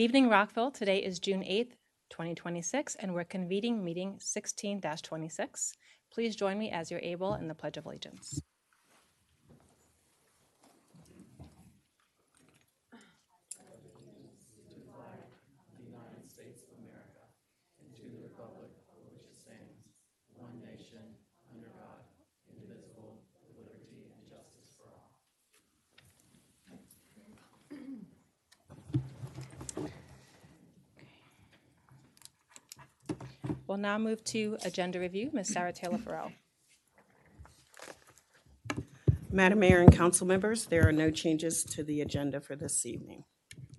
Evening Rockville, today is June 8th, 2026, and we're convening meeting 16-26. Please join me as you're able in the Pledge of Allegiance. We'll now move to agenda review. Ms. Sarah Taylor Farrell. Madam Mayor and council members, there are no changes to the agenda for this evening.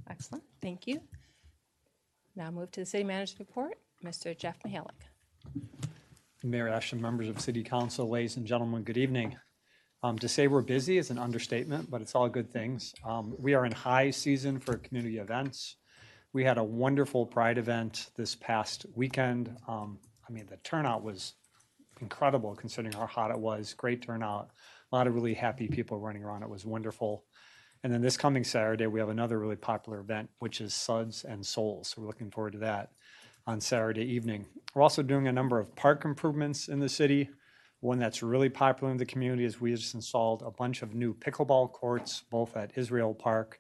Excellent, thank you. Now move to the city manager's report. Mr. Jeff Mihalik. Mayor Ashton, members of City Council, ladies and gentlemen, good evening. To say we're busy is an understatement, but it's all good things. We are in high season for community events. We had a wonderful Pride event this past weekend. The turnout was incredible considering how hot it was. Great turnout. A lot of really happy people running around. It was wonderful. And then this coming Saturday, we have another really popular event, which is Suds and Souls. So we're looking forward to that on Saturday evening. We're also doing a number of park improvements in the city. One that's really popular in the community is we just installed a bunch of new pickleball courts, both at Israel Park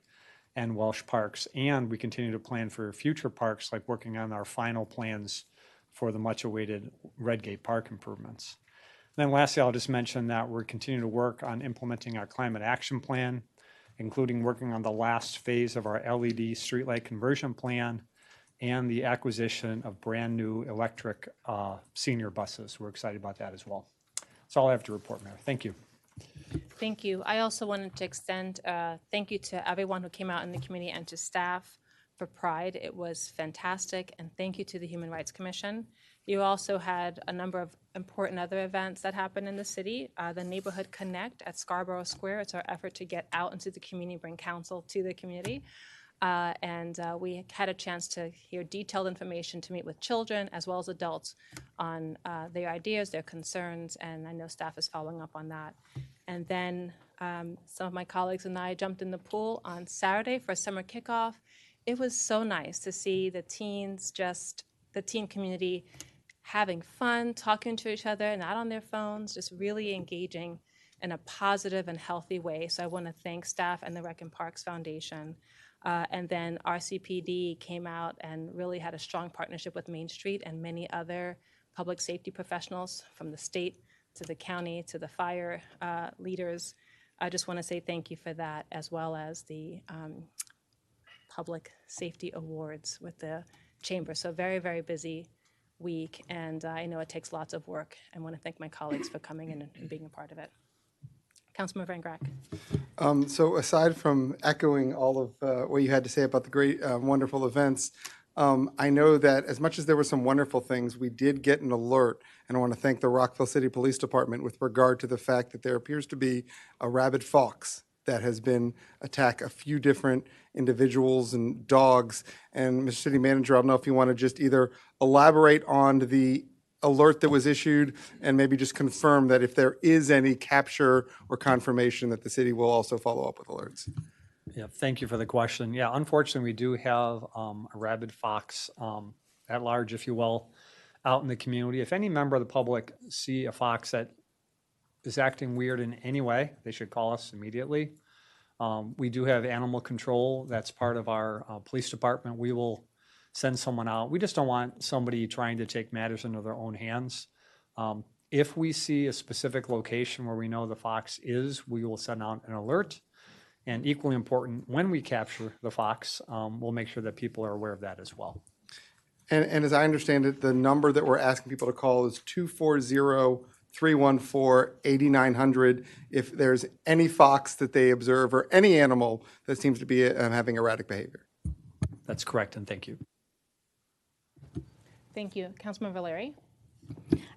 and Welsh Parks. And we continue to plan for future parks, like working on our final plans for the much-awaited Redgate Park improvements. Then lastly, I'll just mention that we're continuing to work on implementing our climate action plan, including working on the last phase of our LED streetlight conversion plan and the acquisition of brand new electric senior buses. We're excited about that as well. That's all I have to report, Mayor. Thank you. Thank you. I also wanted to extend thank you to everyone who came out in the community and to staff for Pride. It was fantastic, and thank you to the Human Rights Commission. You also had a number of important other events that happened in the city. The Neighborhood Connect at Scarborough Square. It's our effort to get out into the community, bring counsel to the community. We had a chance to hear detailed information, to meet with children as well as adults on their ideas, their concerns, and I know staff is following up on that. And then some of my colleagues and I jumped in the pool on Saturday for a summer kickoff. It was so nice to see the teens, just the teen community having fun, talking to each other, not on their phones, just really engaging in a positive and healthy way. So I want to thank staff and the Rec and Parks Foundation. And then RCPD came out and really had a strong partnership with Main Street and many other public safety professionals from the state to the county to the fire leaders. I just want to say thank you for that, as well as the Public Safety Awards with the Chamber. So very, very busy week, and I know it takes lots of work. I want to thank my colleagues for coming in and being a part of it. Councilman Van Grack. So aside from echoing all of what you had to say about the great, wonderful events, I know that as much as there were some wonderful things, we did get an alert, and I want to thank the Rockville City Police Department with regard to the fact that there appears to be a rabid fox that has been attacked a few different individuals and dogs. And Mr. City Manager, I don't know if you want to just either elaborate on the alert that was issued and maybe just confirm that if there is any capture or confirmation that the city will also follow up with alerts. Yeah, thank you for the question. Yeah, unfortunately, we do have a rabid fox at large, if you will, out in the community. If any member of the public see a fox that is acting weird in any way, they should call us immediately. We do have animal control. That's part of our police department. We will send someone out. We just don't want somebody trying to take matters into their own hands. If we see a specific location where we know the fox is, we will send out an alert. And equally important, when we capture the fox, we'll make sure that people are aware of that as well. And as I understand it, the number that we're asking people to call is 240-314-8900 if there's any fox that they observe or any animal that seems to be having erratic behavior. That's correct, and thank you. Thank you. Councilman Valeri.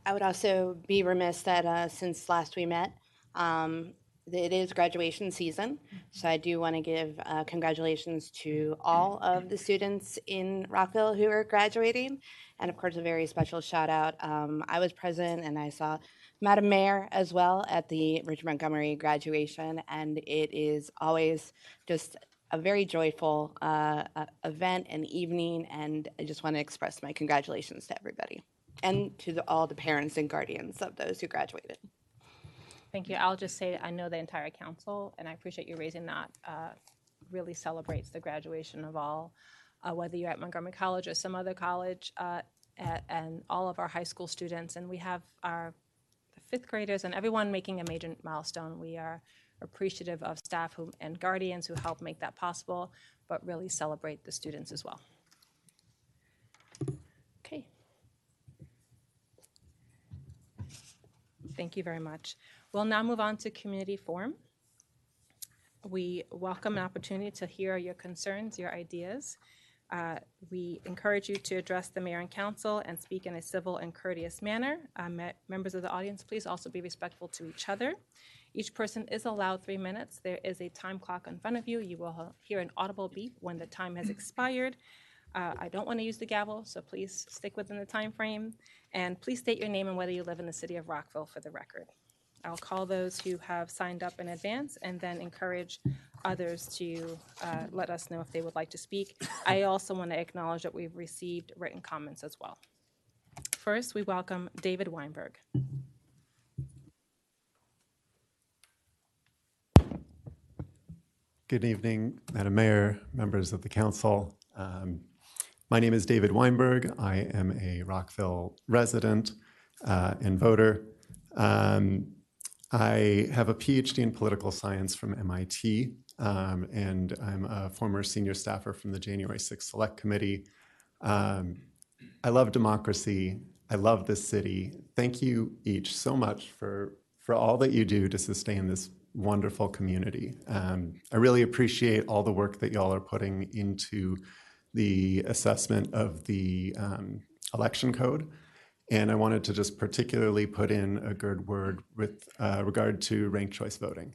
I would also be remiss that since last we met, it is graduation season. So I do want to give congratulations to all of the students in Rockville who are graduating. And of course, a very special shout out. I was present and I saw Madam Mayor as well at the Richard Montgomery graduation. And it is always just a very joyful event and evening, and I just want to express my congratulations to everybody and to all the parents and guardians of those who graduated. Thank you. I'll just say I know the entire council, and I appreciate you raising that. Really celebrates the graduation of all, whether you're at Montgomery College or some other college, and all of our high school students. And we have our fifth graders and everyone making a major milestone. We are appreciative of staff and guardians who help make that possible, but really celebrate the students as well. Okay. Thank you very much. We'll now move on to community forum. We welcome an opportunity to hear your concerns, your ideas. We encourage you to address the mayor and council and speak in a civil and courteous manner. Members of the audience, please also be respectful to each other. Each person is allowed 3 minutes. There is a time clock in front of you. You will hear an audible beep when the time has expired. I don't want to use the gavel, so please stick within the time frame. And please state your name and whether you live in the city of Rockville for the record. I'll call those who have signed up in advance and then encourage others to let us know if they would like to speak. I also want to acknowledge that we've received written comments as well. First, we welcome David Weinberg. Good evening, Madam Mayor, members of the council. My name is David Weinberg. I am a Rockville resident and voter. I have a PhD in political science from MIT, and I'm a former senior staffer from the January 6th Select Committee. I love democracy. I love this city. Thank you each so much for all that you do to sustain this wonderful community. I really appreciate all the work that y'all are putting into the assessment of the election code. And I wanted to just particularly put in a good word with regard to ranked choice voting.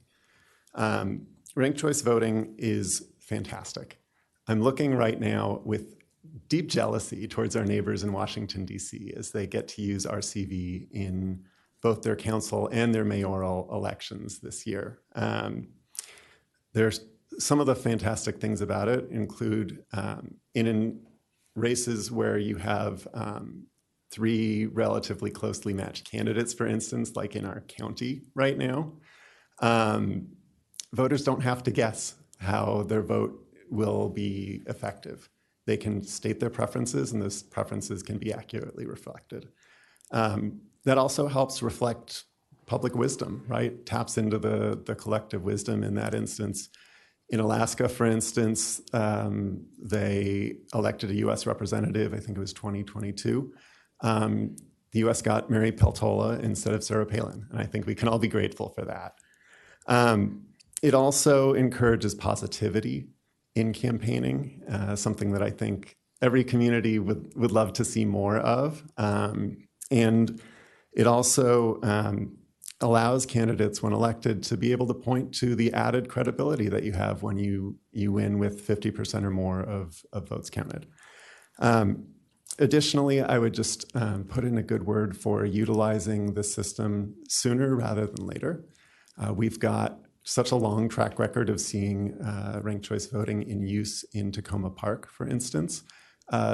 Ranked choice voting is fantastic. I'm looking right now with deep jealousy towards our neighbors in Washington, D.C. as they get to use RCV in both their council and their mayoral elections this year. There's some of the fantastic things about it include in races where you have 3 relatively closely matched candidates, for instance, like in our county right now, voters don't have to guess how their vote will be effective. They can state their preferences, and those preferences can be accurately reflected. That also helps reflect public wisdom, right? Taps into the collective wisdom in that instance. In Alaska, for instance, they elected a U.S. representative, I think it was 2022. The U.S. got Mary Peltola instead of Sarah Palin, and I think we can all be grateful for that. It also encourages positivity in campaigning, something that I think every community would love to see more of. And it also allows candidates, when elected, to be able to point to the added credibility that you have when you win with 50% or more of votes counted. Additionally, I would just put in a good word for utilizing the system sooner rather than later. We've got such a long track record of seeing ranked choice voting in use in Tacoma Park, for instance.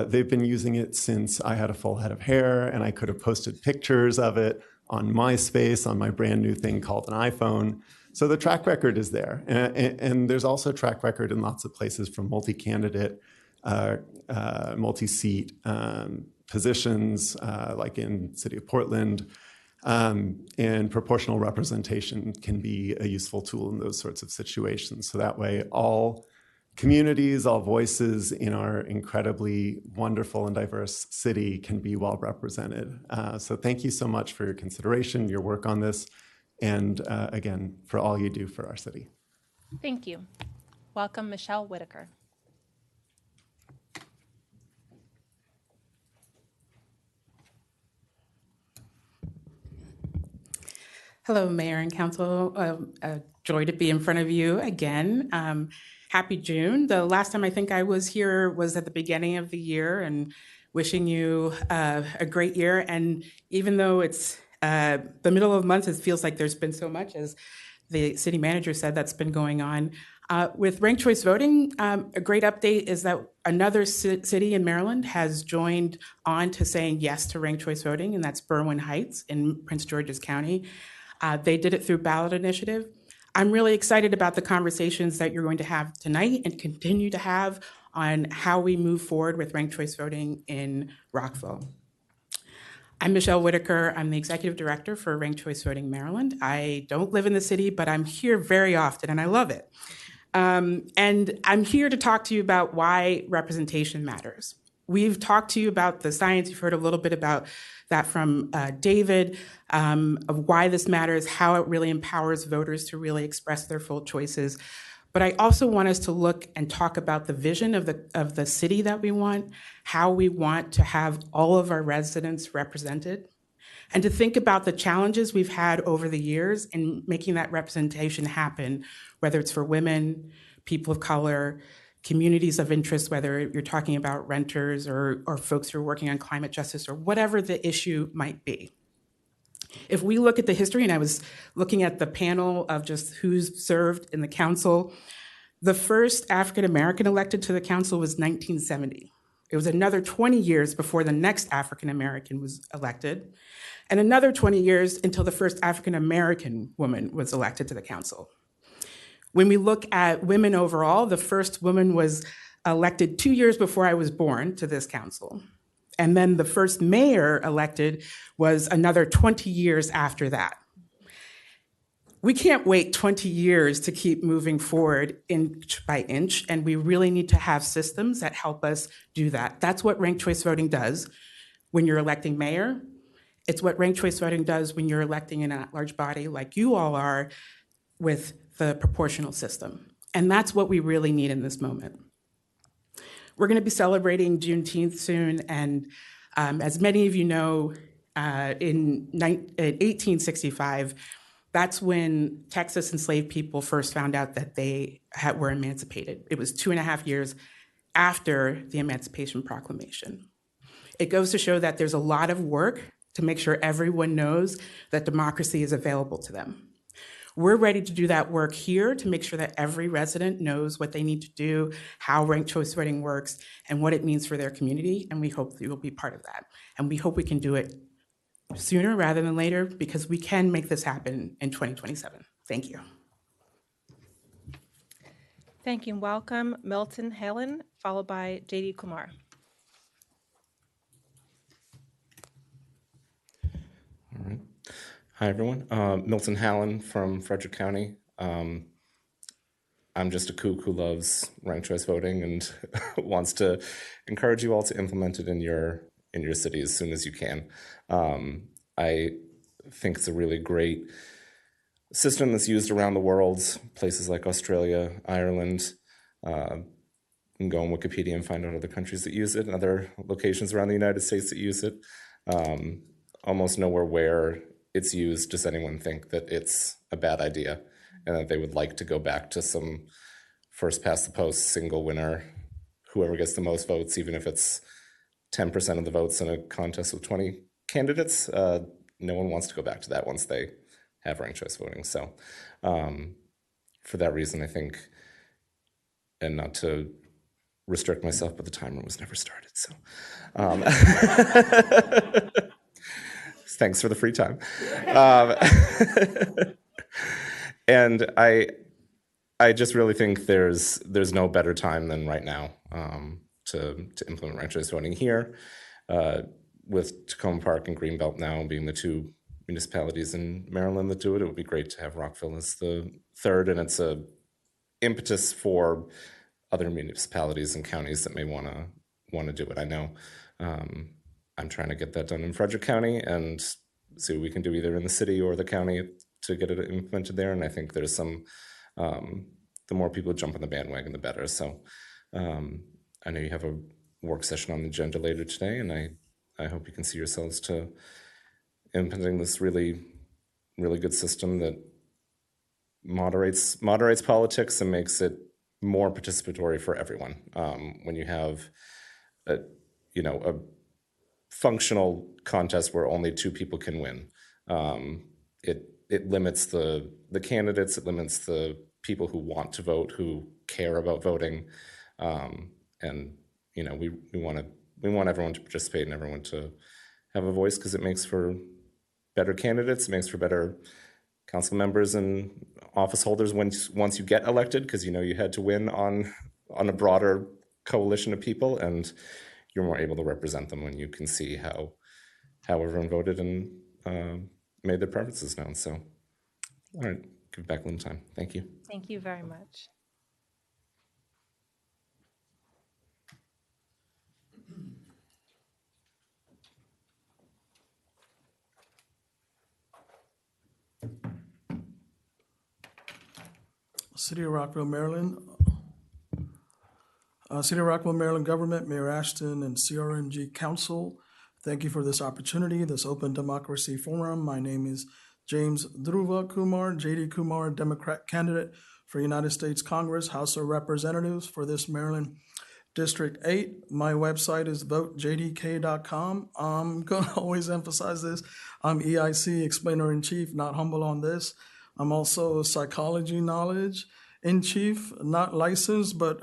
They've been using it since I had a full head of hair, and I could have posted pictures of it on MySpace on my brand new thing called an iPhone. So the track record is there. And there's also track record in lots of places from multi-candidate, multi-seat positions, like in City of Portland. And proportional representation can be a useful tool in those sorts of situations. So that way, all communities, all voices in our incredibly wonderful and diverse city can be well represented. So thank you so much for your consideration, your work on this, and again, for all you do for our city. Thank you. Welcome, Michelle Whitaker. Hello, Mayor and Council. A joy to be in front of you again. Happy June. The last time I think I was here was at the beginning of the year, and wishing you a great year. And even though it's the middle of the month, it feels like there's been so much, as the city manager said, that's been going on. With ranked choice voting, a great update is that another city in Maryland has joined on to saying yes to ranked choice voting, and that's Berwyn Heights in Prince George's County. They did it through ballot initiative. I'm really excited about the conversations that you're going to have tonight and continue to have on how we move forward with ranked choice voting in Rockville. I'm Michelle Whitaker. I'm the Executive Director for Ranked Choice Voting Maryland. I don't live in the city, but I'm here very often, and I love it. And I'm here to talk to you about why representation matters. We've talked to you about the science. You've heard a little bit about that from David, of why this matters, how it really empowers voters to really express their full choices. But I also want us to look and talk about the vision of the city that we want, how we want to have all of our residents represented, and to think about the challenges we've had over the years in making that representation happen, whether it's for women, people of color, communities of interest, whether you're talking about renters or folks who are working on climate justice or whatever the issue might be. If we look at the history, and I was looking at the panel of just who's served in the council, the first African-American elected to the council was 1970. It was another 20 years before the next African-American was elected, and another 20 years until the first African-American woman was elected to the council. When we look at women overall, the first woman was elected 2 years before I was born to this council. And then the first mayor elected was another 20 years after that. We can't wait 20 years to keep moving forward inch by inch, and we really need to have systems that help us do that. That's what ranked choice voting does when you're electing mayor. It's what ranked choice voting does when you're electing an at-large body like you all are with the proportional system. And that's what we really need in this moment. We're going to be celebrating Juneteenth soon, and as many of you know, in 1865, that's when Texas enslaved people first found out that they were emancipated. It was 2.5 years after the Emancipation Proclamation. It goes to show that there's a lot of work to make sure everyone knows that democracy is available to them. We're ready to do that work here to make sure that every resident knows what they need to do, how ranked choice voting works, and what it means for their community, and we hope that you'll be part of that. And we hope we can do it sooner rather than later, because we can make this happen in 2027. Thank you. Thank you, and welcome Milton Helen, followed by J.D. Kumar. All right. Hi, everyone. Milton Hallen from Frederick County. I'm just a kook who loves ranked choice voting and wants to encourage you all to implement it in your city as soon as you can. I think it's a really great system that's used around the world, places like Australia, Ireland. You can go on Wikipedia and find out other countries that use it and other locations around the United States that use it. Almost nowhere where it's used does anyone think that it's a bad idea and that they would like to go back to some first past the post single winner, whoever gets the most votes, even if it's 10% of the votes in a contest with 20 candidates. No one wants to go back to that once they have ranked choice voting. So for that reason, I think, and not to restrict myself, but the timer was never started. So thanks for the free time. And I just really think there's no better time than right now to implement ranked choice voting here. With Tacoma Park and Greenbelt now being the two municipalities in Maryland that do it, it would be great to have Rockville as the third, and it's a impetus for other municipalities and counties that may want to do it. I know I'm trying to get that done in Frederick County and see what we can do either in the city or the county to get it implemented there. And I think there's some, the more people jump on the bandwagon, the better. So I know you have a work session on the agenda later today, and I hope you can see yourselves to implementing this really, really good system that moderates politics and makes it more participatory for everyone. When you have a functional contest where only two people can win, it limits the candidates, it limits the people who want to vote, who care about voting, and we want everyone to participate and everyone to have a voice, because it makes for better candidates, it makes for better council members and office holders once you get elected, because you had to win on a broader coalition of people, and you're more able to represent them when you can see how everyone voted and made their preferences known. So, all right, give back Lynn time. Thank you. Thank you very much. City of Rockville, Maryland. City of Rockville, Maryland government, Mayor Ashton, and CRMG Council. Thank you for this opportunity, this open democracy forum. My name is James Dhruva Kumar, JD Kumar, Democrat candidate for United States Congress, House of Representatives for this Maryland District 8. My website is votejdk.com. I'm going to always emphasize this. I'm EIC, Explainer-in-Chief, not humble on this. I'm also psychology knowledge in chief, not licensed, but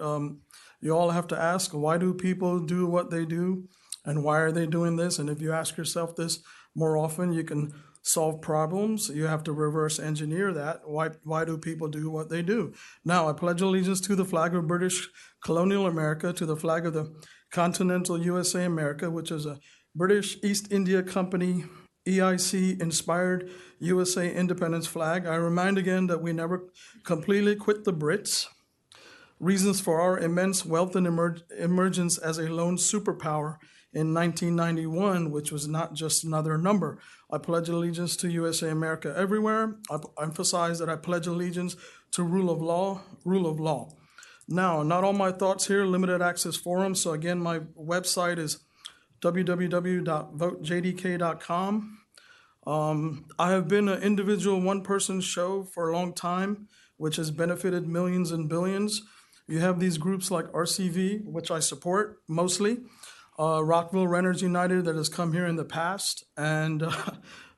you all have to ask, why do people do what they do? And why are they doing this? And if you ask yourself this more often, you can solve problems. You have to reverse engineer that. Why do people do what they do? Now, I pledge allegiance to the flag of British colonial America, to the flag of the continental USA America, which is a British East India Company EIC-inspired USA independence flag. I remind again that we never completely quit the Brits. Reasons for our immense wealth and emergence as a lone superpower in 1991, which was not just another number. I pledge allegiance to USA America everywhere. I emphasize that I pledge allegiance to rule of law, rule of law. Now, not all my thoughts here, limited access forum. So again, my website is www.votejdk.com. I have been an individual one-person show for a long time, which has benefited millions and billions. You have these groups like RCV, which I support mostly, Rockville Renters United that has come here in the past, and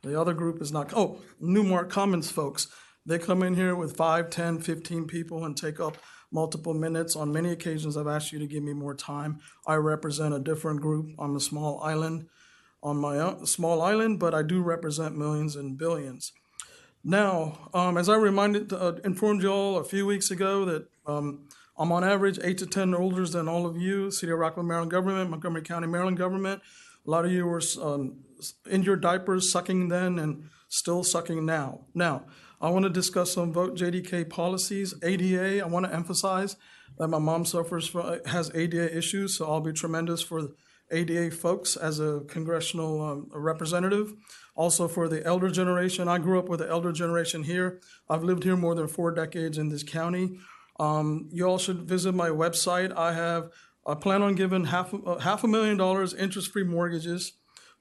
the other group is not, Newmark Commons folks. They come in here with 5, 10, 15 people and take up multiple minutes. On many occasions, I've asked you to give me more time. I represent a different group on a small island, on my own small island, but I do represent millions and billions. Now, as I informed you all a few weeks ago that I'm on average 8 to 10 older than all of you, City of Rockville, Maryland government, Montgomery County, Maryland government. A lot of you were in your diapers sucking then and still sucking now. Now, I want to discuss some Vote JDK policies. ADA, I want to emphasize that my mom has ADA issues, so I'll be tremendous for the ADA folks as a congressional representative. Also for the elder generation, I grew up with the elder generation here. I've lived here more than 4 decades in this county. You all should visit my website. I plan on giving $500,000 interest-free mortgages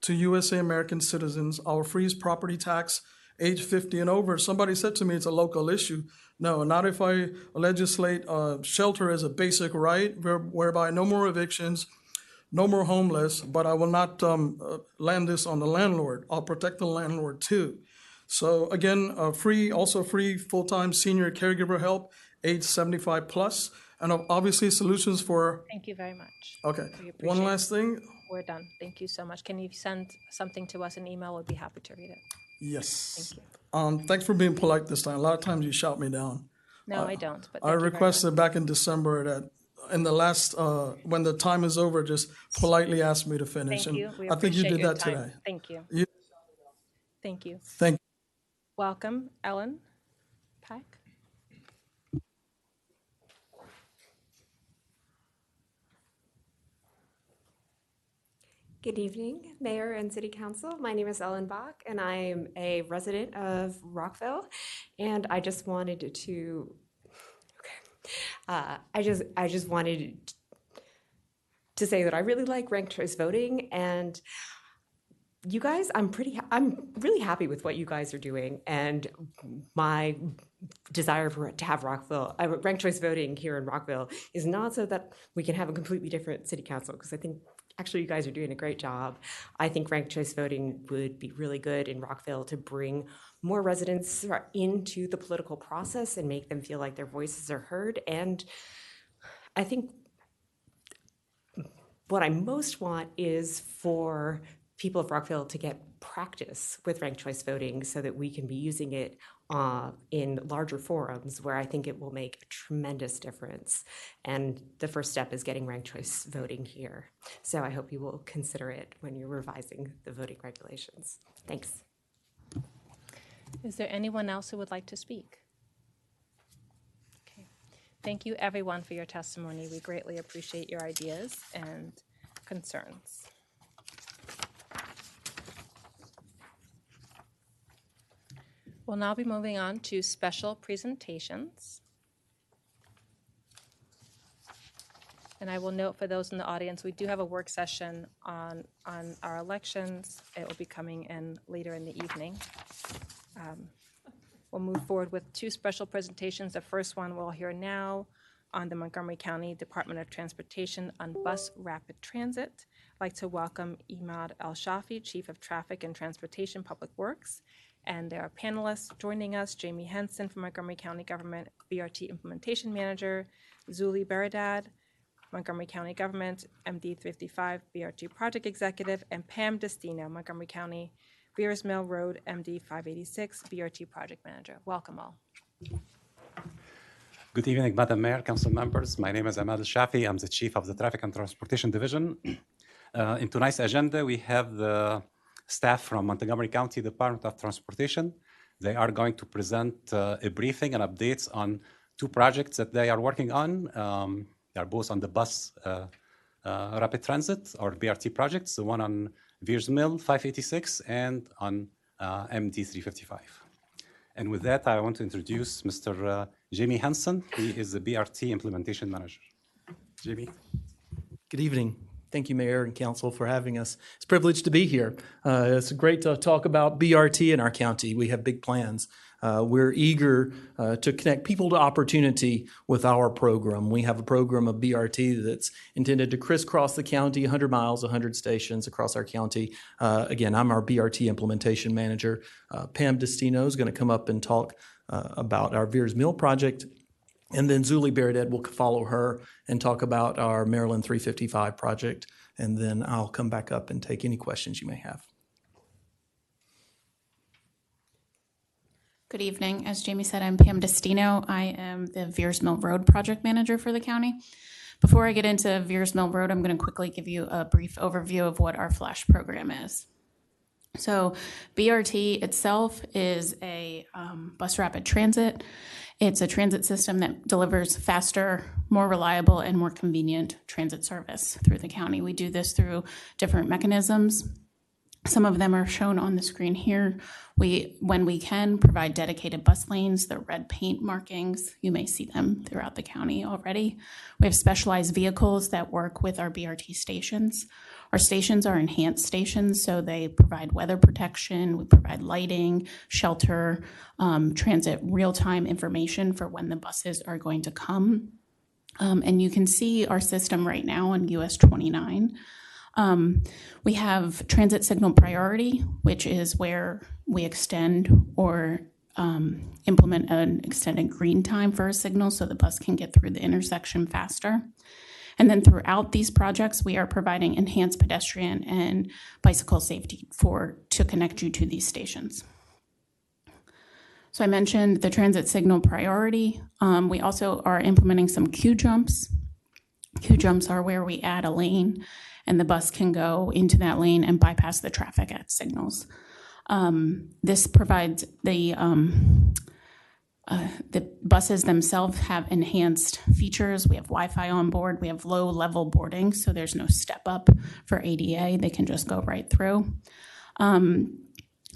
to USA American citizens. I'll freeze property tax age 50 and over. Somebody said to me it's a local issue. No, not if I legislate shelter as a basic right, whereby no more evictions, no more homeless, but I will not land this on the landlord. I'll protect the landlord too. So again, free full-time senior caregiver help, age 75 plus, and obviously solutions for. Thank you very much. Okay, We appreciate one last thing. We're done. Thank you so much. Can you send something to us in email? We'll be happy to read it. Yes. Thank you. Thanks for being polite this time. A lot of times you shout me down. No, I don't, but I thank you very requested much. back in December that in the last, when the time is over, just politely ask me to finish. Thank you. And We I think you appreciate did your that time. today. Thank you. You- Thank you. Thank Welcome, Ellen Pack. Good evening, Mayor and City Council. My name is Ellen Bach, and I am a resident of Rockville. And I just wanted to, I just wanted to say that I really like ranked choice voting, and you guys, I'm really happy with what you guys are doing, and my desire to have Rockville, ranked choice voting here in Rockville is not so that we can have a completely different city council, because I think Actually, you guys are doing a great job. I think ranked choice voting would be really good in Rockville to bring more residents into the political process and make them feel like their voices are heard. And I think what I most want is for people of Rockville to get practice with ranked choice voting so that we can be using it in larger forums where I think it will make a tremendous difference. And the first step is getting ranked choice voting here. So I hope you will consider it when you're revising the voting regulations. Thanks. Is there anyone else who would like to speak? Okay. Thank you, everyone, for your testimony. We greatly appreciate your ideas and concerns. We'll now be moving on to special presentations. And I will note for those in the audience, we do have a work session on our elections. It will be coming in later in the evening. We'll move forward with two special presentations. The first one we'll hear now on the Montgomery County Department of Transportation on bus rapid transit. I'd like to welcome Imad El-Shafi, Chief of Traffic and Transportation Public Works. And there are panelists joining us: Jamie Henson from Montgomery County Government, BRT Implementation Manager; Zuli Baradad, Montgomery County Government, MD55 BRT Project Executive; and Pam Destino, Montgomery County Beers Mill Road, MD586 BRT Project Manager. Welcome all. Good evening, Madam Mayor, Council members. My name is Imad El-Shafi. I'm the Chief of the Traffic and Transportation Division. In tonight's agenda, we have the staff from Montgomery County Department of Transportation. They are going to present a briefing and updates on two projects that they are working on. They are both on the bus rapid transit or BRT projects, the one on Veers Mill 586 and on MD 355. And with that, I want to introduce Mr. Jamie Henson. He is the BRT Implementation Manager. Jamie. Good evening. Thank you, Mayor and Council, for having us. It's a privilege to be here. It's great to talk about BRT in our county. We have big plans. We're eager to connect people to opportunity with our program. We have a program of BRT that's intended to crisscross the county, 100 miles, 100 stations across our county. Again, I'm our BRT Implementation Manager. Pam Destino is going to come up and talk about our Veers Mill project. And then Zuli Baradad will follow her and talk about our Maryland 355 project. And then I'll come back up and take any questions you may have. Good evening. As Jamie said, I'm Pam Destino. I am the Veers Mill Road project manager for the county. Before I get into Veers Mill Road, I'm going to quickly give you a brief overview of what our FLASH program is. So BRT itself is a bus rapid transit. It's a transit system that delivers faster, more reliable, and more convenient transit service through the county. We do this through different mechanisms. Some of them are shown on the screen here. We, when we can, provide dedicated bus lanes, the red paint markings. You may see them throughout the county already. We have specialized vehicles that work with our BRT stations. Our stations are enhanced stations, so they provide weather protection, we provide lighting, shelter, transit real-time information for when the buses are going to come. And you can see our system right now on US 29. We have transit signal priority, which is where we extend or implement an extended green time for a signal so the bus can get through the intersection faster. And then throughout these projects, we are providing enhanced pedestrian and bicycle safety to connect you to these stations. So I mentioned the transit signal priority. We also are implementing some queue jumps. Queue jumps are where we add a lane and the bus can go into that lane and bypass the traffic at signals. This provides the buses themselves have enhanced features. We have Wi-Fi on board. We have low-level boarding, so there's no step up for ADA. They can just go right through. And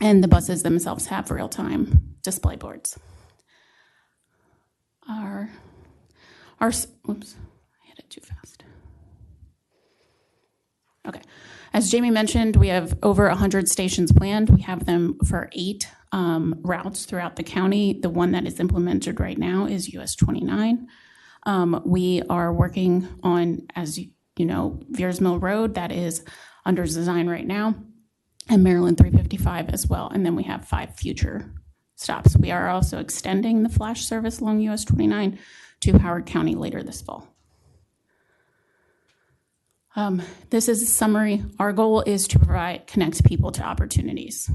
the buses themselves have real-time display boards. Oops, I hit it too fast. Okay. As Jamie mentioned, we have over 100 stations planned. We have them for 8 routes throughout the county. The one that is implemented right now is US 29. We are working on, as Veers Mill Road, that is under design right now, and Maryland 355 as well. And then we have 5 future stops. We are also extending the flash service along US 29 to Howard County later this fall. This is a summary. Our goal is to connect people to opportunities.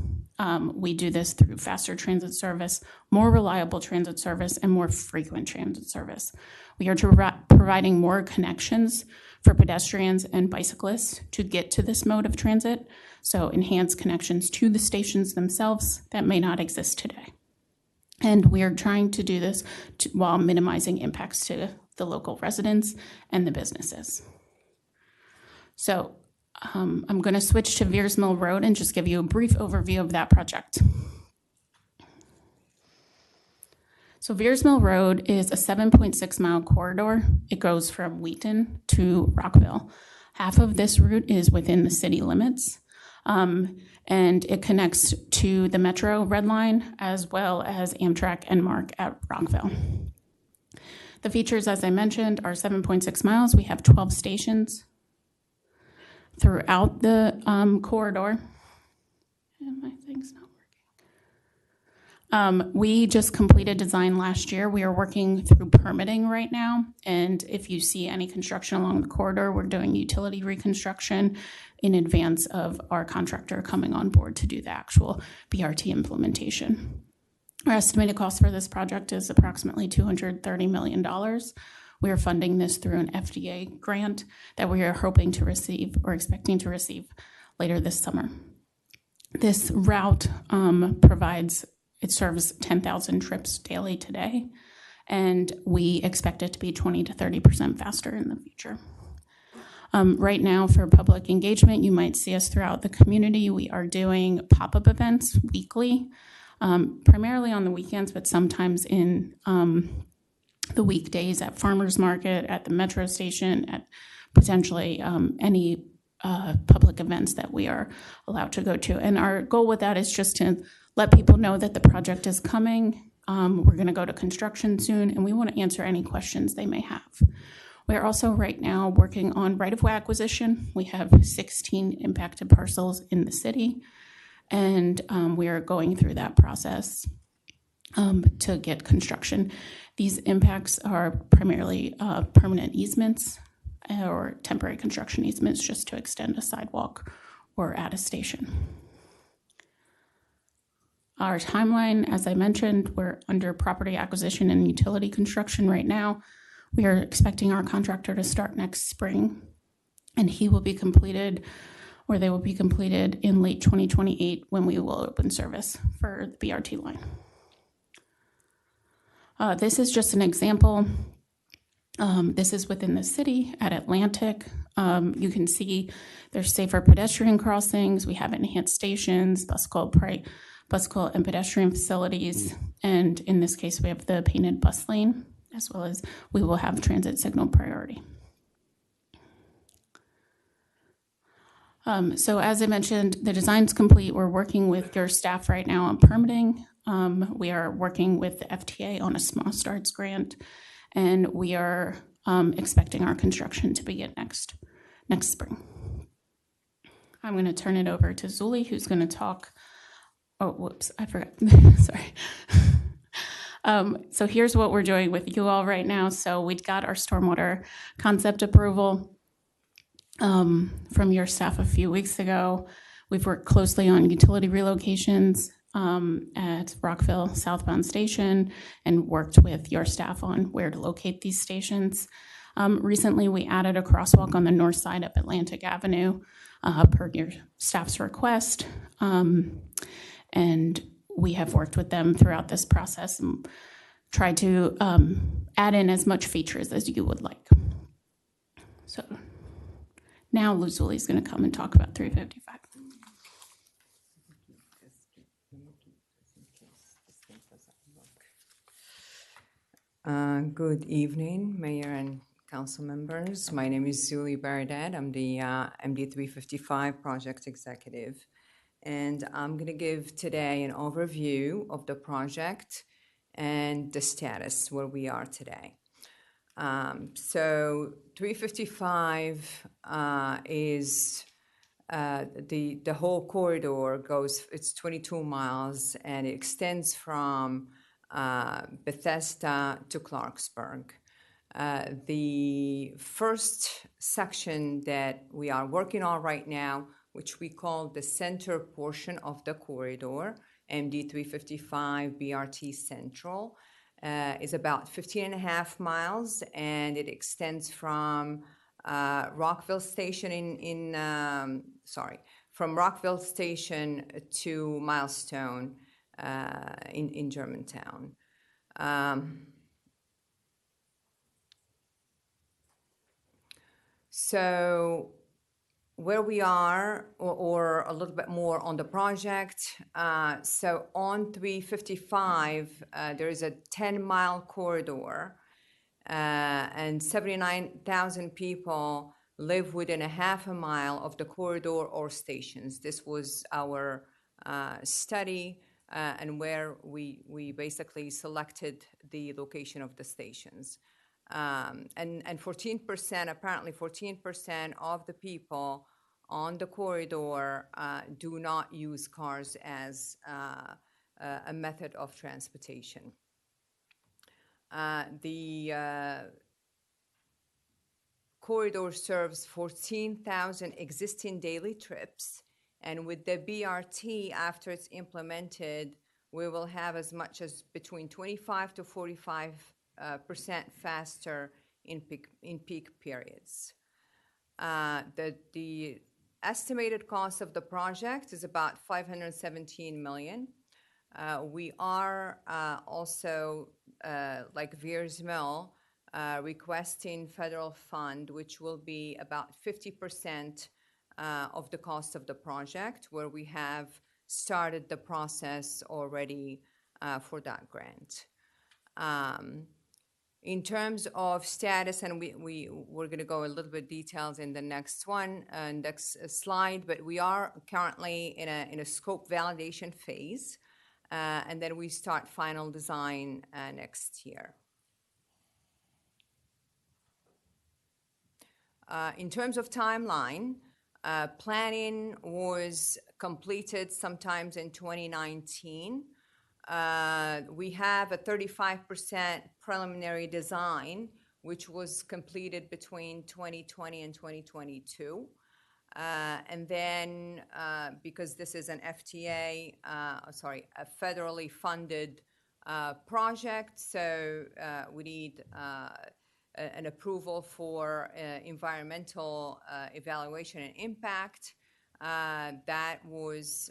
We do this through faster transit service, more reliable transit service, and more frequent transit service. We are providing more connections for pedestrians and bicyclists to get to this mode of transit, so enhanced connections to the stations themselves that may not exist today. And we are trying to do this while minimizing impacts to the local residents and the businesses. So I'm going to switch to Veers Mill Road and just give you a brief overview of that project. So Veers Mill Road is a 7.6 mile corridor. It goes from Wheaton to Rockville. Half of this route is within the city limits, and it connects to the Metro Red Line as well as Amtrak and MARC at Rockville. The features, as I mentioned, are 7.6 miles. We have 12 stations throughout the corridor. And my thing's not working. We just completed design last year. We are working through permitting right now. And if you see any construction along the corridor, we're doing utility reconstruction in advance of our contractor coming on board to do the actual BRT implementation. Our estimated cost for this project is approximately $230 million. We are funding this through an FDA grant that we are hoping to receive or expecting to receive later this summer. This route it serves 10,000 trips daily today, and we expect it to be 20 to 30% faster in the future. Right now, for public engagement, you might see us throughout the community. We are doing pop-up events weekly, primarily on the weekends, but sometimes in the weekdays at farmers market, at the metro station, at potentially any public events that we are allowed to go to. And our goal with that is just to let people know that the project is coming. We're going to go to construction soon, and we want to answer any questions they may have. We're also right now working on right-of-way acquisition. We have 16 impacted parcels in the city, and we are going through that process to get construction. These impacts are primarily permanent easements or temporary construction easements just to extend a sidewalk or add a station. Our timeline, as I mentioned, we're under property acquisition and utility construction right now. We are expecting our contractor to start next spring, and he will be completed, or they will be completed in late 2028 when we will open service for the BRT line. This is just an example. This is within the city at Atlantic. You can see there's safer pedestrian crossings. We have enhanced stations, bicycle and pedestrian facilities. And in this case, we have the painted bus lane, as well as we will have transit signal priority. So as I mentioned, the design's complete. We're working with your staff right now on permitting. We are working with the FTA on a small starts grant, and we are expecting our construction to begin next spring. I'm going to turn it over to Zuli, who's going to talk. Oh, whoops, I forgot. Sorry. So here's what we're doing with you all right now. So we got our stormwater concept approval from your staff a few weeks ago. We've worked closely on utility relocations at Rockville southbound station and worked with your staff on where to locate these stations. Recently, we added a crosswalk on the north side of Atlantic Avenue per your staff's request. And we have worked with them throughout this process and tried to add in as much features as you would like. So now Luzuli is going to come and talk about 355. Good evening, Mayor and Council members. My name is Zuli Baradad. I'm the MD 355 Project Executive. And I'm going to give today an overview of the project and the status where we are today. So 355 is the whole corridor goes, it's 22 miles, and it extends from Bethesda to Clarksburg. The first section that we are working on right now, which we call the center portion of the corridor, MD 355 BRT Central, is about 15 and a half miles, and it extends from Rockville Station from Rockville Station to Milestone in Germantown. So where we are, or a little bit more on the project. So on 355, there is a 10-mile corridor, and 79,000 people live within a half a mile of the corridor or stations. This was our study, and where we basically selected the location of the stations. And 14%, apparently 14% of the people on the corridor do not use cars as a method of transportation. The corridor serves 14,000 existing daily trips, and with the BRT, after it's implemented, we will have as much as between 25 to 45% faster in peak periods. The estimated cost of the project is about $517 million. We are also, like Veers Mill, requesting federal fund, which will be about 50% of the cost of the project, where we have started the process already for that grant. In terms of status, and we're going to go a little bit details in the next slide, but we are currently in a scope validation phase, and then we start final design next year. In terms of timeline, planning was completed sometimes in 2019. We have a 35% preliminary design, which was completed between 2020 and 2022. And then, because this is an FTA, a federally funded project, so we need an approval for environmental evaluation and impact. That was,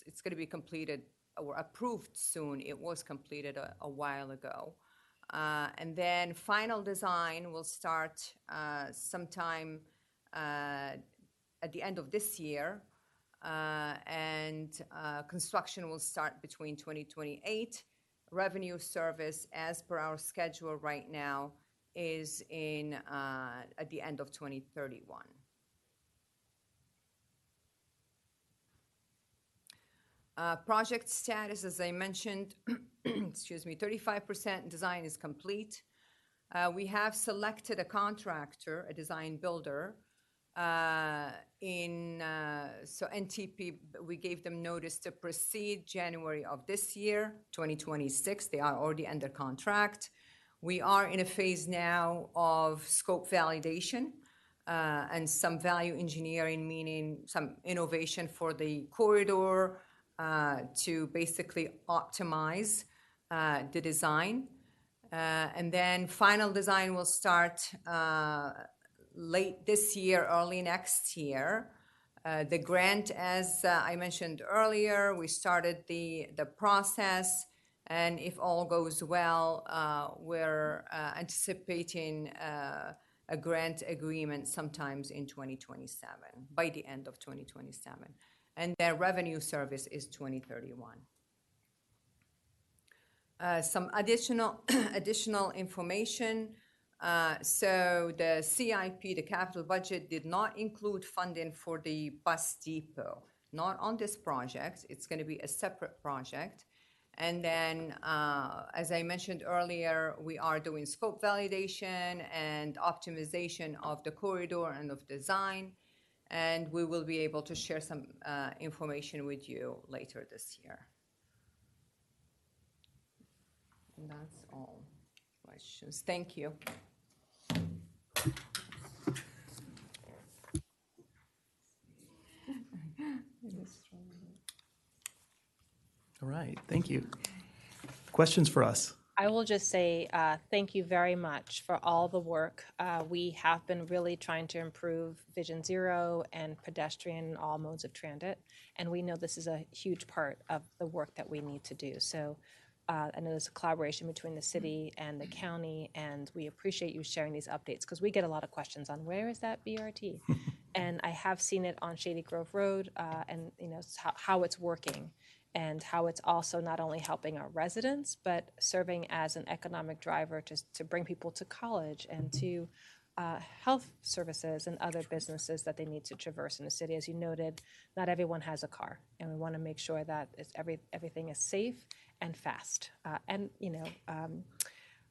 it's going to be completed or approved soon. It was completed a while ago. And then final design will start sometime at the end of this year, and construction will start between 2028. Revenue service, as per our schedule right now, is in at the end of 2031. Project status, as I mentioned, excuse me, 35% design is complete. We have selected a contractor, a design builder. So NTP, we gave them notice to proceed January of this year, 2026. They are already under contract. We are in a phase now of scope validation and some value engineering, meaning some innovation for the corridor to basically optimize the design. And then final design will start late this year, early next year. The grant, as I mentioned earlier, we started the process, and if all goes well, we're anticipating a grant agreement sometimes in 2027, by the end of 2027. And their revenue service is 2031. Some additional information. So the CIP, the capital budget, did not include funding for the bus depot, not on this project. It's going to be a separate project. And then, as I mentioned earlier, we are doing scope validation and optimization of the corridor and of design. And we will be able to share some information with you later this year. And that's all questions. Thank you. All right, thank you. Questions for us? I will just say thank you very much for all the work. We have been really trying to improve Vision Zero and pedestrian in all modes of transit, and we know this is a huge part of the work that we need to do. So I know there's a collaboration between the city and the county, and we appreciate you sharing these updates because we get a lot of questions on where is that BRT, and I have seen it on Shady Grove Road, and how it's working. And how it's also not only helping our residents, but serving as an economic driver to bring people to college and to health services and other businesses that they need to traverse in the city. As you noted, not everyone has a car, and we want to make sure that everything is safe and fast, and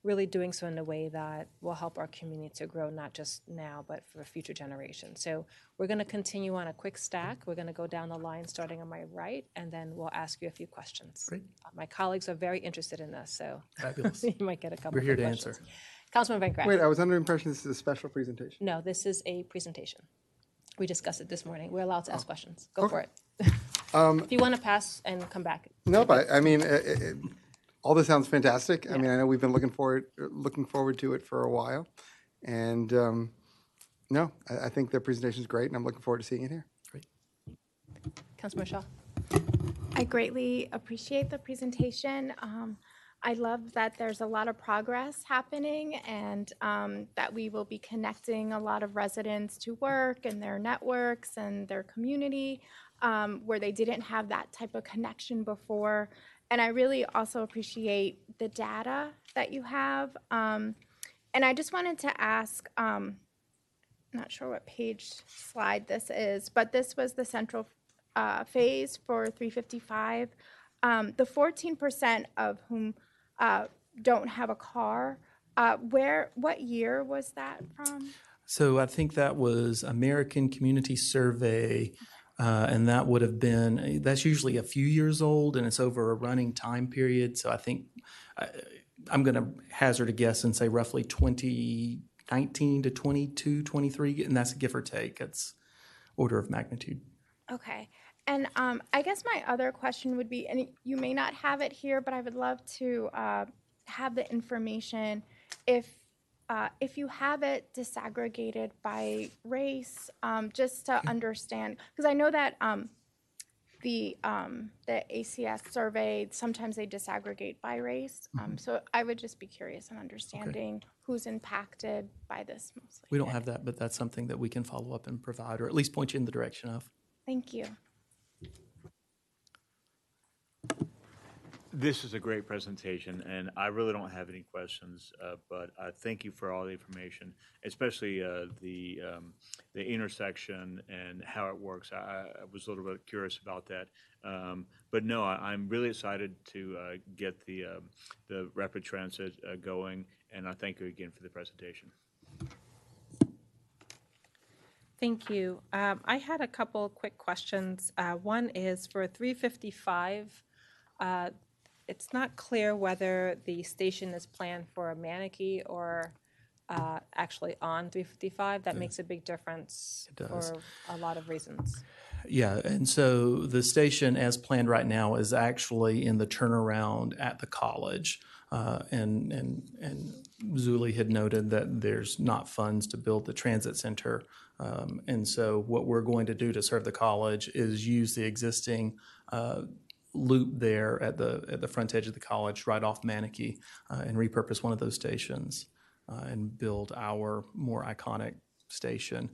really doing so in a way that will help our community to grow, not just now, but for future generations. So we're going to continue on a quick stack. We're going to go down the line starting on my right, and then we'll ask you a few questions. Great. My colleagues are very interested in this, so Fabulous. you might get a couple We're here of to questions. answer. Councilman Van Graff. Wait, I was under the impression this is a special presentation. No, this is a presentation. We discussed it this morning. We're allowed to ask questions. Go for it. If you want to pass and come back. No, but I mean, all this sounds fantastic. I mean, I know we've been looking forward to it for a while, and no, I think the presentation is great, and I'm looking forward to seeing it here. Great. Councilman Shaw. I greatly appreciate the presentation. I love that there's a lot of progress happening, and that we will be connecting a lot of residents to work and their networks and their community, where they didn't have that type of connection before. And I really also appreciate the data that you have. And I just wanted to ask, not sure what slide this is, but this was the central phase for 355. The 14% of whom don't have a car, what year was that from? So I think that was American Community Survey, and that would have been, that's usually a few years old, and it's over a running time period. So I think I'm going to hazard a guess and say roughly 2019 to 22, 23, and that's a give or take. It's order of magnitude. Okay. And I guess my other question would be, and you may not have it here, but I would love to have the information if you have it disaggregated by race, just to understand, because I know that the ACS survey, sometimes they disaggregate by race. So I would just be curious in understanding who's impacted by this mostly. We don't have that, but that's something that we can follow up and provide, or at least point you in the direction of. Thank you. This is a great presentation, and I really don't have any questions, but I thank you for all the information, especially the intersection and how it works. I was a little bit curious about that, but no, I'm really excited to get the rapid transit going, and I thank you again for the presentation. Thank you. I had a couple quick questions. One is for 355. It's not clear whether the station is planned for a Manatee or actually on 355. That makes a big difference for a lot of reasons. Yeah, and so the station as planned right now is actually in the turnaround at the college. And Zuli had noted that there's not funds to build the transit center. And so what we're going to do to serve the college is use the existing loop there at the front edge of the college right off Manatee and repurpose one of those stations and build our more iconic station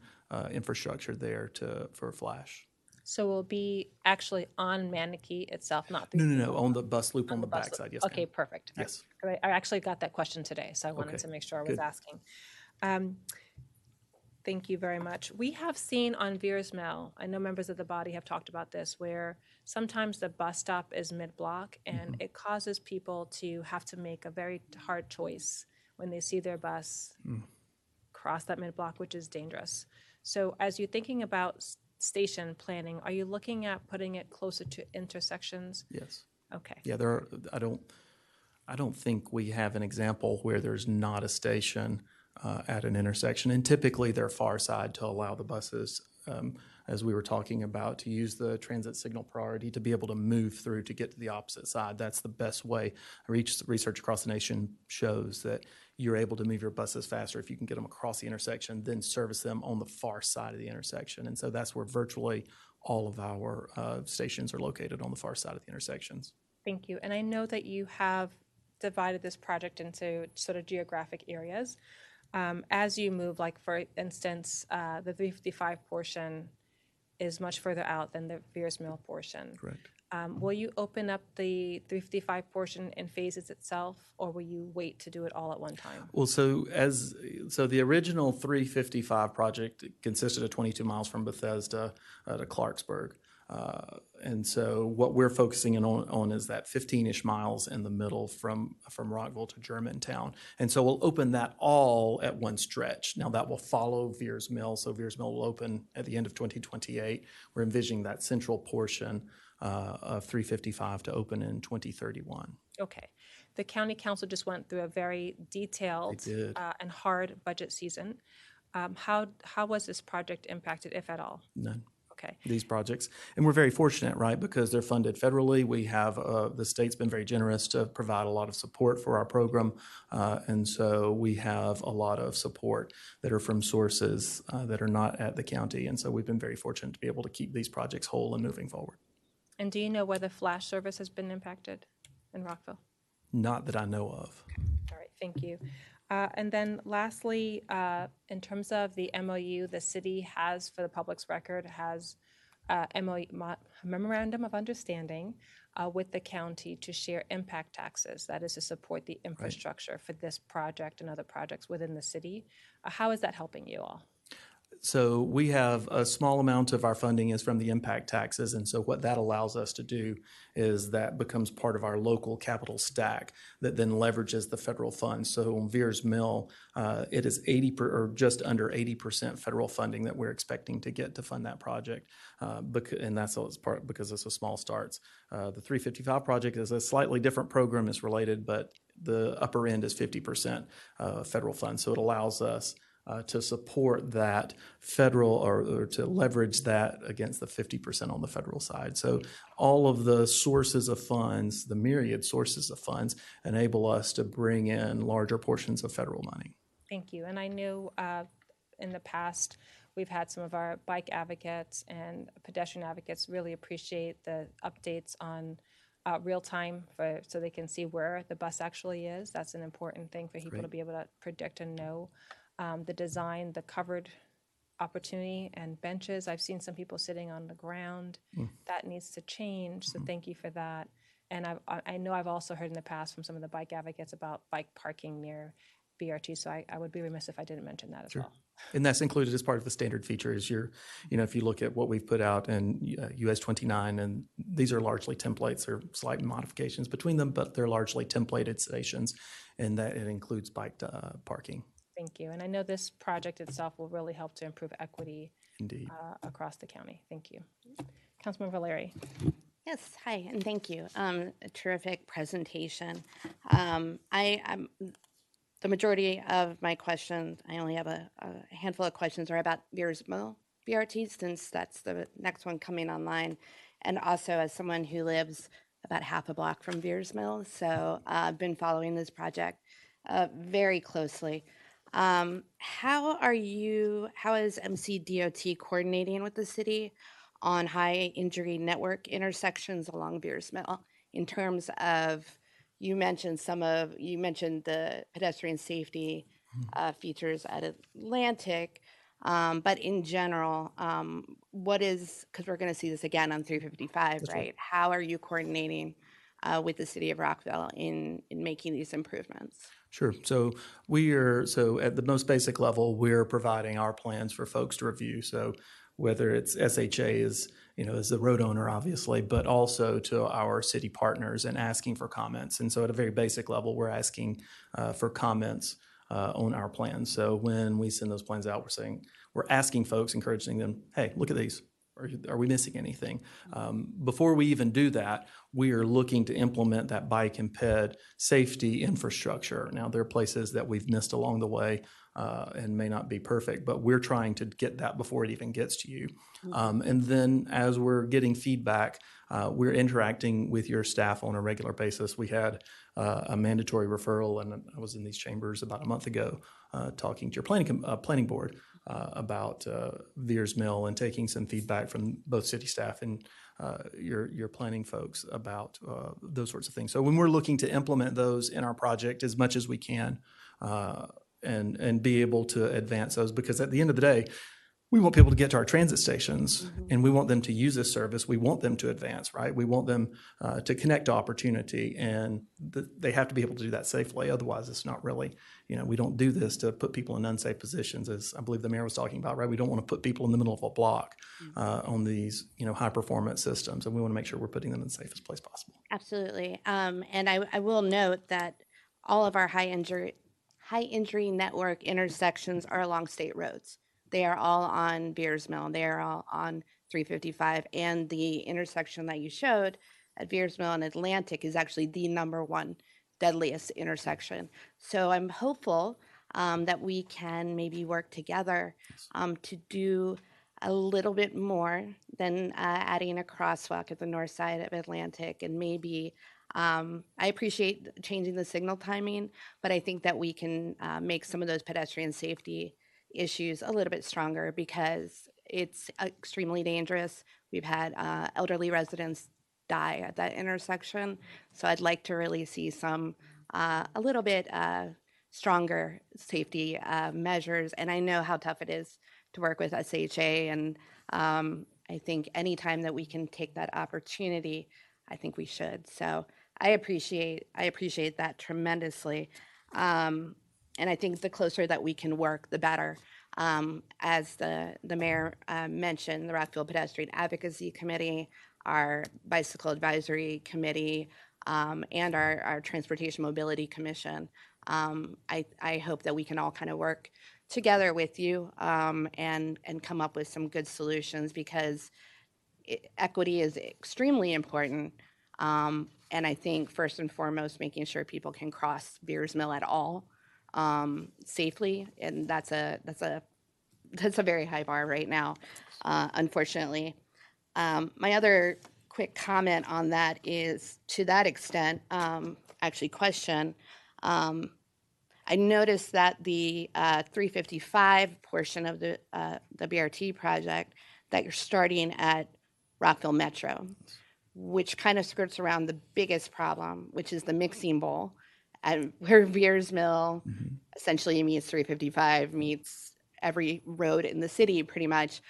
infrastructure there for Flash. So we'll be actually on Manatee itself, not No, on the bus loop on the backside, yes. Okay, perfect. Yes. I actually got that question today, so I wanted to make sure I was asking. Thank you very much. We have seen on Veers Mill, I know members of the body have talked about this, where sometimes the bus stop is mid-block and it causes people to have to make a very hard choice when they see their bus cross that mid-block, which is dangerous. So as you're thinking about station planning, are you looking at putting it closer to intersections? Yes. Okay. Yeah, I don't think we have an example where there's not a station at an intersection. And typically they're far side to allow the buses, as we were talking about, to use the transit signal priority to be able to move through to get to the opposite side. That's the best way. Research across the nation shows that you're able to move your buses faster if you can get them across the intersection, then service them on the far side of the intersection. And so that's where virtually all of our stations are located, on the far side of the intersections. Thank you. And I know that you have divided this project into sort of geographic areas. As you move, like for instance, the 355 portion is much further out than the Veers Mill portion. Correct. Will you open up the 355 portion in phases itself, or will you wait to do it all at one time? Well, so the original 355 project consisted of 22 miles from Bethesda to Clarksburg. And so what we're focusing on is that 15-ish miles in the middle from Rockville to Germantown. And so we'll open that all at one stretch. Now that will follow Veers Mill. So Veers Mill will open at the end of 2028. We're envisioning that central portion of 355 to open in 2031. Okay. The county council just went through a very detailed and hard budget season. How was this project impacted, if at all? None. Okay. These projects. And we're very fortunate, right, because they're funded federally. We have, the state's been very generous to provide a lot of support for our program. And so we have a lot of support that are from sources that are not at the county. And so we've been very fortunate to be able to keep these projects whole and moving forward. And do you know whether flash service has been impacted in Rockville? Not that I know of. All right, thank you. And then lastly, in terms of the MOU, the city has, for the public's record, has a memorandum of understanding with the county to share impact taxes. That is to support the infrastructure for this project and other projects within the city. How is that helping you all? So we have a small amount of our funding is from the impact taxes. And so what that allows us to do is that becomes part of our local capital stack that then leverages the federal funds. So on Veers Mill, it is or just under 80% federal funding that we're expecting to get to fund that project. And that's part because it's a small starts. The 355 project is a slightly different program. It's related, but the upper end is 50% federal funds. So it allows us to support that federal or to leverage that against the 50% on the federal side. So all of the sources of funds, the myriad sources of funds, enable us to bring in larger portions of federal money. Thank you. And I know in the past, we've had some of our bike advocates and pedestrian advocates really appreciate the updates on real time so they can see where the bus actually is. That's an important thing for people to be able to predict and know. The design, the covered opportunity and benches. I've seen some people sitting on the ground. That needs to change, so thank you for that. And I know I've also heard in the past from some of the bike advocates about bike parking near BRT, so I would be remiss if I didn't mention that as well. And that's included as part of the standard features. If you look at what we've put out in US 29, and these are largely templates or slight modifications between them, but they're largely templated stations, and that it includes bike parking. Thank you. And I know this project itself will really help to improve equity Indeed. Across the county. Thank you. Councilman Valeri. Yes, hi, and thank you. A terrific presentation. The majority of my questions, I only have a handful of questions, are about Veers Mill BRT, since that's the next one coming online. And also as someone who lives about half a block from Veers Mill, so I've been following this project very closely. How is MCDOT coordinating with the city on high injury network intersections along Veers Mill in terms of, you mentioned the pedestrian safety features at Atlantic, but in general, because we're going to see this again on 355, right? How are you coordinating with the city of Rockville in making these improvements? Sure. So so at the most basic level, we're providing our plans for folks to review. So whether it's SHA is, as the road owner, obviously, but also to our city partners and asking for comments. And so at a very basic level, we're asking for comments on our plans. So when we send those plans out, we're asking folks, encouraging them, hey, look at these. Are we missing anything? Before we even do that, we are looking to implement that bike and ped safety infrastructure. Now, there are places that we've missed along the way and may not be perfect, but we're trying to get that before it even gets to you. And then as we're getting feedback, we're interacting with your staff on a regular basis. We had a mandatory referral, and I was in these chambers about a month ago talking to your planning board about Veers Mill and taking some feedback from both city staff and your planning folks about those sorts of things. So when we're looking to implement those in our project as much as we can and be able to advance those, because at the end of the day, we want people to get to our transit stations and we want them to use this service. We want them to advance, right? We want them to connect to opportunity, and they have to be able to do that safely. Otherwise, it's not really, we don't do this to put people in unsafe positions, as I believe the mayor was talking about, right? We don't want to put people in the middle of a block on these, high performance systems, and we want to make sure we're putting them in the safest place possible. Absolutely. And I will note that all of our high injury network intersections are along state roads. They are all on Veers Mill. They are all on 355. And the intersection that you showed at Veers Mill and Atlantic is actually the #1 deadliest intersection. So I'm hopeful that we can maybe work together to do a little bit more than adding a crosswalk at the north side of Atlantic. And maybe I appreciate changing the signal timing, but I think that we can make some of those pedestrian safety issues a little bit stronger, because it's extremely dangerous. We've had elderly residents die at that intersection. So I'd like to really see some a little bit stronger safety measures. And I know how tough it is to work with SHA. And I think anytime that we can take that opportunity, I think we should. So I appreciate that tremendously. And I think the closer that we can work, the better. As the mayor mentioned, the Rockville Pedestrian Advocacy Committee, our Bicycle Advisory Committee, and our Transportation Mobility Commission. I hope that we can all kind of work together with you and come up with some good solutions, because equity is extremely important. And I think first and foremost, making sure people can cross Veers Mill at all safely, and that's a very high bar right now, unfortunately. My other quick comment on that is, to that extent, question. I noticed that the 355 portion of the BRT project, that you're starting at Rockville Metro, which kind of skirts around the biggest problem, which is the mixing bowl, and where Veers Mill essentially meets 355, meets every road in the city pretty much.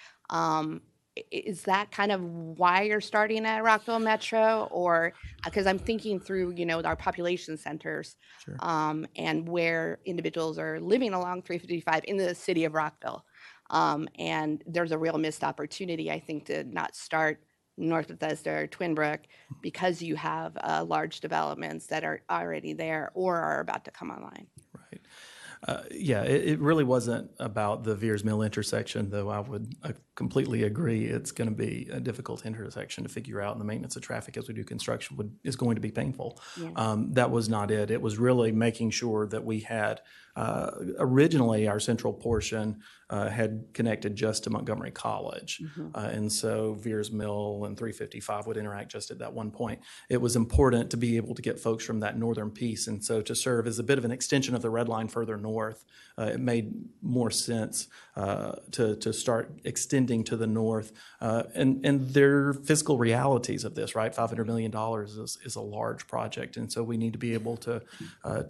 Is that kind of why you're starting at Rockville Metro? Or because I'm thinking through, our population centers and where individuals are living along 355 in the city of Rockville. And there's a real missed opportunity, I think, to not start North Bethesda or Twinbrook, because you have large developments that are already there or are about to come online. Right. It really wasn't about the Veers Mill intersection, though I would completely agree it's going to be a difficult intersection to figure out, and the maintenance of traffic as we do construction is going to be painful. Yeah. That was not it. It was really making sure that we had, originally our central portion had connected just to Montgomery College. And so Veers Mill and 355 would interact just at that one point. It was important to be able to get folks from that northern piece, and so to serve as a bit of an extension of the red line further north, it made more sense to start extending to the north. And there are fiscal realities of this, right? $500 million is a large project, and so we need to be able to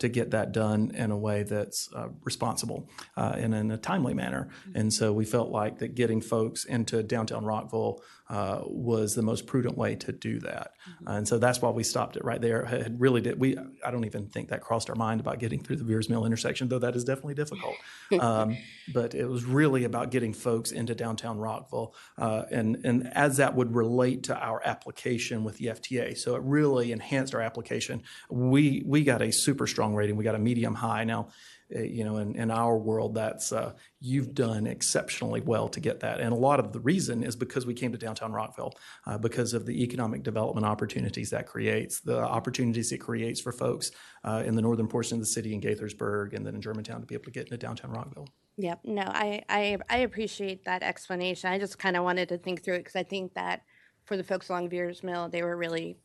get that done in a way that's responsible and in a timely manner. center. And so we felt like that getting folks into downtown Rockville was the most prudent way to do that. And so that's why we stopped it right there. I don't even think that crossed our mind about getting through the Veers Mill intersection, though that is definitely difficult. But it was really about getting folks into downtown Rockville. And as that would relate to our application with the FTA. So it really enhanced our application. We got a super strong rating. We got a medium high. Now, in our world, that's you've done exceptionally well to get that. And a lot of the reason is because we came to downtown Rockville, because of the economic development opportunities that creates, the opportunities it creates for folks in the northern portion of the city, in Gaithersburg, and then in Germantown, to be able to get into downtown Rockville. Yep. No, I appreciate that explanation. I just kind of wanted to think through it because I think that for the folks along Veers Mill, they were really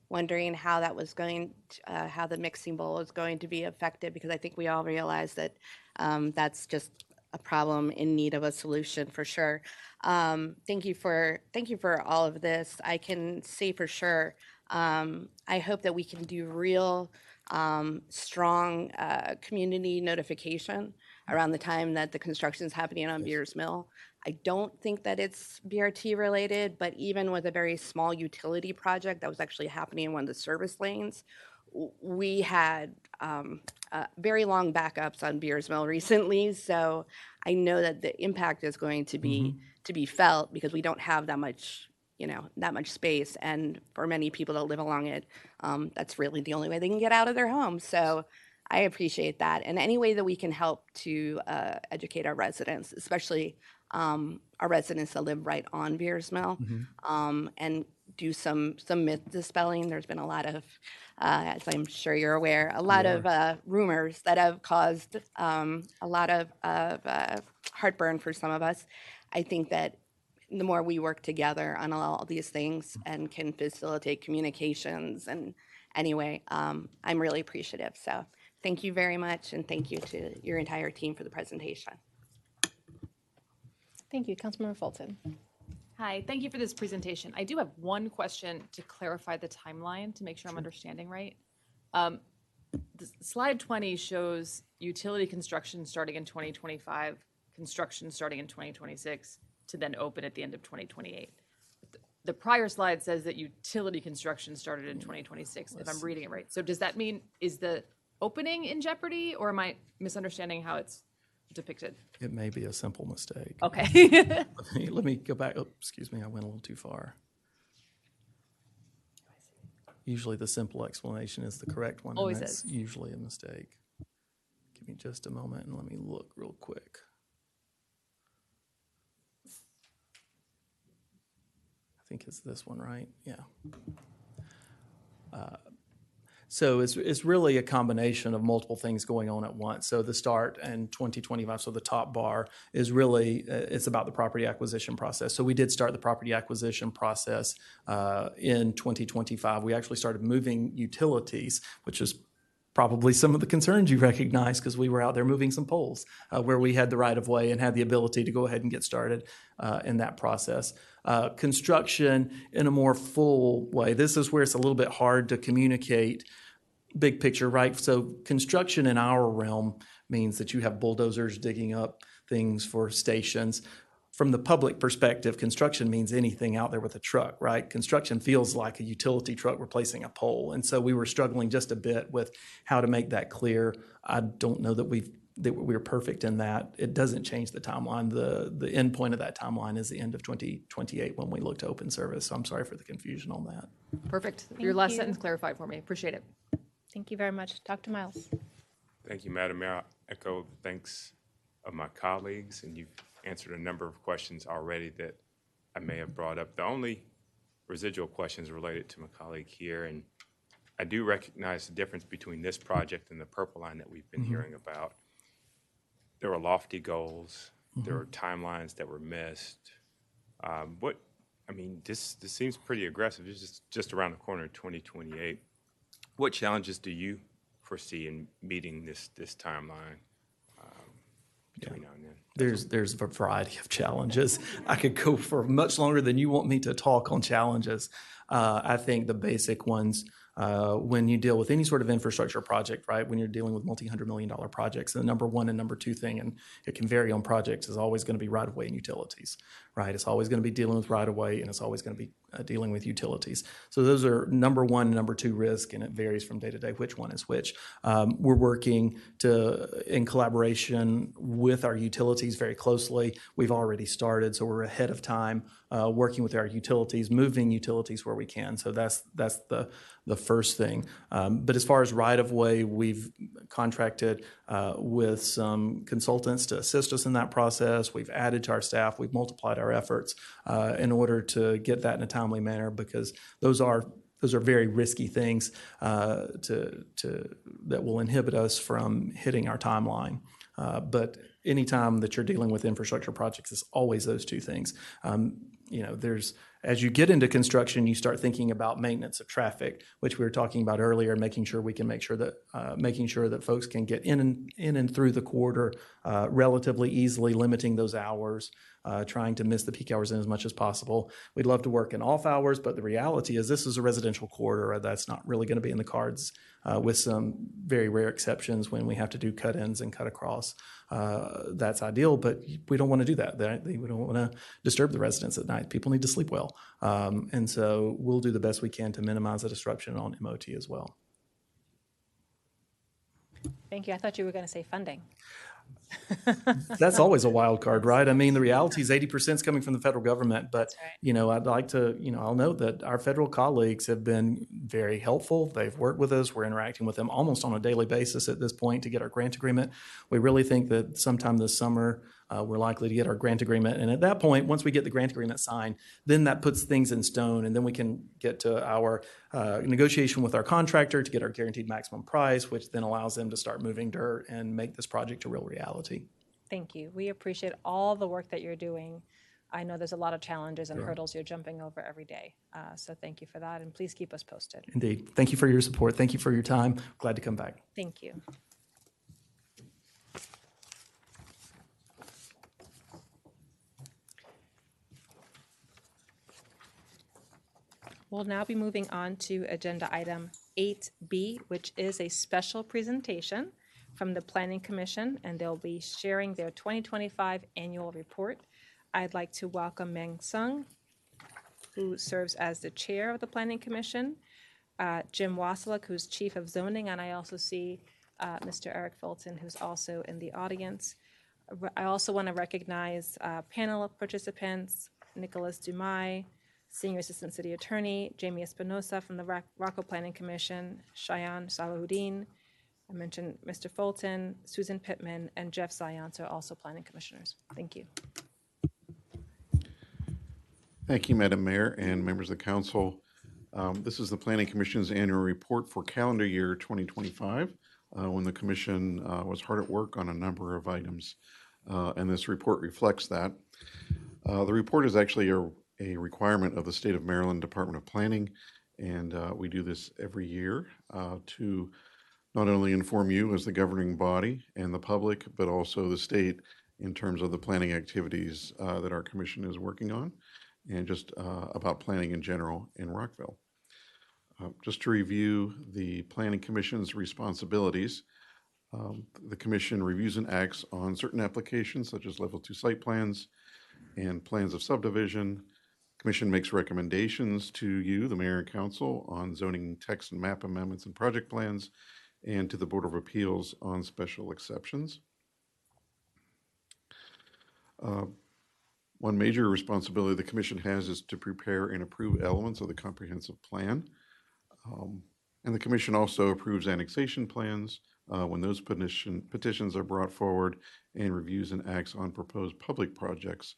wondering how that was going, how the mixing bowl is going to be affected, because I think we all realize that that's just a problem in need of a solution for sure. Thank you for all of this. I can say for sure, I hope that we can do real strong community notification around the time that the construction is happening on Veers Mill. I don't think that it's BRT related, but even with a very small utility project that was actually happening in one of the service lanes, we had very long backups on Veers Mill recently. So I know that the impact is going to be felt because we don't have that much space. And for many people that live along it, that's really the only way they can get out of their homes. So I appreciate that. And any way that we can help to educate our residents, especially our residents that live right on Veers Mill, and do some myth dispelling. There's been a lot of, as I'm sure you're aware, a lot of rumors that have caused a lot of heartburn for some of us. I think that the more we work together on all these things and can facilitate communications, and anyway, I'm really appreciative. So thank you very much, and thank you to your entire team for the presentation. Thank you. Councilmember Fulton. Hi, thank you for this presentation. I do have one question to clarify the timeline to make sure I'm understanding right. Slide 20 shows utility construction starting in 2025, construction starting in 2026, to then open at the end of 2028. The prior slide says that utility construction started in 2026, if I'm reading it right. So does that mean, is the opening in jeopardy, or am I misunderstanding how it's depicted? It may be a simple mistake. Okay. let me go back. Oh, excuse me, I went a little too far. Usually the simple explanation is the correct one. Always and that's is. Usually a mistake. Give me just a moment and let me look real quick. I think it's this one, right? Yeah. So it's really a combination of multiple things going on at once. So the start in 2025, so the top bar is really, it's about the property acquisition process. So we did start the property acquisition process in 2025. We actually started moving utilities, which is probably some of the concerns you recognize, because we were out there moving some poles where we had the right of way and had the ability to go ahead and get started in that process. Construction in a more full way. This is where it's a little bit hard to communicate big picture, right? So construction in our realm means that you have bulldozers digging up things for stations. From the public perspective, construction means anything out there with a truck, right? Construction feels like a utility truck replacing a pole. And so we were struggling just a bit with how to make that clear. I don't know that we're perfect in that. It doesn't change the timeline. The end point of that timeline is the end of 2028 when we look to open service. So I'm sorry for the confusion on that. Perfect. Thank Your last you. sentence clarified for me. Appreciate it. Thank you very much. Dr. Miles. Thank you, Madam Mayor. I echo the thanks of my colleagues, and you've answered a number of questions already that I may have brought up. The only residual questions related to my colleague here, and I do recognize the difference between this project and the Purple Line that we've been hearing about. There were lofty goals. There were timelines that were missed. This seems pretty aggressive. It's just around the corner of 2028. What challenges do you foresee in meeting this timeline between now and then? There's a variety of challenges. I could go for much longer than you want me to talk on challenges. I think the basic ones, when you deal with any sort of infrastructure project, right, when you're dealing with multi-$100 million projects, the number one and number two thing, and it can vary on projects, is always going to be right-of-way and utilities, right? It's always going to be dealing with right-of-way, and it's always going to be dealing with utilities. So those are number one and number two risk, and it varies from day to day which one is which. We're working in collaboration with our utilities very closely. We've already started, so we're ahead of time working with our utilities, moving utilities where we can. So that's the first thing. But as far as right-of-way, we've contracted with some consultants to assist us in that process. We've added to our staff. We've multiplied our efforts in order to get that in a timely manner, because those are very risky things that will inhibit us from hitting our timeline. But anytime that you're dealing with infrastructure projects, it's always those two things. As you get into construction, you start thinking about maintenance of traffic, which we were talking about earlier, making sure that folks can get in and through the corridor relatively easily, limiting those hours, trying to miss the peak hours in as much as possible. We'd love to work in off hours, but the reality is this is a residential corridor. That's not really going to be in the cards, with some very rare exceptions when we have to do cut-ins and cut across. That's ideal, but we don't want to do that. We don't want to disturb the residents at night. People need to sleep well. And so we'll do the best we can to minimize the disruption on MOT as well. Thank you. I thought you were going to say funding. That's always a wild card, right? I mean, the reality is 80% is coming from the federal government, but, I'd like to, I'll note that our federal colleagues have been very helpful. They've worked with us. We're interacting with them almost on a daily basis at this point to get our grant agreement. We really think that sometime this summer, we're likely to get our grant agreement. And at that point, once we get the grant agreement signed, then that puts things in stone. And then we can get to our negotiation with our contractor to get our guaranteed maximum price, which then allows them to start moving dirt and make this project a real reality. Thank you. We appreciate all the work that you're doing. I know there's a lot of challenges and hurdles you're jumping over every day. So thank you for that. And please keep us posted. Indeed. Thank you for your support. Thank you for your time. Glad to come back. Thank you. We'll now be moving on to agenda item 8B, which is a special presentation from the Planning Commission, and they'll be sharing their 2025 annual report. I'd like to welcome Meng Sung, who serves as the chair of the Planning Commission, Jim Wasilek, who's chief of zoning, and I also see Mr. Eric Fulton, who's also in the audience. I also want to recognize panel of participants, Nicholas Dumais, Senior Assistant City Attorney, Jamie Espinosa from the Rockville Planning Commission, Cheyenne Salahuddin, I mentioned Mr. Fulton, Susan Pittman, and Jeff Zions are also Planning Commissioners. Thank you. Thank you, Madam Mayor and members of the council. This is the Planning Commission's annual report for calendar year 2025, when the commission was hard at work on a number of items, and this report reflects that. The report is actually a requirement of the State of Maryland Department of Planning, and we do this every year to not only inform you as the governing body and the public, but also the state in terms of the planning activities that our commission is working on, and just about planning in general in Rockville. Just to review the Planning Commission's responsibilities, the commission reviews and acts on certain applications such as level 2 site plans and plans of subdivision. Commission makes recommendations to you, the mayor and council, on zoning text and map amendments and project plans, and to the Board of Appeals on special exceptions. One major responsibility the commission has is to prepare and approve elements of the comprehensive plan. And the commission also approves annexation plans when those petitions are brought forward, and reviews and acts on proposed public projects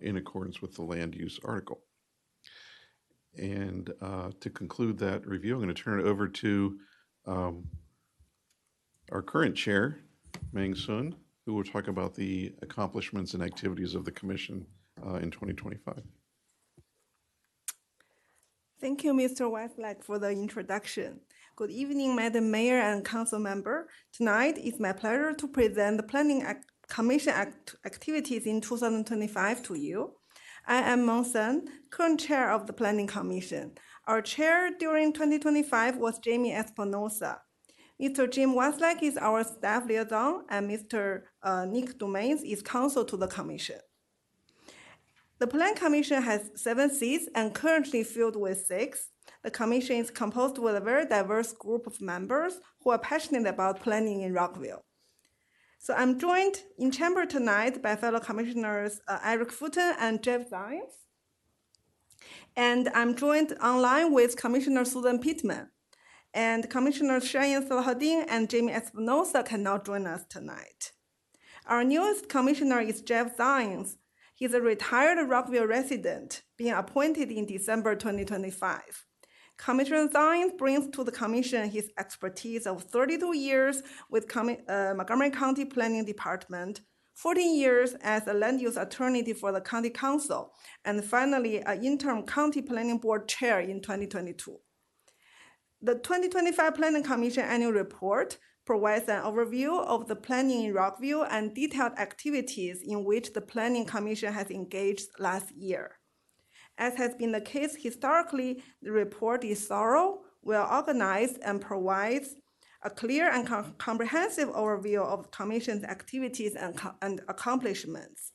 in accordance with the land use article. And to conclude that review, I'm going to turn it over to our current chair, Meng Sun, who will talk about the accomplishments and activities of the commission in 2025. Thank you, Mr. Wasilek, for the introduction. Good evening, Madam Mayor and Council member. Tonight, it's my pleasure to present the Planning Commission activities in 2025 to you. I am Meng Sen, current chair of the Planning Commission. Our chair during 2025 was Jamie Espinosa. Mr. Jim Westlake is our staff liaison, and Mr. Nick Domains is counsel to the commission. The Plan Commission has 7 seats and currently filled with 6. The commission is composed with a very diverse group of members who are passionate about planning in Rockville. So I'm joined in chamber tonight by fellow commissioners Eric Fulton and Jeff Zines. And I'm joined online with Commissioner Susan Pittman. And Commissioner Cheyenne Salahuddin and Jamie Espinosa cannot join us tonight. Our newest commissioner is Jeff Zines. He's a retired Rockville resident, being appointed in December 2025. Commissioner Zines brings to the commission his expertise of 32 years with Montgomery County Planning Department, 14 years as a land use attorney for the county council, and finally an interim county planning board chair in 2022. The 2025 Planning Commission annual report provides an overview of the planning in Rockville and detailed activities in which the Planning Commission has engaged last year. As has been the case historically, the report is thorough, well organized, and provides a clear and comprehensive overview of the Commission's activities and accomplishments.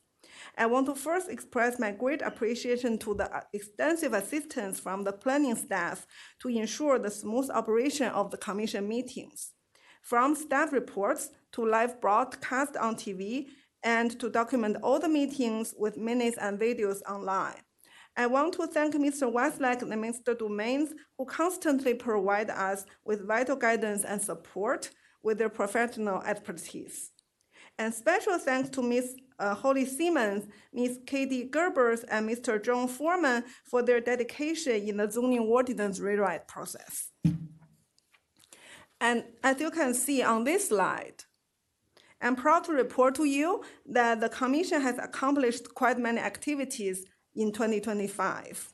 I want to first express my great appreciation to the extensive assistance from the planning staff to ensure the smooth operation of the Commission meetings. From staff reports to live broadcast on TV and to document all the meetings with minutes and videos online. I want to thank Mr. Westlake and Mr. Domains, who constantly provide us with vital guidance and support with their professional expertise. And special thanks to Ms. Holly Simmons, Ms. Katie Gerbers, and Mr. John Foreman for their dedication in the zoning ordinance rewrite process. And as you can see on this slide, I'm proud to report to you that the Commission has accomplished quite many activities in 2025.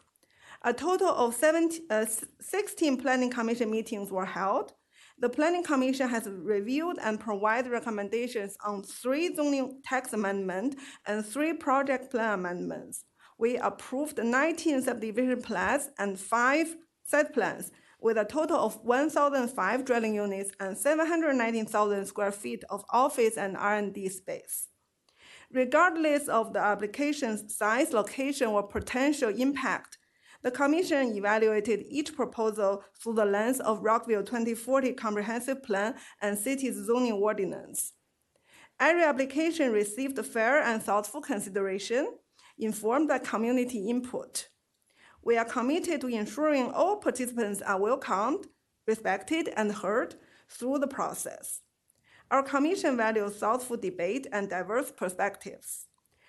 A total of 16 Planning Commission meetings were held. The Planning Commission has reviewed and provided recommendations on 3 zoning text amendments and 3 project plan amendments. We approved 19 subdivision plans and 5 site plans, with a total of 1,005 dwelling units and 719,000 square feet of office and R&D space. Regardless of the application's size, location, or potential impact, the Commission evaluated each proposal through the lens of Rockville 2040 Comprehensive Plan and City's zoning ordinance. Every application received fair and thoughtful consideration, informed by community input. We are committed to ensuring all participants are welcomed, respected, and heard through the process. Our Commission values thoughtful debate and diverse perspectives,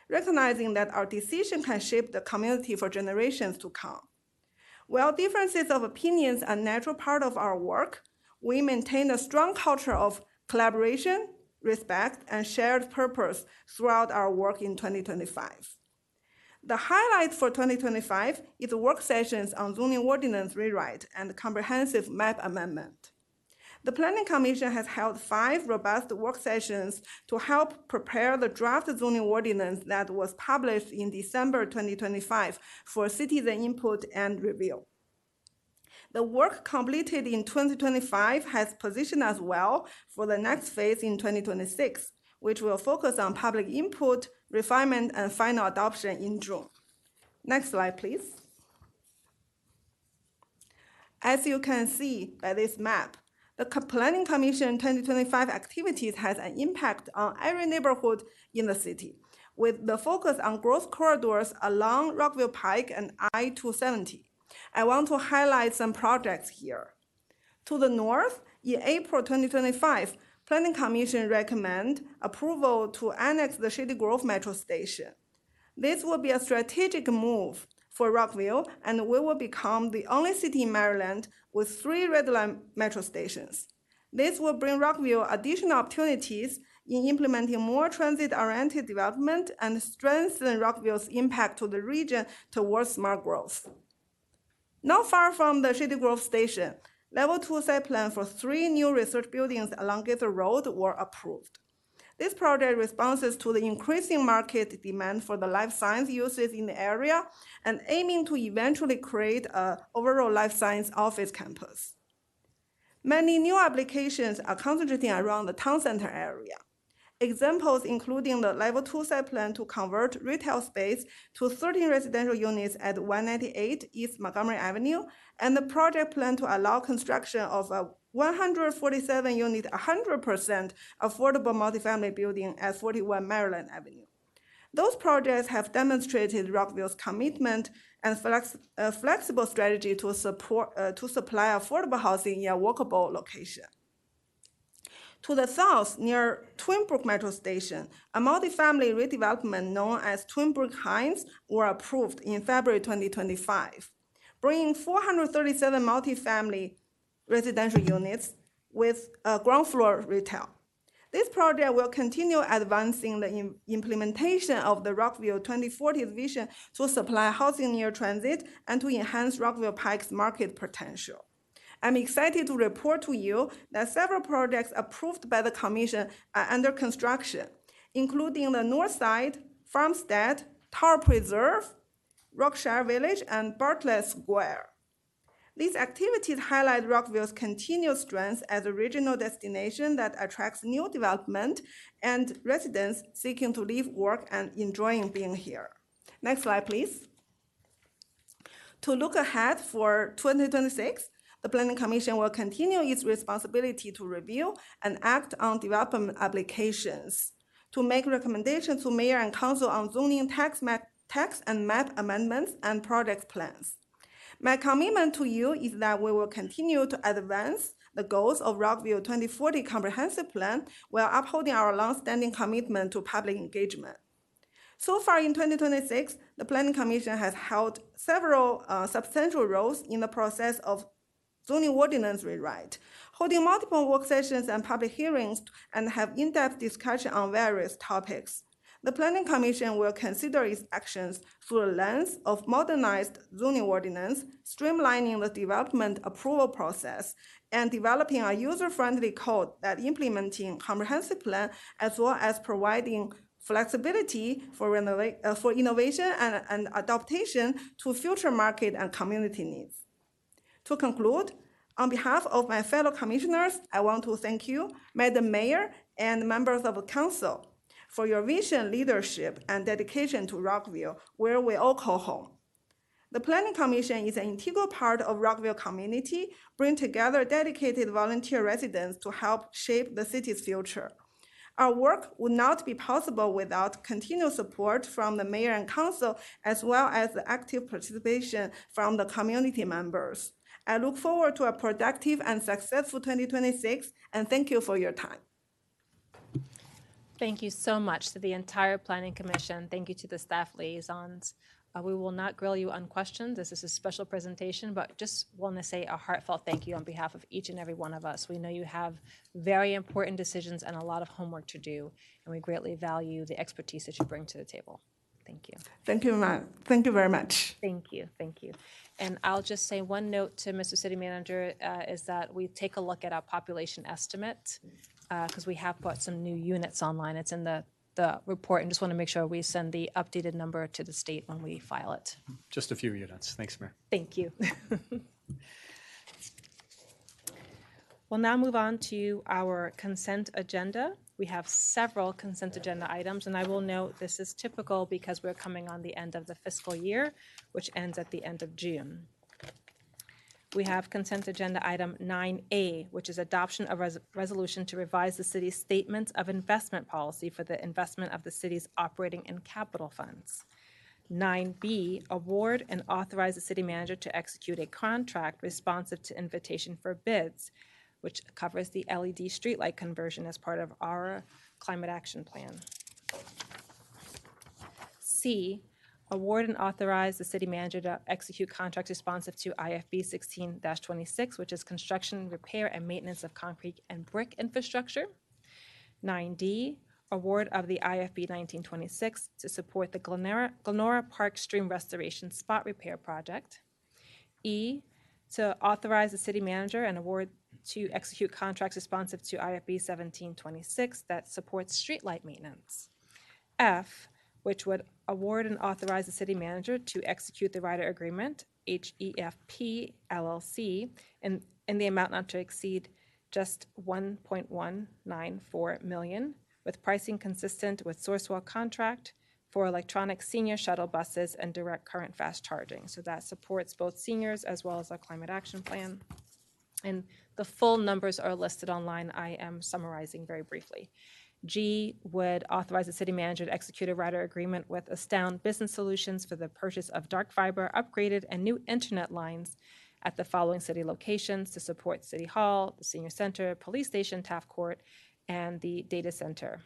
recognizing that our decision can shape the community for generations to come. While differences of opinions are a natural part of our work, we maintain a strong culture of collaboration, respect, and shared purpose throughout our work in 2025. The highlight for 2025 is work sessions on zoning ordinance rewrite and comprehensive map amendment. The Planning Commission has held 5 robust work sessions to help prepare the draft zoning ordinance that was published in December 2025 for citizen input and review. The work completed in 2025 has positioned us well for the next phase in 2026, which will focus on public input, refinement, and final adoption in June. Next slide, please. As you can see by this map, the Planning Commission 2025 activities has an impact on every neighborhood in the city, with the focus on growth corridors along Rockville Pike and I-270. I want to highlight some projects here. To the north, in April 2025, Planning Commission recommend approval to annex the Shady Grove Metro Station. This will be a strategic move for Rockville, and we will become the only city in Maryland with 3 red line metro stations. This will bring Rockville additional opportunities in implementing more transit-oriented development and strengthen Rockville's impact to the region towards smart growth. Not far from the Shady Grove Station, Level 2 site plan for 3 new research buildings along Gaither Road were approved. This project responds to the increasing market demand for the life science uses in the area and aiming to eventually create an overall life science office campus. Many new applications are concentrating around the town center area. Examples including the Level 2 site plan to convert retail space to 13 residential units at 198 East Montgomery Avenue, and the project plan to allow construction of a 147-unit, 100% affordable multifamily building at 41 Maryland Avenue. Those projects have demonstrated Rockville's commitment and flexible strategy to supply affordable housing in a walkable location. To the south, near Twin Brook Metro Station, a multifamily redevelopment known as Twin Brook Heights were approved in February 2025, bringing 437 multifamily residential units with ground floor retail. This project will continue advancing the implementation of the Rockville 2040 vision to supply housing near transit and to enhance Rockville Pike's market potential. I'm excited to report to you that several projects approved by the Commission are under construction, including the North Side, Farmstead, Tower Preserve, Rockshire Village, and Bartlett Square. These activities highlight Rockville's continued strength as a regional destination that attracts new development and residents seeking to live, work, and enjoying being here. Next slide, please. To look ahead for 2026, the Planning Commission will continue its responsibility to review and act on development applications, to make recommendations to Mayor and Council on zoning tax and map amendments and project plans. My commitment to you is that we will continue to advance the goals of Rockville 2040 Comprehensive Plan while upholding our longstanding commitment to public engagement. So far in 2026, the Planning Commission has held several substantial roles in the process of zoning ordinance rewrite, holding multiple work sessions and public hearings and have in-depth discussion on various topics. The Planning Commission will consider its actions through the lens of modernized zoning ordinance, streamlining the development approval process, and developing a user-friendly code that implementing comprehensive plan, as well as providing flexibility for innovation and adaptation to future market and community needs. To conclude, on behalf of my fellow commissioners, I want to thank you, Madam Mayor, and members of the council for your vision, leadership, and dedication to Rockville, where we all call home. The Planning Commission is an integral part of Rockville community, bringing together dedicated volunteer residents to help shape the city's future. Our work would not be possible without continued support from the mayor and council, as well as the active participation from the community members. I look forward to a productive and successful 2026, and thank you for your time. Thank you so much to the entire Planning Commission. Thank you to the staff liaisons. We will not grill you on questions. This is a special presentation, but just want to say a heartfelt thank you on behalf of each and every one of us. We know you have very important decisions and a lot of homework to do, and we greatly value the expertise that you bring to the table. Thank you. Thank you, ma'am. Thank you very much. Thank you. Thank you. And I'll just say one note to Mr. City Manager is that we take a look at our population estimate because we have put some new units online. It's in the report, and just want to make sure we send the updated number to the state when we file it. Just a few units. Thanks, Mayor. Thank you. We'll now move on to our consent agenda. We have several consent agenda items, and I will note this is typical because we're coming on the end of the fiscal year, which ends at the end of June. We have consent agenda item 9A, which is adoption of resolution to revise the city's statement of investment policy for the investment of the city's operating and capital funds. 9B, award and authorize the city manager to execute a contract responsive to invitation for bids, which covers the LED streetlight conversion as part of our climate action plan. C, award and authorize the city manager to execute contracts responsive to IFB 16-26, which is construction, repair, and maintenance of concrete and brick infrastructure. 9D, award of the IFB 1926 to support the Glenora Park Stream Restoration Spot Repair Project. E, to authorize the city manager and award to execute contracts responsive to IFB 1726 that supports streetlight maintenance. F, which would award and authorize the city manager to execute the rider agreement, HEFP LLC, in the amount not to exceed just $1.194 million, with pricing consistent with Sourcewell contract for electronic senior shuttle buses and direct current fast charging. So that supports both seniors as well as our climate action plan. And the full numbers are listed online. I am summarizing very briefly. G would authorize the city manager to execute a rider agreement with Astound Business Solutions for the purchase of dark fiber, upgraded, and new internet lines at the following city locations to support City Hall, the Senior Center, Police Station, Taft Court, and the data center.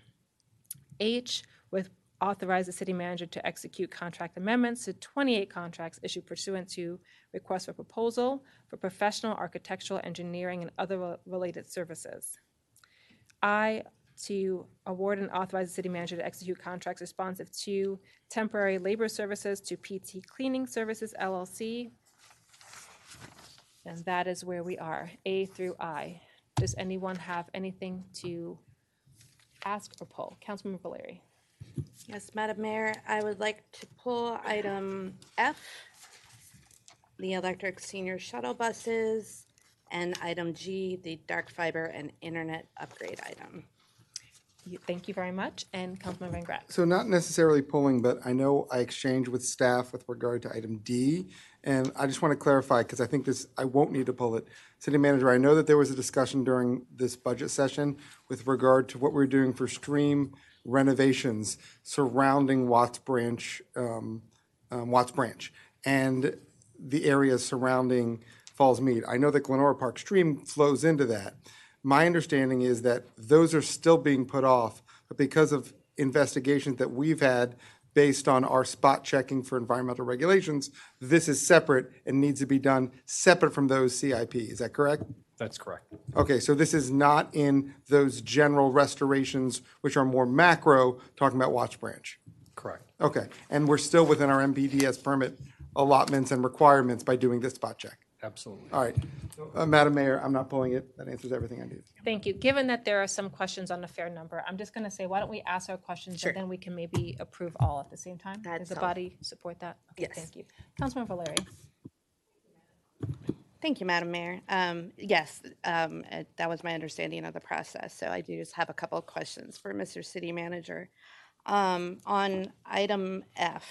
H would authorize the city manager to execute contract amendments to 28 contracts issued pursuant to request for proposal for professional architectural engineering and other related services. I, to award and authorize the city manager to execute contracts responsive to temporary labor services to PT Cleaning Services LLC. And that is where we are, A through I. Does anyone have anything to ask or pull? Councilmember Valeri. Yes, Madam Mayor, I would like to pull item F, the electric senior shuttle buses, and item G, the dark fiber and internet upgrade item. Thank you very much. And Councilmember Van Graff. So not necessarily pulling, but I know I exchanged with staff with regard to item D, and I just want to clarify, because I think this, I won't need to pull it. City Manager, I know that there was a discussion during this budget session with regard to what we're doing for stream renovations surrounding Watts Branch, and the areas surrounding Falls Mead. I know that Glenora Park Stream flows into that. My understanding is that those are still being put off, but because of investigations that we've had based on our spot checking for environmental regulations, this is separate and needs to be done separate from those CIP. Is that correct? That's correct. Okay, so this is not in those general restorations, which are more macro, talking about Watts Branch? Correct. Okay, and we're still within our MPDS permit allotments and requirements by doing this spot check? Absolutely. All right. Madam Mayor, I'm not pulling it. That answers everything I need. Thank you. Given that there are some questions on the fair number, I'm just going to say, why don't we ask our questions and then we can maybe approve all at the same time? Does the body support that? Okay, Yes. Thank you. Councilmember Valeri. Thank you, Madam Mayor. Yes, that was my understanding of the process. So I do just have a couple of questions for Mr. City Manager. On item F,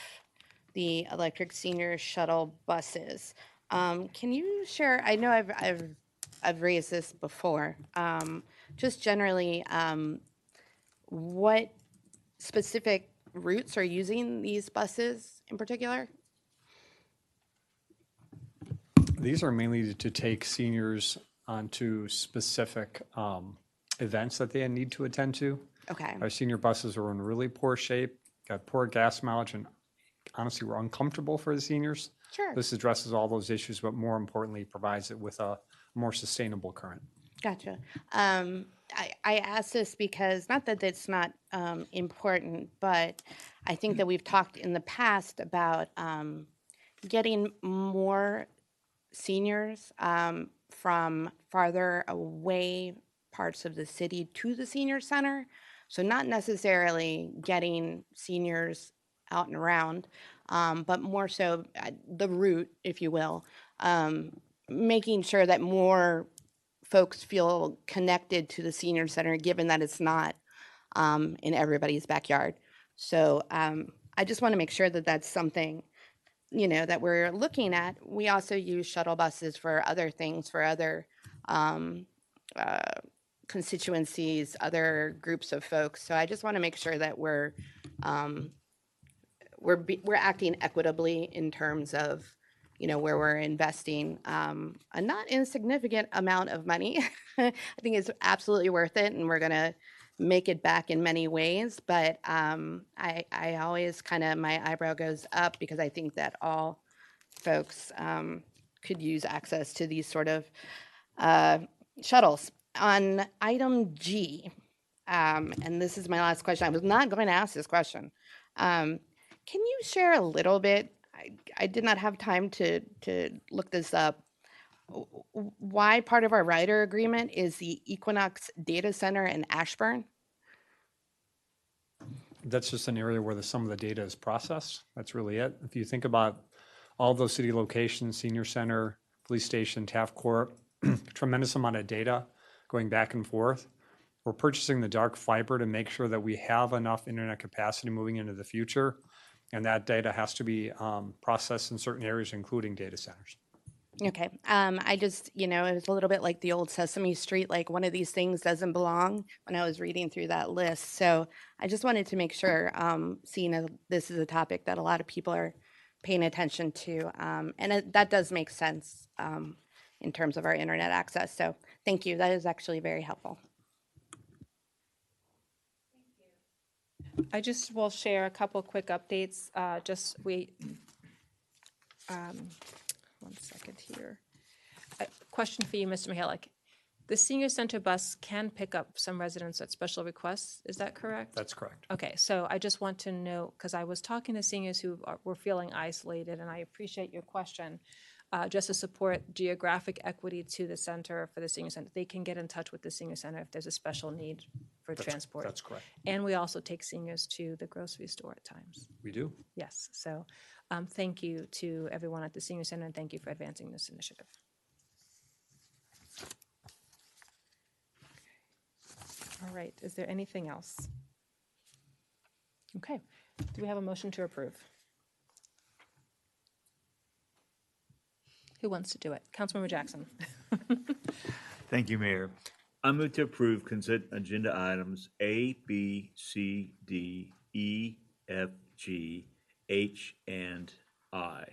the electric senior shuttle buses, can you share, I know I've raised this before, just generally, what specific routes are using these buses in particular? These are mainly to take seniors onto specific events that they need to attend to. Okay. Our senior buses are in really poor shape, got poor gas mileage, and honestly, we're uncomfortable for the seniors. Sure. This addresses all those issues, but more importantly, provides it with a more sustainable current. Gotcha. I ask this because, not that it's not important, but I think that we've talked in the past about getting more seniors from farther away parts of the city to the senior center. So not necessarily getting seniors out and around, but more so the route, if you will, making sure that more folks feel connected to the senior center, given that it's not in everybody's backyard. So I just want to make sure that that's something, you know, that we're looking at. We also use shuttle buses for other things, for other constituencies, other groups of folks. So I just want to make sure that we're acting equitably in terms of, you know, where we're investing a not insignificant amount of money. I think it's absolutely worth it, and we're going to make it back in many ways. But I always kind of, my eyebrow goes up because I think that all folks could use access to these sort of shuttles. On item G, and this is my last question. I was not going to ask this question. Can you share a little bit? I did not have time to look this up. Why part of our rider agreement is the Equinox Data Center in Ashburn? That's just an area where some of the data is processed. That's really it. If you think about all those city locations, senior center, police station, Taft Court, tremendous amount of data going back and forth. We're purchasing the dark fiber to make sure that we have enough internet capacity moving into the future. And that data has to be processed in certain areas, including data centers. Okay, I just, it was a little bit like the old Sesame Street, like one of these things doesn't belong when I was reading through that list. So I just wanted to make sure, seeing as this is a topic that a lot of people are paying attention to, that does make sense in terms of our internet access. So thank you. That is actually very helpful. I just will share a couple quick updates. One second here. A question for you, Mr. Mihalik. The senior center bus can pick up some residents at special requests. Is that correct? That's correct. Okay, so I just want to know, because I was talking to seniors who were feeling isolated, and I appreciate your question. Just to support geographic equity to the center for the senior center, they can get in touch with the senior center if there's a special need for transport. That's correct. And we also take seniors to the grocery store at times. We do. Yes, so thank you to everyone at the senior center, and thank you for advancing this initiative. All right, is there anything else? Okay, do we have a motion to approve? Who wants to do it? Councilmember Jackson. Thank you, Mayor. I move to approve consent agenda items A, B, C, D, E, F, G, H, and I.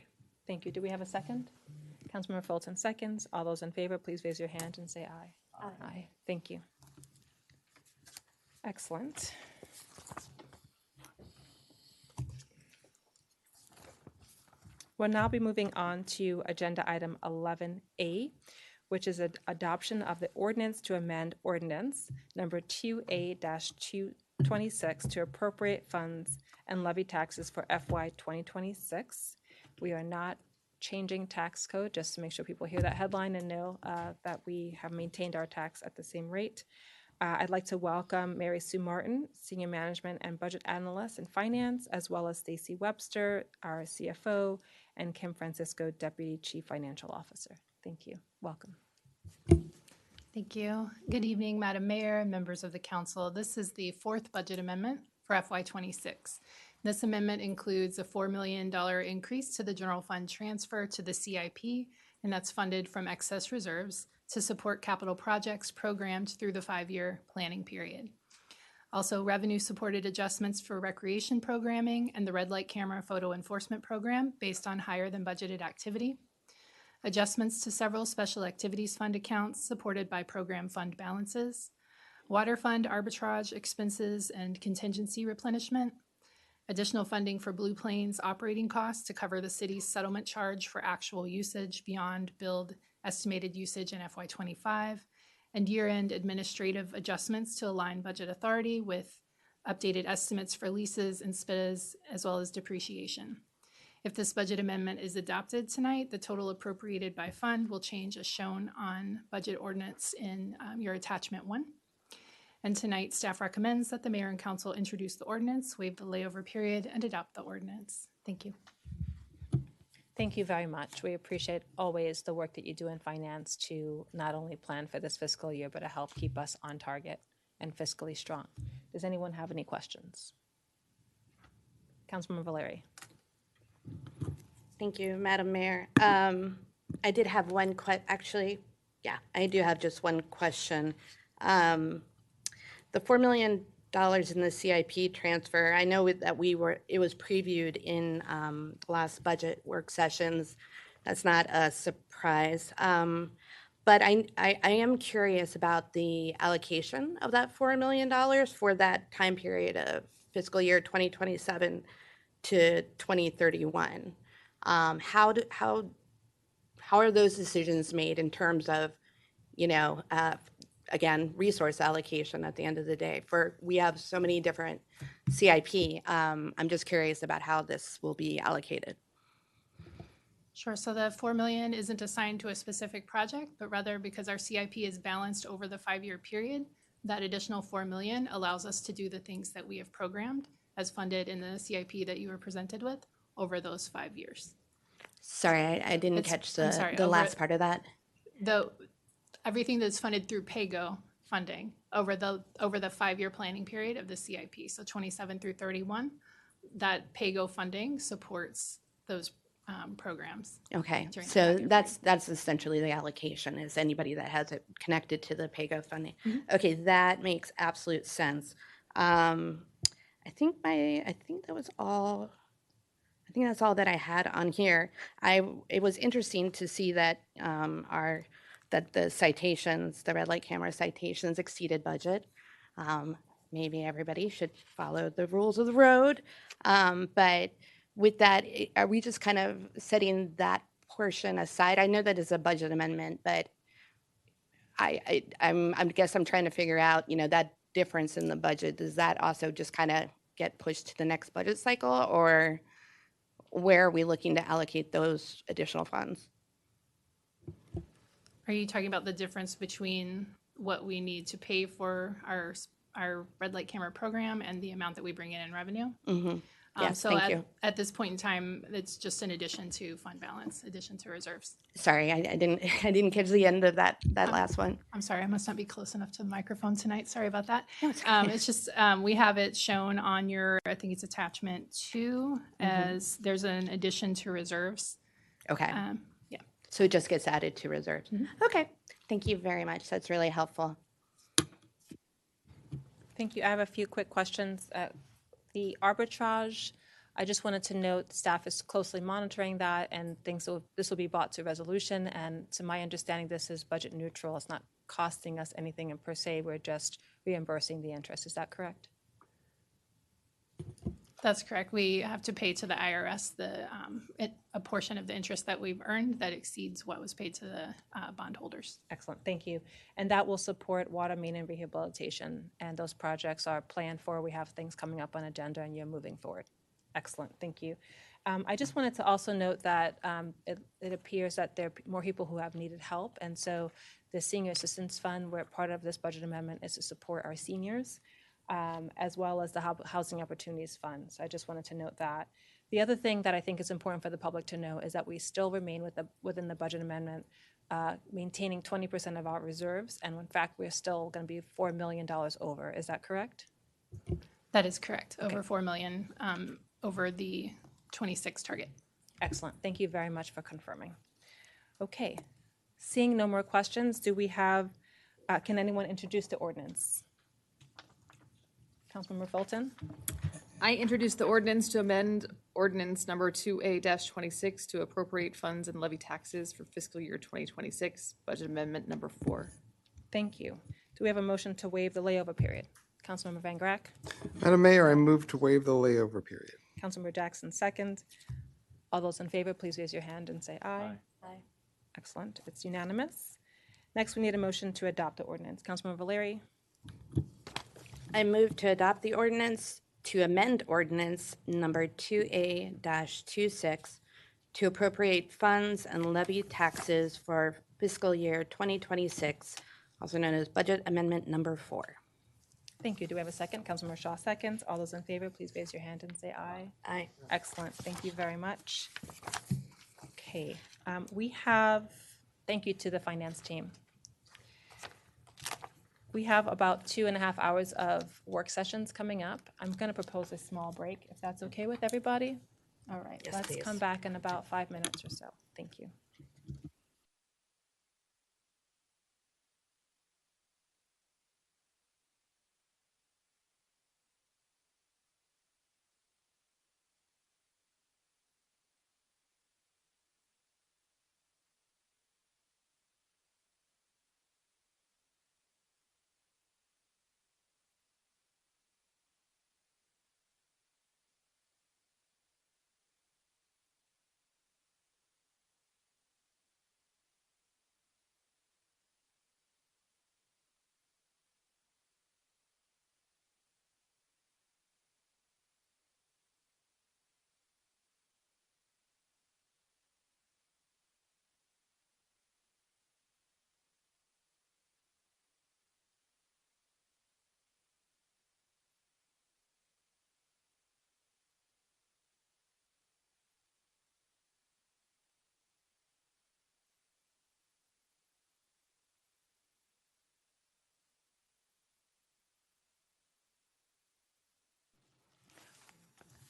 Thank you. Do we have a second? Councilmember Fulton seconds. All those in favor, please raise your hand and say aye. Aye. Aye. Thank you. Excellent. We'll now be moving on to agenda item 11A, which is an adoption of the ordinance to amend ordinance number 2A-226 to appropriate funds and levy taxes for FY 2026. We are not changing tax code, just to make sure people hear that headline and know that we have maintained our tax at the same rate. I'd like to welcome Mary Sue Martin, Senior Management and Budget Analyst in Finance, as well as Stacy Webster, our CFO, and Kim Francisco, Deputy Chief Financial Officer. Thank you. Welcome. Thank you. Good evening, Madam Mayor and members of the council. This is the fourth budget amendment for FY26. This amendment includes a $4 million increase to the general fund transfer to the CIP, and that's funded from excess reserves to support capital projects programmed through the 5-year planning period. Also, revenue-supported adjustments for recreation programming and the red light camera photo enforcement program based on higher than budgeted activity. Adjustments to several special activities fund accounts supported by program fund balances. Water fund arbitrage expenses and contingency replenishment. Additional funding for Blue Plains operating costs to cover the city's settlement charge for actual usage beyond billed estimated usage in FY25, and year-end administrative adjustments to align budget authority with updated estimates for leases and SPIDs, as well as depreciation. If this budget amendment is adopted tonight, the total appropriated by fund will change as shown on budget ordinance in your attachment 1. And tonight, staff recommends that the mayor and council introduce the ordinance, waive the layover period, and adopt the ordinance. Thank you. Thank you very much. We appreciate always the work that you do in finance to not only plan for this fiscal year, but to help keep us on target and fiscally strong. Does anyone have any questions? Councilman Valeri. Thank you, Madam Mayor. I did have one I do have just one question. The $4 million in the CIP transfer, I know that it was previewed in last budget work sessions. That's not a surprise. But I am curious about the allocation of that $4 million for that time period of fiscal year 2027 to 2031. How are those decisions made in terms of, again, resource allocation at the end of the day? We have so many different CIP. I'm just curious about how this will be allocated. Sure. So the 4 million isn't assigned to a specific project, but rather because our CIP is balanced over the 5-year period, that additional 4 million allows us to do the things that we have programmed as funded in the CIP that you were presented with over those 5 years. Sorry, I didn't catch I'm sorry, the last part of that. Everything that's funded through PAYGO funding over the 5-year planning period of the CIP, so 27 through 31, that PAYGO funding supports those programs. Okay, during the so 5-year that's essentially the allocation, is anybody that has it connected to the PAYGO funding. Mhm. Okay, that makes absolute sense. I think that was all. I think that's all that I had on here. It was interesting to see that that the citations, the red light camera citations, exceeded budget. Maybe everybody should follow the rules of the road, but with that, are we just kind of setting that portion aside? I know that is a budget amendment, but I guess I'm trying to figure out, that difference in the budget. Does that also just kind of get pushed to the next budget cycle, or where are we looking to allocate those additional funds? Are you talking about the difference between what we need to pay for our red light camera program and the amount that we bring in revenue? Mm-hmm. Yes, So thank you. at this point in time, it's just an addition to fund balance, addition to reserves. Sorry, I didn't catch the end of that last one. I'm sorry, I must not be close enough to the microphone tonight. Sorry about that. No, it's okay. It's just, we have it shown on your, I think it's attachment 2, as there's an addition to reserves. Okay. Yeah. So it just gets added to reserves. Okay, thank you very much. That's really helpful. Thank you. I have a few quick questions. The arbitrage, I just wanted to note staff is closely monitoring that, and this will be brought to resolution. And to my understanding, this is budget neutral. It's not costing us anything in per se. We're just reimbursing the interest. Is that correct? That's correct. We have to pay to the IRS a portion of the interest that we've earned that exceeds what was paid to the bondholders. Excellent, thank you. And that will support water main and rehabilitation, and those projects are planned for. We have things coming up on agenda, and you're moving forward. Excellent, thank you. I just wanted to also note that it appears that there are more people who have needed help, and so the Senior Assistance Fund, where part of this budget amendment is to support our seniors, as well as the Housing Opportunities Fund. So I just wanted to note that. The other thing that I think is important for the public to know is that we still remain within the budget amendment, maintaining 20% of our reserves, and in fact, we're still going to be $4 million over. Is that correct? That is correct. Okay. Over 4 million over the 26 target. Excellent. Thank you very much for confirming. Okay. Seeing no more questions, do we have, can anyone introduce the ordinance? Councilmember Fulton? I introduced the ordinance to amend ordinance number 2A-26 to appropriate funds and levy taxes for fiscal year 2026, budget amendment number 4. Thank you. Do we have a motion to waive the layover period? Councilmember Van Grack? Madam Mayor, I move to waive the layover period. Councilmember Jackson, second. All those in favor, please raise your hand and say aye. Aye. Excellent. It's unanimous. Next, we need a motion to adopt the ordinance. Councilmember Valeri? I move to adopt the ordinance to amend ordinance number 2A-26 to appropriate funds and levy taxes for fiscal year 2026, also known as budget amendment number 4. Thank you. Do we have a second? Councilmember Shaw seconds. All those in favor, please raise your hand and say aye. Aye. Excellent. Thank you very much. Okay. Thank you to the finance team. We have about 2.5 hours of work sessions coming up. I'm going to propose a small break, if that's okay with everybody. All right. Yes, Let's please. come back in about 5 minutes or so. Thank you.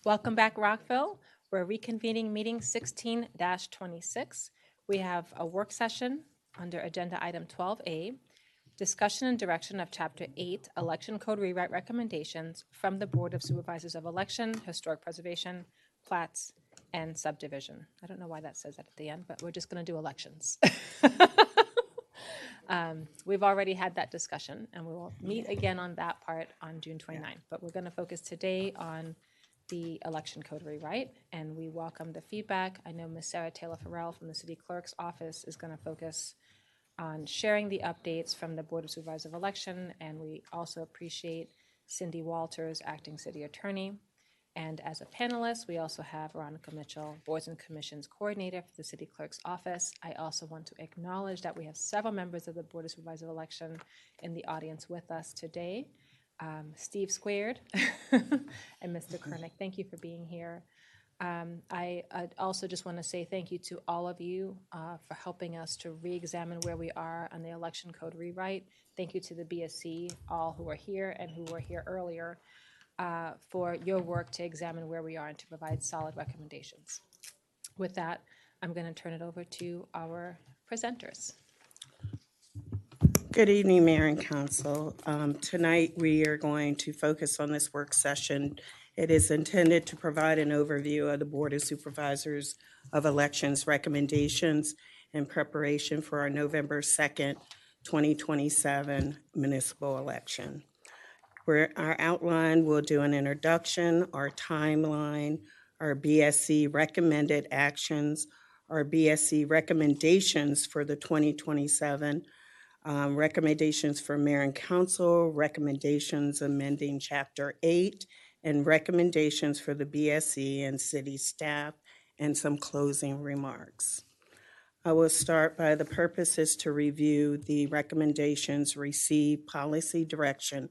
Welcome back, Rockville. We're reconvening meeting 16-26. We have a work session under agenda item 12A, discussion and direction of Chapter 8, Election Code Rewrite Recommendations from the Board of Supervisors of Election, Historic Preservation, Plats, and Subdivision. I don't know why that says that at the end, but we're just going to do elections. We've already had that discussion, and we will meet again on that part on June 29th. But we're going to focus today on the election code rewrite, and we welcome the feedback. I know Ms. Sarah Taylor Farrell from the City Clerk's office is going to focus on sharing the updates from the Board of Supervisors of Election, and we also appreciate Cindy Walters, Acting City Attorney. And as a panelist, we also have Veronica Mitchell, Boards and Commissions Coordinator for the City Clerk's office. I also want to acknowledge that we have several members of the Board of Supervisors of Election in the audience with us today. Steve Squared and Mr. Kernick, thank you for being here. I also just want to say thank you to all of you for helping us to re-examine where we are on the election code rewrite. Thank you to the BSC, all who are here and who were here earlier, for your work to examine where we are and to provide solid recommendations. With that, I'm going to turn it over to our presenters. Good evening, Mayor and Council. Tonight, we are going to focus on this work session. It is intended to provide an overview of the Board of Supervisors of Elections recommendations in preparation for our November 2nd, 2027 municipal election. Our outline will do an introduction, our timeline, our BSC recommended actions, our BSC recommendations for the 2027 recommendations for Mayor and Council, recommendations amending Chapter 8, and recommendations for the BSC and city staff, and some closing remarks. I will start by the purpose is to review the recommendations, receive policy direction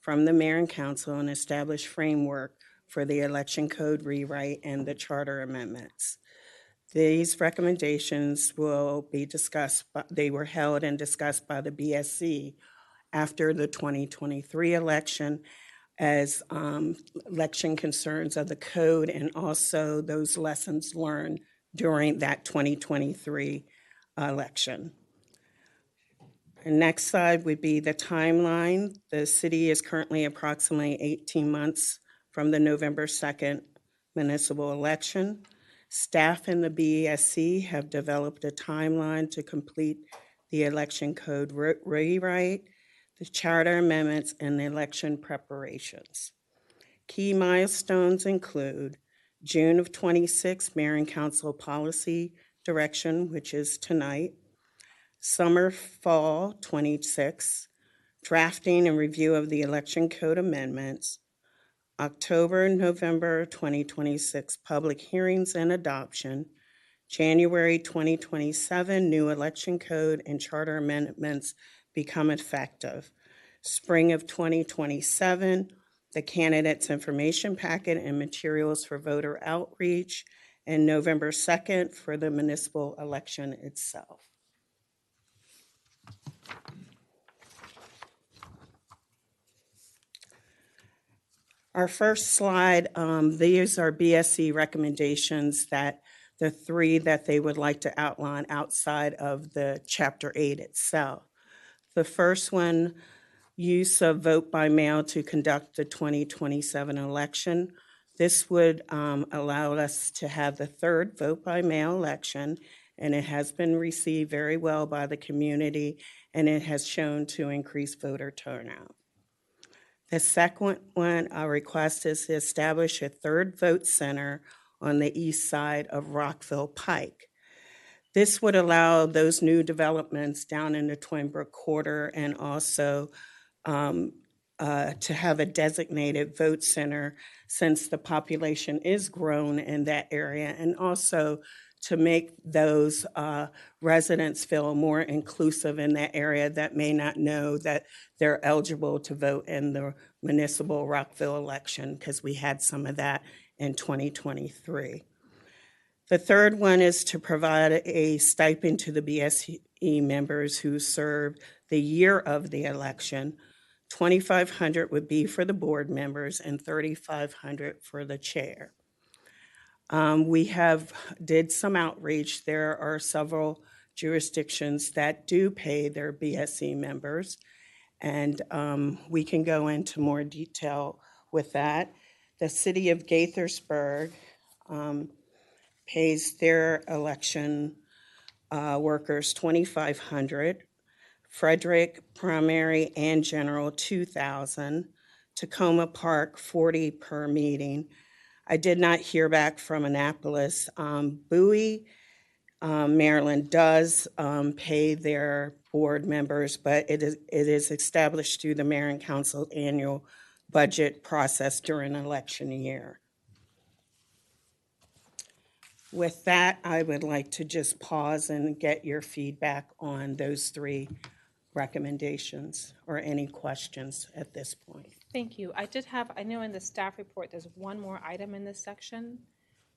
from the Mayor and Council, and establish framework for the election code rewrite and the charter amendments. These recommendations will be discussed, they were held and discussed by the BSC after the 2023 election as election concerns of the code and also those lessons learned during that 2023 election. The next slide would be the timeline. The city is currently approximately 18 months from the November 2nd municipal election. Staff in the BSC have developed a timeline to complete the election code rewrite, the charter amendments, and the election preparations. Key milestones include June of 26, Mayor and Council policy direction, which is tonight. Summer, fall 26, drafting and review of the election code amendments. October and November 2026, public hearings and adoption. January 2027, new election code and charter amendments become effective. Spring of 2027, the candidates' information packet and materials for voter outreach, and November 2nd for the municipal election itself. Our first slide, these are BSC recommendations that the three that they would like to outline outside of the Chapter 8 itself. The first one, use of vote by mail to conduct the 2027 election. This would allow us to have the third vote by mail election, and it has been received very well by the community, and it has shown to increase voter turnout. The second one, our request is to establish a third vote center on the east side of Rockville Pike. This would allow those new developments down in the Twin Brook Quarter and also to have a designated vote center since the population is grown in that area, and also to make those residents feel more inclusive in that area that may not know that they're eligible to vote in the municipal Rockville election, because we had some of that in 2023. The third one is to provide a stipend to the BSE members who served the year of the election, $2,500 would be for the board members and $3,500 for the chair. We did some outreach. There are several jurisdictions that do pay their BSC members, and we can go into more detail with that. The city of Gaithersburg pays their election workers $2,500. Frederick, primary and general, $2,000. Tacoma Park, $40 per meeting. I did not hear back from Annapolis. Bowie, Maryland does pay their board members, but it is established through the Mayor and Council annual budget process during an election year. With that, I would like to just pause and get your feedback on those three recommendations or any questions at this point. Thank you. I know in the staff report, there's one more item in this section,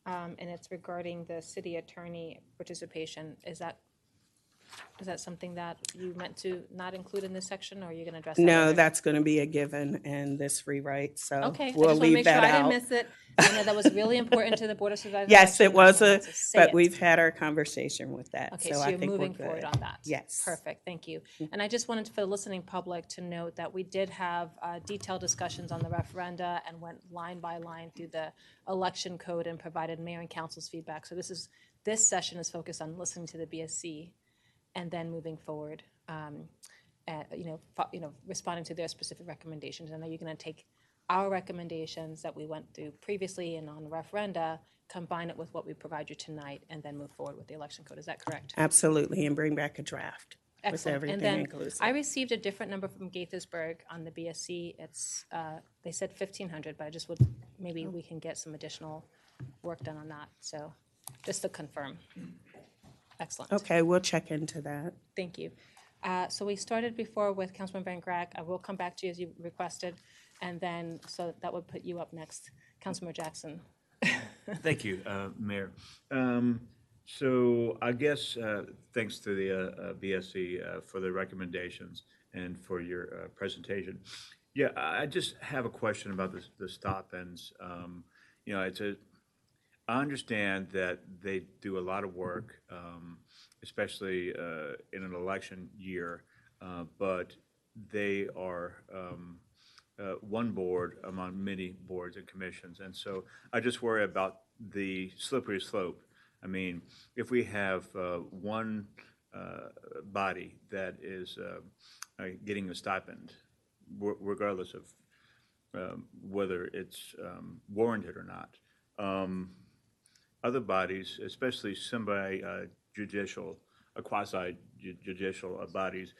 and it's regarding the city attorney participation. Is that something that you meant to not include in this section, or are you going to address that? No, later? that's going to be a given in this rewrite, so Okay, we'll I just want to leave make sure that I didn't out. miss it. I know that was really important to the Board of Supervisors. Yes, election. it was I wanted to say but it. we've had our conversation with that. Okay, so so I you're think we're moving good. forward on that. Yes. Perfect, thank you. And I just wanted for the listening public to note that we did have detailed discussions on the referenda and went line by line through the election code and provided mayor and council's feedback. So this session is focused on listening to the BSC and then moving forward, responding to their specific recommendations. I know you're going to take our recommendations that we went through previously and on the referenda, combine it with what we provide you tonight, and then move forward with the election code. Is that correct? Absolutely, and bring back a draft with Excellent. everything And then inclusive. I received a different number from Gaithersburg on the BSC. It's they said 1,500, but I just maybe we can get some additional work done on that. So just to confirm. Excellent. Okay, we'll check into that. Thank you. So we started before with Councilman Van Grack. I will come back to you as you requested, and then so that would put you up next, Councilman Jackson. Thank you, Mayor. So I guess thanks to the BSC for the recommendations and for your presentation. Yeah, I just have a question about the stipends. I understand that they do a lot of work, especially in an election year, but they are one board among many boards and commissions. And so I just worry about the slippery slope. I mean, if we have one body that is getting a stipend, regardless of whether it's warranted or not, other bodies, especially quasi-judicial bodies,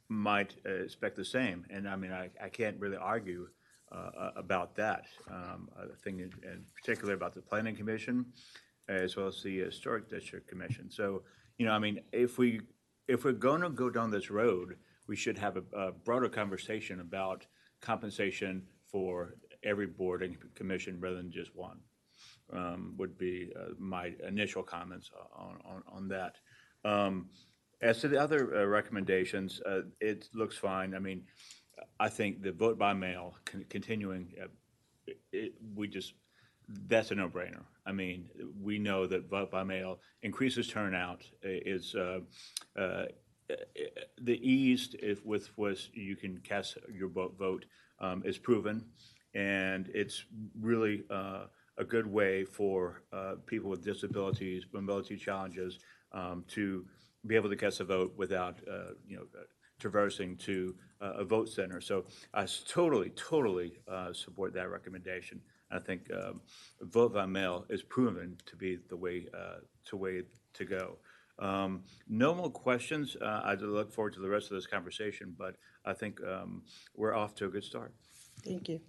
might expect the same. And I mean, I can't really argue about that. I think in particular about the Planning Commission, as well as the Historic District Commission. So, I mean, if we're going to go down this road, we should have a broader conversation about compensation for every board and commission rather than just one. Would be my initial comments on that. As to the other recommendations, it looks fine. I mean, I think the vote by mail continuing, that's a no-brainer. I mean, we know that vote by mail increases turnout, is the ease with which you can cast your vote is proven, and it's really a good way for people with disabilities, mobility challenges, to be able to cast a vote without, traversing to a vote center. So I totally support that recommendation. I think vote by mail is proven to be the way to go. No more questions. I look forward to the rest of this conversation, but I think we're off to a good start. Thank you.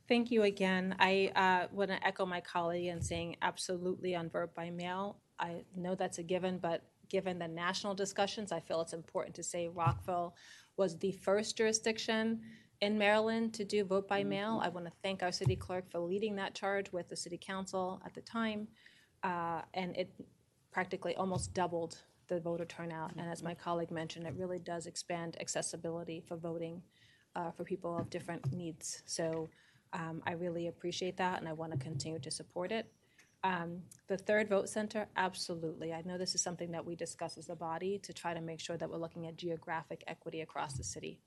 Thank you again. I want to echo my colleague in saying absolutely on vote by mail. I know that's a given, but given the national discussions, I feel it's important to say Rockville was the first jurisdiction in Maryland to do vote by mail. I want to thank our city clerk for leading that charge with the city council at the time, and it practically almost doubled the voter turnout. And as my colleague mentioned, it really does expand accessibility for voting for people of different needs. So I really appreciate that, and I want to continue to support it. The third vote center, absolutely. I know this is something that we discuss as a body to try to make sure that we're looking at geographic equity across the city.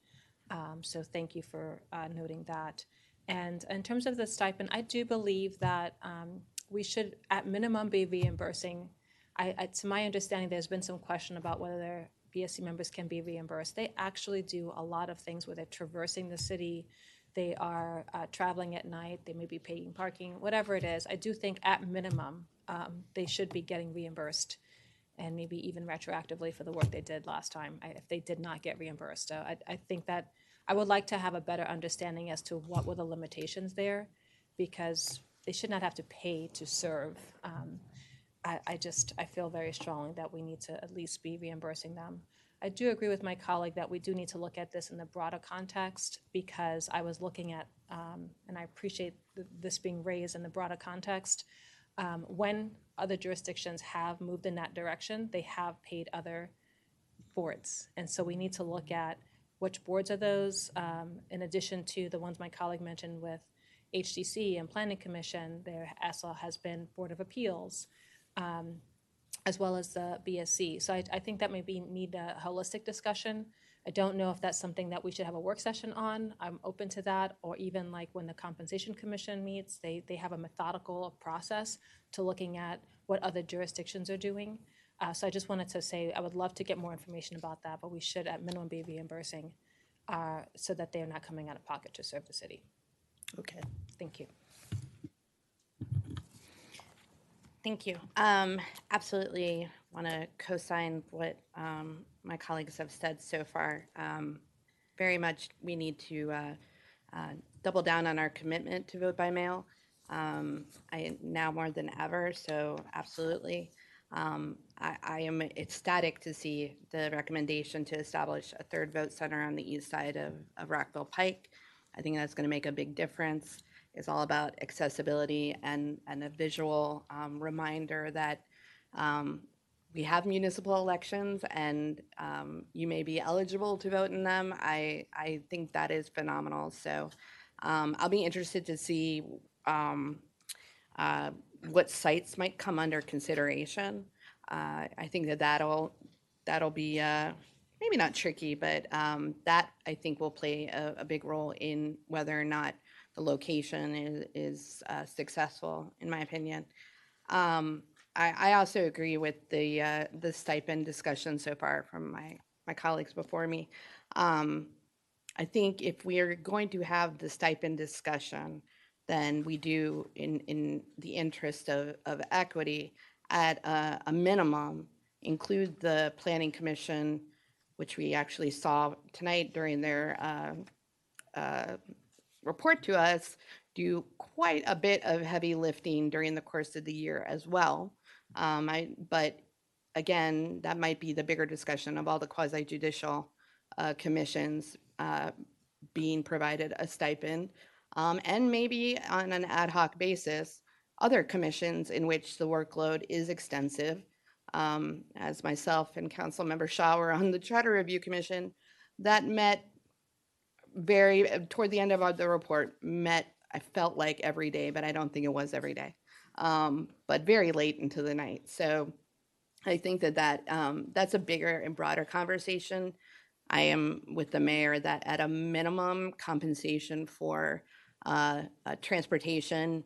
So thank you for noting that. And in terms of the stipend, I do believe that we should, at minimum, be reimbursing. To my understanding, there's been some question about whether BSC members can be reimbursed. They actually do a lot of things where they're traversing the city. They are traveling at night. They may be paying parking, whatever it is. I do think at minimum, they should be getting reimbursed, and maybe even retroactively for the work they did last time if they did not get reimbursed. So I think that I would like to have a better understanding as to what were the limitations there, because they should not have to pay to serve. I feel very strongly that we need to at least be reimbursing them. I do agree with my colleague that we do need to look at this in the broader context, because I was looking at, and I appreciate this being raised in the broader context, when other jurisdictions have moved in that direction, they have paid other boards. And so we need to look at which boards are those, in addition to the ones my colleague mentioned with HDC and Planning Commission. There also has been Board of Appeals, as well as the BSC. So I think that maybe need a holistic discussion. I don't know if that's something that we should have a work session on. I'm open to that, or even like when the Compensation Commission meets, they have a methodical process to looking at what other jurisdictions are doing. So I just wanted to say I would love to get more information about that, but we should at minimum be reimbursing so that they're not coming out of pocket to serve the city. Okay. Thank you. Thank you. Absolutely want to co-sign what my colleagues have said so far. Very much we need to double down on our commitment to vote by mail. Now more than ever, so absolutely. I am ecstatic to see the recommendation to establish a third vote center on the east side of Rockville Pike. I think that's going to make a big difference. It's all about accessibility and a visual reminder that we have municipal elections, and you may be eligible to vote in them. I think that is phenomenal. So I'll be interested to see what sites might come under consideration. I think that'll be maybe not tricky, but that I think will play a big role in whether or not the location is successful, in my opinion. I also agree with the stipend discussion so far from my colleagues before me. I think if we are going to have the stipend discussion, then we do, in the interest of equity, at a minimum, include the Planning Commission, which we actually saw tonight during their report to us, do quite a bit of heavy lifting during the course of the year as well. But again, that might be the bigger discussion of all the quasi-judicial commissions being provided a stipend, and maybe on an ad hoc basis, other commissions in which the workload is extensive. As myself and Councilmember Shaw were on the Charter Review Commission, that met toward the end of the report, I felt like every day, but I don't think it was every day, but very late into the night. So I think that's a bigger and broader conversation. I am with the mayor that at a minimum, compensation for transportation,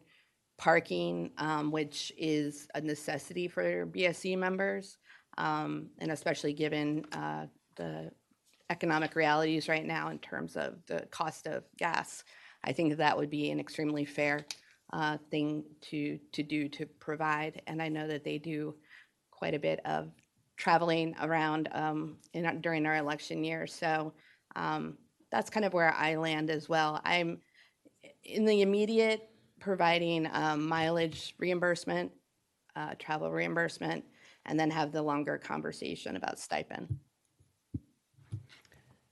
parking, which is a necessity for BSC members, and especially given the economic realities right now in terms of the cost of gas. I think that would be an extremely fair thing to do to provide. And I know that they do quite a bit of traveling around during our election year. So that's kind of where I land as well. I'm in the immediate providing mileage reimbursement, travel reimbursement, and then have the longer conversation about stipend.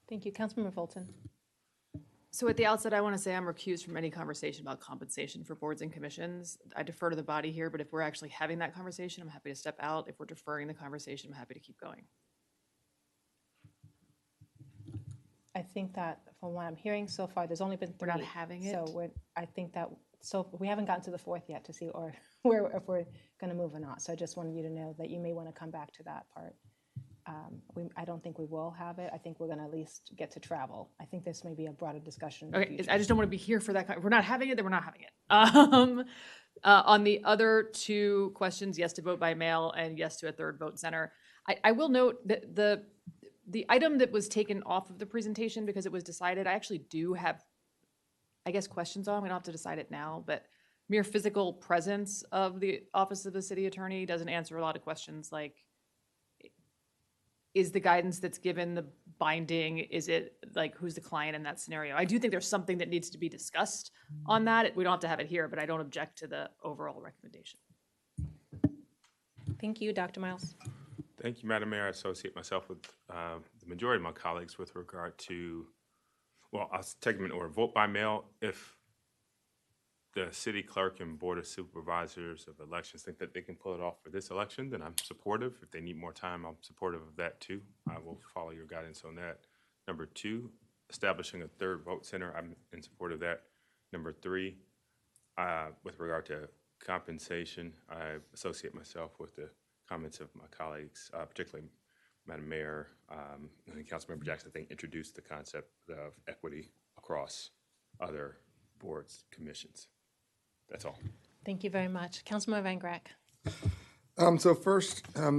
Thank you. Councilmember Fulton. So at the outset, I want to say I'm recused from any conversation about compensation for boards and commissions. I defer to the body here, but if we're actually having that conversation, I'm happy to step out. If we're deferring the conversation, I'm happy to keep going. I think that from what I'm hearing so far, there's only been 3. We're not having it? So I think that, so we haven't gotten to the 4th yet to see or where, if we're going to move or not. So I just wanted you to know that you may want to come back to that part. I don't think we will have it. I think we're going to at least get to travel. I think this may be a broader discussion in the Okay, future. I just don't want to be here for that. If we're not having it, then we're not having it. On the other 2 questions, yes to vote by mail and yes to a 3rd vote center. I will note that the item that was taken off of the presentation because it was decided, I actually do have, I guess, questions on. We don't have to decide it now, but mere physical presence of the office of the city attorney doesn't answer a lot of questions like, is the guidance that's given the binding? Is it like, who's the client in that scenario? I do think there's something that needs to be discussed on that. We don't have to have it here, but I don't object to the overall recommendation. Thank you, Dr. Miles. Thank you, Madam Mayor. I associate myself with the majority of my colleagues with regard to, well, I'll take them in order. Vote by mail. If the city clerk and board of supervisors of elections think that they can pull it off for this election, then I'm supportive. If they need more time, I'm supportive of that too. I will follow your guidance on that. Number 2, establishing a 3rd vote center. I'm in support of that. Number 3, with regard to compensation, I associate myself with the comments of my colleagues, particularly Madam Mayor and Councilmember Jackson, I think, introduced the concept of equity across other boards, commissions. That's all. Thank you very much. Councilmember Van Grack. So first, I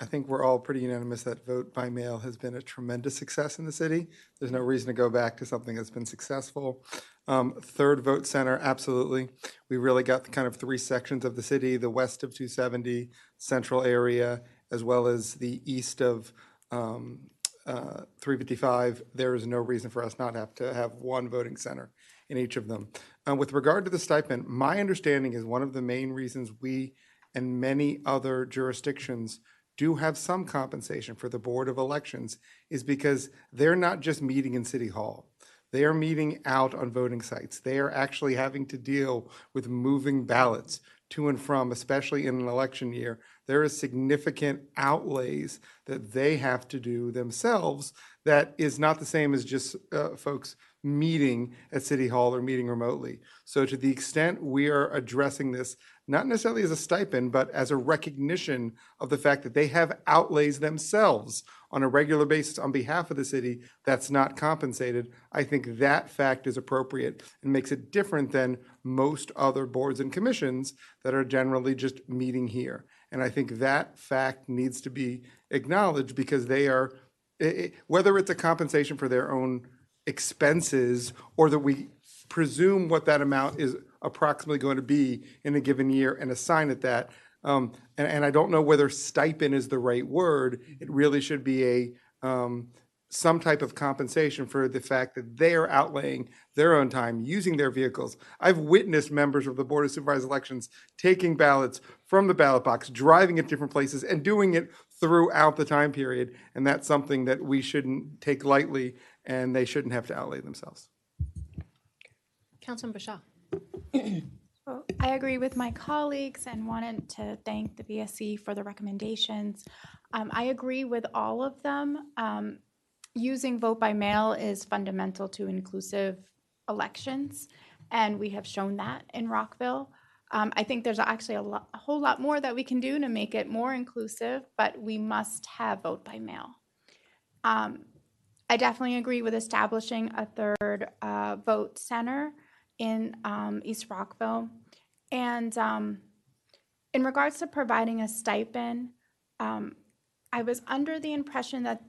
think we're all pretty unanimous that vote by mail has been a tremendous success in the city. There's no reason to go back to something that's been successful. 3rd vote center, absolutely. We really got the kind of 3 sections of the city, the west of 270, central area, as well as the east of 355. There is no reason for us not to have 1 voting center in each of them. With regard to the stipend, my understanding is one of the main reasons we and many other jurisdictions do have some compensation for the Board of Elections is because they're not just meeting in City Hall. They are meeting out on voting sites. They are actually having to deal with moving ballots to and from, especially in an election year. There is significant outlays that they have to do themselves that is not the same as just folks meeting at City Hall or meeting remotely. So to the extent we are addressing this, not necessarily as a stipend, but as a recognition of the fact that they have outlays themselves on a regular basis on behalf of the city that's not compensated, I think that fact is appropriate and makes it different than most other boards and commissions that are generally just meeting here. And I think that fact needs to be acknowledged because they are, whether it's a compensation for their own expenses or that we presume what that amount is approximately going to be in a given year and assign it that. And I don't know whether stipend is the right word. It really should be some type of compensation for the fact that they are outlaying their own time, using their vehicles. I've witnessed members of the Board of Supervisors elections taking ballots from the ballot box, driving at different places, and doing it throughout the time period. And that's something that we shouldn't take lightly, and they shouldn't have to outlay themselves. Councilmember Shaw. Well, I agree with my colleagues and wanted to thank the BSC for the recommendations. I agree with all of them. Using vote by mail is fundamental to inclusive elections, and we have shown that in Rockville. I think there's actually a whole lot more that we can do to make it more inclusive, but we must have vote by mail. I definitely agree with establishing a 3rd vote center in East Rockville. And in regards to providing a stipend, I was under the impression that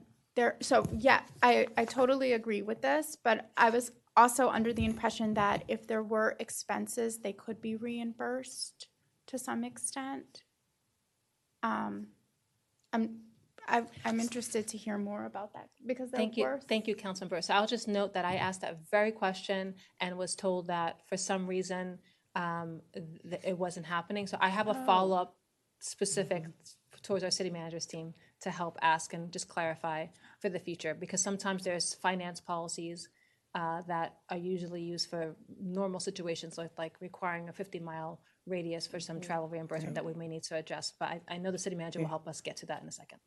I totally agree with this, but I was also under the impression that if there were expenses, they could be reimbursed to some extent. I'm interested to hear more about that because Thank you, Councilmember. So I'll just note that I asked that very question and was told that for some reason it wasn't happening. So I have a follow-up specific towards our city manager's team to help ask and just clarify for the future, because sometimes there's finance policies that are usually used for normal situations, like requiring a 50-mile radius for some travel reimbursement that we may need to adjust. But I know the city manager will help us get to that in a second.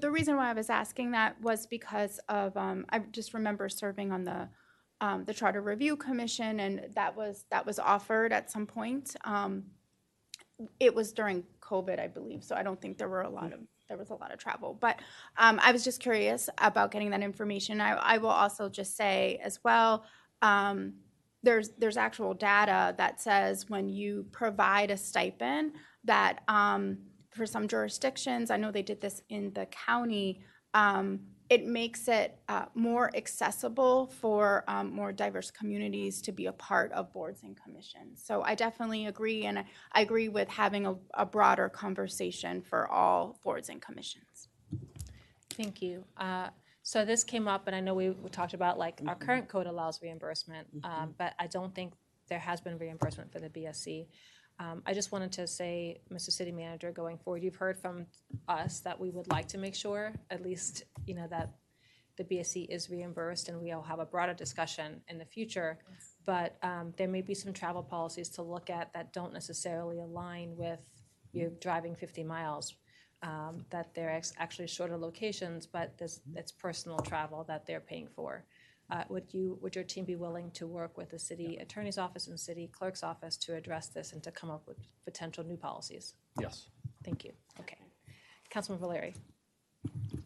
The reason why I was asking that was because of I just remember serving on the Charter Review Commission, and that was offered at some point. It was during COVID, I believe, so I don't think there was a lot of travel. But I was just curious about getting that information. I will also just say as well, there's actual data that says when you provide a stipend that for some jurisdictions, I know they did this in the county, it makes it more accessible for more diverse communities to be a part of boards and commissions. So I definitely agree, and I agree with having a broader conversation for all boards and commissions. Thank you. So this came up, and I know we talked about like our current code allows reimbursement, but I don't think there has been reimbursement for the BSC. I just wanted to say, Mr. City Manager, going forward, you've heard from us that we would like to make sure, at least, that the BSC is reimbursed, and we'll have a broader discussion in the future. But there may be some travel policies to look at that don't necessarily align with you driving 50 miles, that they're actually shorter locations, but it's personal travel that they're paying for. Would your team be willing to work with the city attorney's office and city clerk's office to address this and to come up with potential new policies? Yes. Thank you. Okay. Councilman Valeri.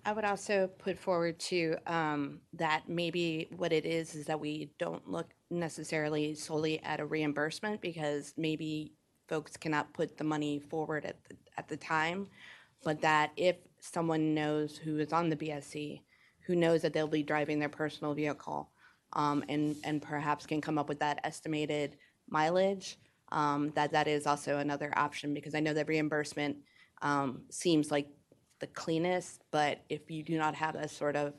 I would also put forward to that maybe what it is that we don't look necessarily solely at a reimbursement, because maybe folks cannot put the money forward at the time, but that if someone knows who is on the BSC, who knows that they'll be driving their personal vehicle, and perhaps can come up with that estimated mileage, that is also another option, because I know that reimbursement seems like the cleanest, but if you do not have a sort of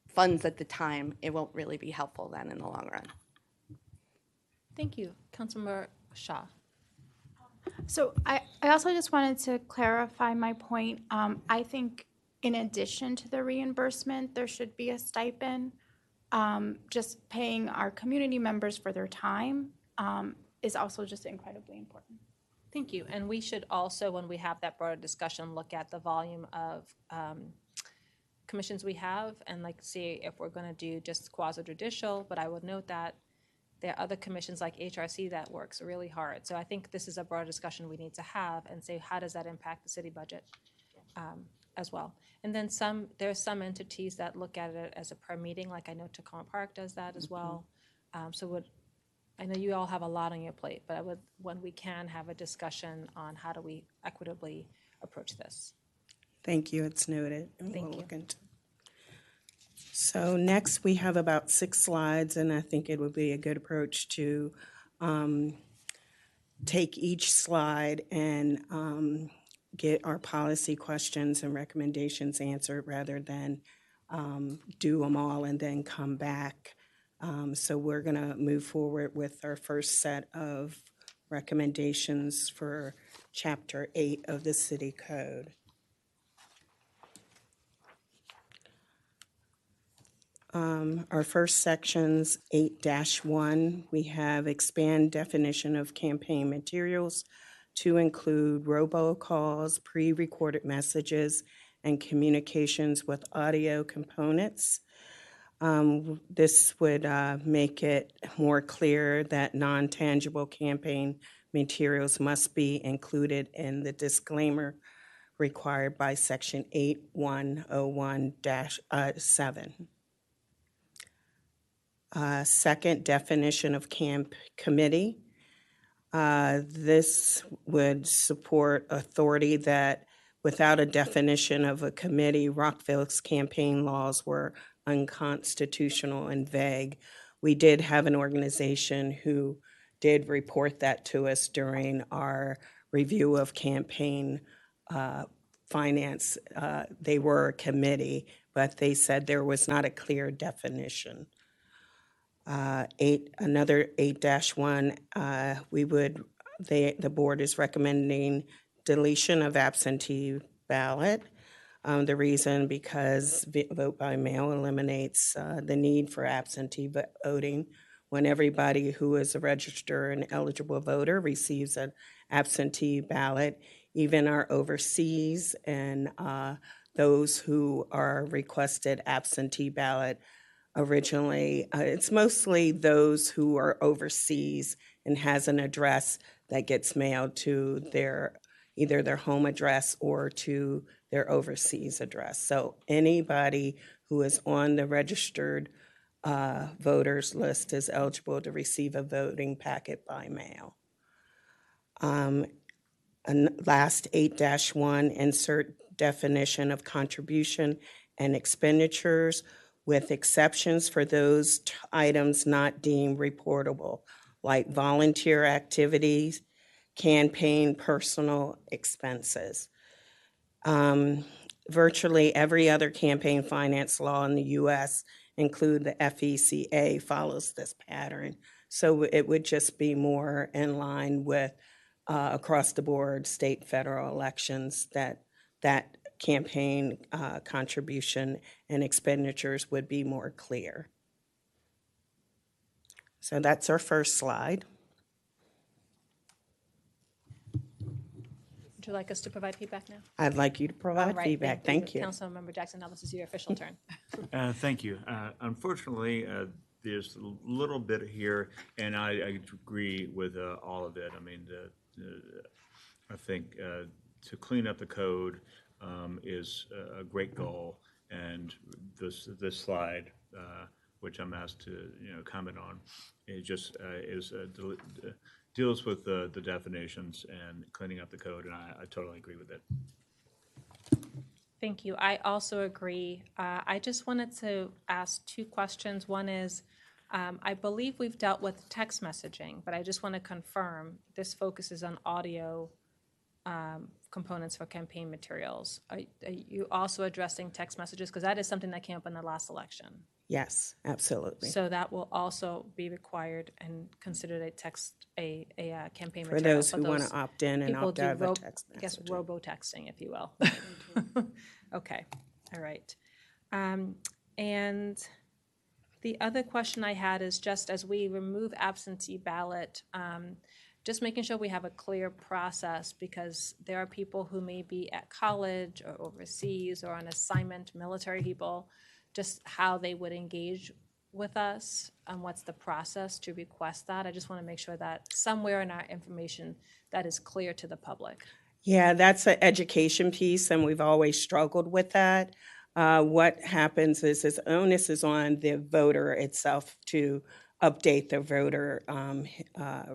funds at the time, it won't really be helpful then in the long run. Thank you. Councilmember Shaw. So I also just wanted to clarify my point. I think in addition to the reimbursement, there should be a stipend. Just paying our community members for their time is also just incredibly important. Thank you. And we should also, when we have that broader discussion, look at the volume of commissions we have and see if we're going to do just quasi-judicial. But I would note that there are other commissions like HRC that works really hard. So I think this is a broader discussion we need to have and say, how does that impact the city budget as well? And then there are some entities that look at it as a per meeting, like I know Tacoma Park does that as well. I know you all have a lot on your plate, but when we can have a discussion on how do we equitably approach this. Thank you. It's noted. Thank you. So next we have about 6 slides, and I think it would be a good approach to take each slide and get our policy questions and recommendations answered rather than do them all and then come back. So we're going to move forward with our first set of recommendations for Chapter 8 of the City Code. Our first section's 8-1. We have expand definition of campaign materials to include robocalls, pre-recorded messages, and communications with audio components. This would make it more clear that non-tangible campaign materials must be included in the disclaimer required by Section 8101-7. Second, definition of committee. This would support authority that without a definition of a committee, Rockville's campaign laws were unconstitutional and vague. We did have an organization who did report that to us during our review of campaign finance. They were a committee, but they said there was not a clear definition. Another 8-1, the board is recommending deletion of absentee ballot. The reason because vote by mail eliminates the need for absentee voting when everybody who is a registered and eligible voter receives an absentee ballot, even our overseas and those who are requested absentee ballot originally. It's mostly those who are overseas and has an address that gets mailed to their either their home address or to their overseas address. So anybody who is on the registered voters list is eligible to receive a voting packet by mail. And last 8-1, insert definition of contribution and expenditures with exceptions for those items not deemed reportable, like volunteer activities, campaign personal expenses. Virtually every other campaign finance law in the U.S., include the FECA, follows this pattern. So it would just be more in line with across the board state, federal elections that campaign contribution and expenditures would be more clear. So that's our first slide. Would you like us to provide feedback now? I'd like you to provide All right, feedback. Thank you. Councilmember Jackson, now this is your official turn. Thank you. Unfortunately, there's a little bit here, and I agree with all of it. I mean, I think to clean up the code is a great goal, and this slide, which I'm asked to comment on, it just deals with the definitions and cleaning up the code, and I totally agree with it. Thank you. I also agree. I just wanted to ask two questions. One is, I believe we've dealt with text messaging, but I just want to confirm this focuses on audio components for campaign materials. Are you also addressing text messages? Because that is something that came up in the last election. Yes, absolutely. So that will also be required and considered a campaign For material. those who want to opt in and opt out of a text I guess message. robo-texting, if you will. Okay, all right. And the other question I had is just as we remove absentee ballot, just making sure we have a clear process, because there are people who may be at college or overseas or on assignment, military people, just how they would engage with us and what's the process to request that. I just want to make sure that somewhere in our information that is clear to the public. Yeah, that's an education piece, and we've always struggled with that. What happens is onus is on the voter itself to update the voter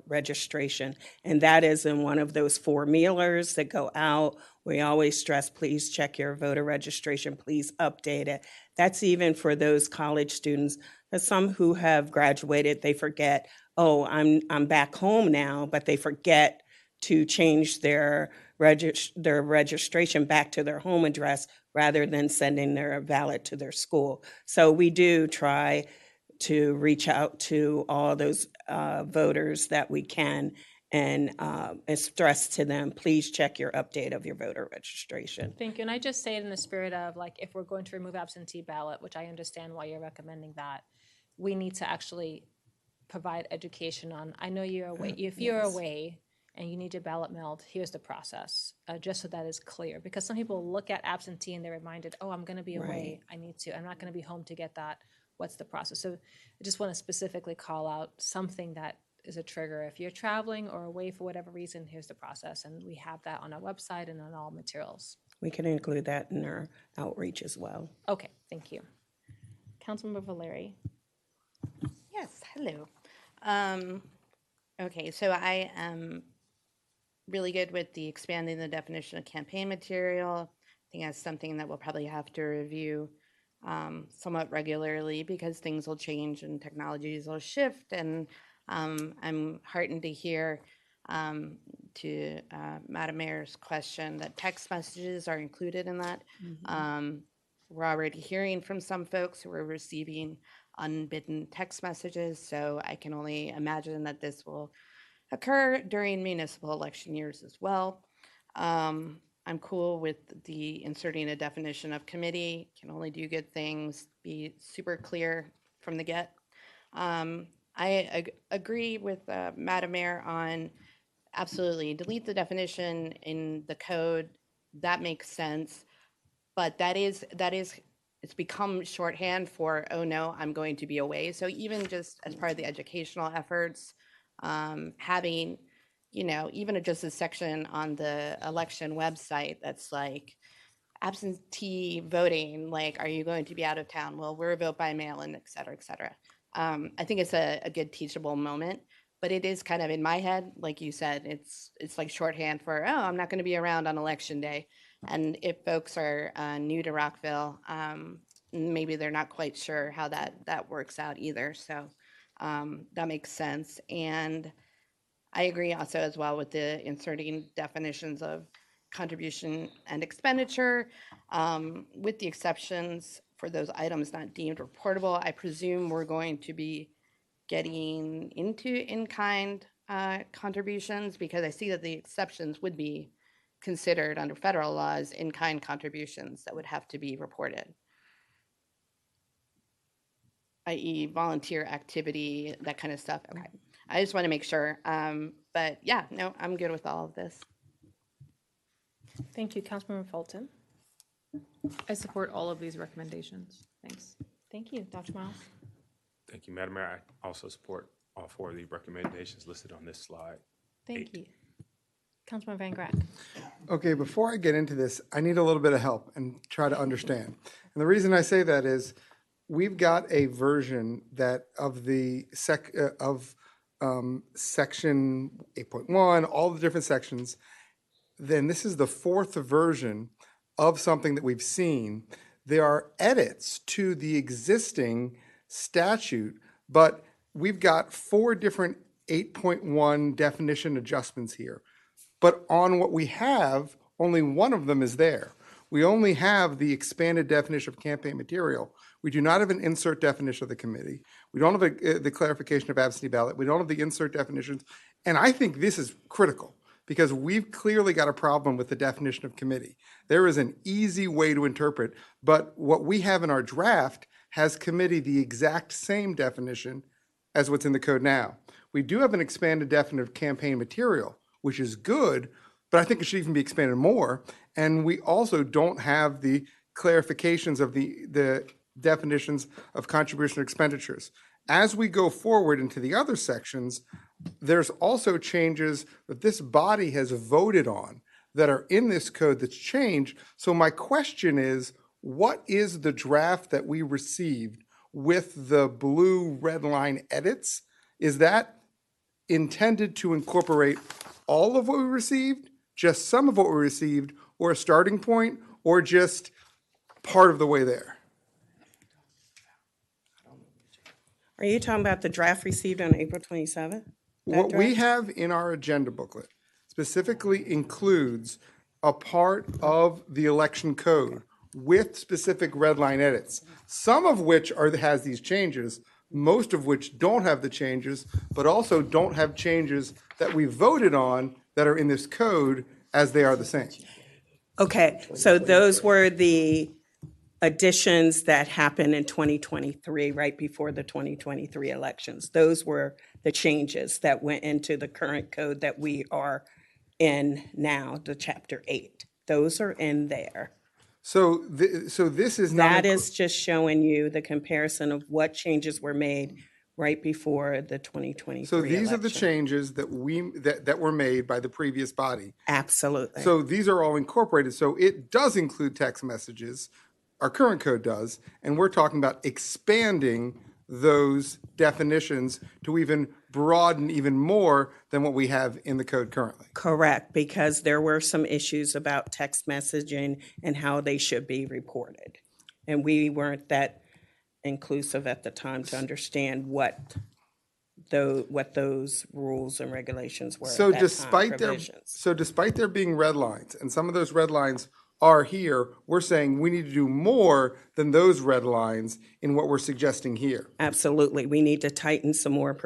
registration. And that is in one of those 4 mailers that go out. We always stress, please check your voter registration, please update it. That's even for those college students. There's some who have graduated, they forget, oh, I'm back home now, but they forget to change their registration back to their home address rather than sending their ballot to their school. So we do try to reach out to all those voters that we can and stress to them, please check your update of your voter registration. Thank you. And I just say it in the spirit of, like, if we're going to remove absentee ballot, which I understand why you're recommending that, we need to actually provide education on, I know you're away. If you're away and you need your ballot mailed, here's the process, just so that is clear. Because some people look at absentee and they're reminded, oh, I'm going to be away. I need to. I'm not going to be home to get that. What's the process? So I just want to specifically call out something that is a trigger. If you're traveling or away for whatever reason, here's the process. And we have that on our website and on all materials. We can include that in our outreach as well. Okay, thank you. Councilmember Valeri. Yes, hello. Okay, so I am really good with the expanding the definition of campaign material. I think that's something that we'll probably have to review somewhat regularly because things will change and technologies will shift. And I'm heartened to hear to Madam Mayor's question that text messages are included in that. We're already hearing from some folks who are receiving unbidden text messages, so I can only imagine that this will occur during municipal election years as well. I'm cool with the inserting a definition of committee, can only do good things, be super clear from the get. I agree with Madam Mayor on absolutely delete the definition in the code. That makes sense. But that is, it's become shorthand for, oh no, I'm going to be away. So even just as part of the educational efforts, having, even just a section on the election website that's like absentee voting, like, are you going to be out of town? Well, we're a vote by mail and et cetera, et cetera. I think it's a good teachable moment, but it is kind of in my head, like you said, it's like shorthand for, oh, I'm not going to be around on election day. And if folks are new to Rockville, maybe they're not quite sure how that works out either. So that makes sense. And I agree also as well with the inserting definitions of contribution and expenditure, with the exceptions for those items not deemed reportable. I presume we're going to be getting into in-kind contributions, because I see that the exceptions would be considered under federal laws in-kind contributions that would have to be reported, i.e. volunteer activity, that kind of stuff. Okay, I just want to make sure. But yeah, no, I'm good with all of this. Thank you, Councilmember Fulton. I support all of these recommendations. Thanks. Thank you, Dr. Miles. Thank you, Madam Mayor. I also support all 4 of the recommendations listed on this slide. Thank you. Councilmember Van Grack. Okay, before I get into this, I need a little bit of help and try to understand. And the reason I say that is we've got a version that of the section 8.1, all the different sections. Then this is the 4th version of something that we've seen. There are edits to the existing statute, but we've got 4 different 8.1 definition adjustments here. But on what we have, only one of them is there. We only have the expanded definition of campaign material. We do not have an insert definition of the committee. We don't have the clarification of absentee ballot. We don't have the insert definitions. And I think this is critical, because we've clearly got a problem with the definition of committee. There is an easy way to interpret, but what we have in our draft has committee the exact same definition as what's in the code now. We do have an expanded definition of campaign material, which is good, but I think it should even be expanded more. And we also don't have the clarifications of the definitions of contribution expenditures. As we go forward into the other sections, there's also changes that this body has voted on that are in this code that's changed. So my question is, what is the draft that we received with the blue red line edits? Is that intended to incorporate all of what we received, just some of what we received, or a starting point, or just part of the way there? Are you talking about the draft received on April 27th? What we have in our agenda booklet specifically includes a part of the election code with specific red line edits, some of which has these changes, most of which don't have the changes, but also don't have changes that we voted on that are in this code as they are the same. Okay, so those were the additions that happened in 2023, right before the 2023 elections. Those were the changes that went into the current code that we are in now, the Chapter 8. Those are in there. So this is not... That is just showing you the comparison of what changes were made right before the 2023 So these election. are the changes that that were made by the previous body. Absolutely. So these are all incorporated. So it does include text messages. Our current code does. And we're talking about expanding those definitions to even broaden even more than what we have in the code currently. Correct, because there were some issues about text messaging and how they should be reported. And we weren't that inclusive at the time to understand what those rules and regulations were So at that despite time, despite there being red lines, and some of those red lines are here, we're saying we need to do more than those red lines in what we're suggesting here. Absolutely. We need to tighten some more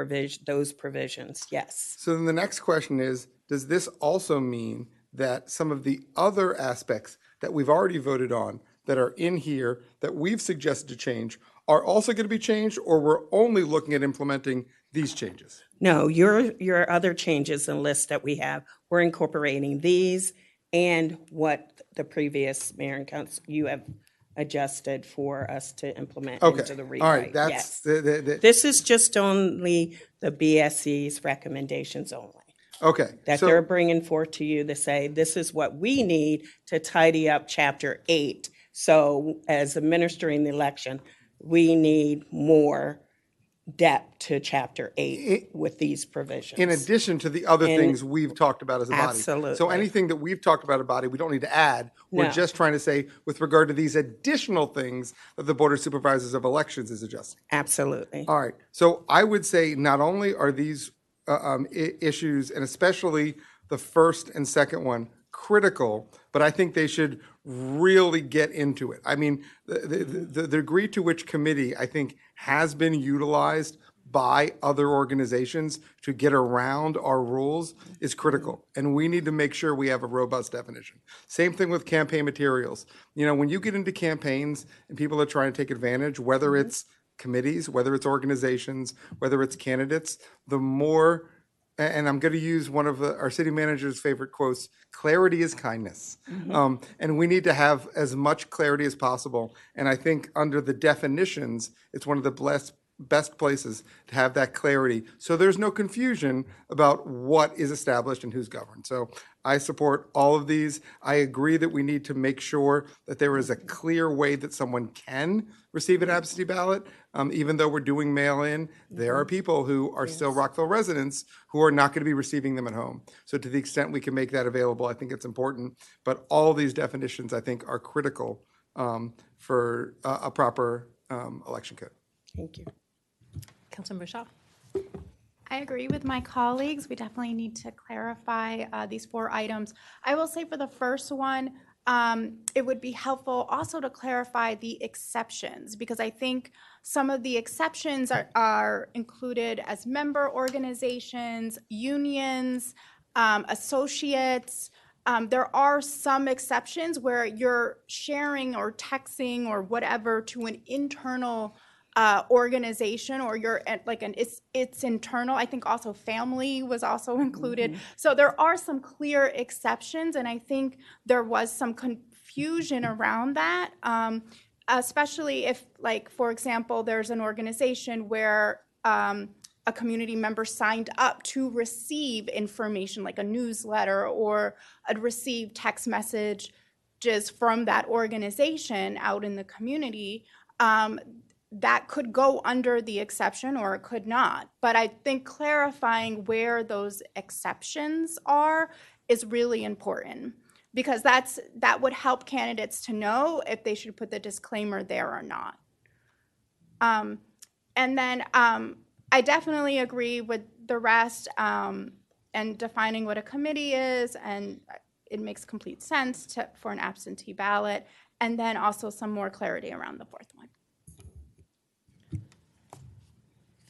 those provisions, yes. So then the next question is, does this also mean that some of the other aspects that we've already voted on that are in here that we've suggested to change are also going to be changed, or we're only looking at implementing these changes? No, your other changes and lists that we have, we're incorporating these and what the previous mayor and council, you have adjusted for us to implement Okay, into the all rewrite. right, that's Yes. the This is just only the BSC's recommendations only. okay. That So they're bringing forth to you to say, this is what we need to tidy up Chapter 8. So as administering the election, we need more depth to Chapter 8 with these provisions. in addition to the other And- things we've talked about as a body. Absolutely. So anything that we've talked about as a body, we don't need to add. We're No. just trying to say, with regard to these additional things that the Board of Supervisors of Elections is adjusting. Absolutely. All right. So I would say not only are these issues, and especially the first and second one, critical, but I think they should really get into it. I mean, the degree to which committee, I think, has been utilized by other organizations to get around our rules is critical. And we need to make sure we have a robust definition. Same thing with campaign materials. You know, when you get into campaigns and people are trying to take advantage, whether it's committees, whether it's organizations, whether it's candidates, the more, and I'm going to use one of our city manager's favorite quotes, clarity is kindness. And we need to have as much clarity as possible. And I think under the definitions, it's one of the best places to have that clarity. So there's no confusion about what is established and who's governed. So I support all of these. I agree that we need to make sure that there is a clear way that someone can receive an absentee ballot. Even though we're doing mail-in, there are people who are still Rockville residents who are not going to be receiving them at home. So to the extent we can make that available, I think it's important. But all these definitions, I think, are critical for a proper election code. Thank you. Councilmember Shaw. I agree with my colleagues. We definitely need to clarify these 4 items. I will say for the first one, it would be helpful also to clarify the exceptions, because I think some of the exceptions are included as member organizations, unions, associates. There are some exceptions where you're sharing or texting or whatever to an internal organization, or you're at like it's internal. I think also family was also included. So there are some clear exceptions, and I think there was some confusion around that, especially if, like, for example, there's an organization where a community member signed up to receive information like a newsletter or receive text messages from that organization out in the community. That could go under the exception or it could not. But I think clarifying where those exceptions are is really important, because that would help candidates to know if they should put the disclaimer there or not. And then I definitely agree with the rest, and defining what a committee is, and it makes complete sense for an absentee ballot, and then also some more clarity around the 4th one.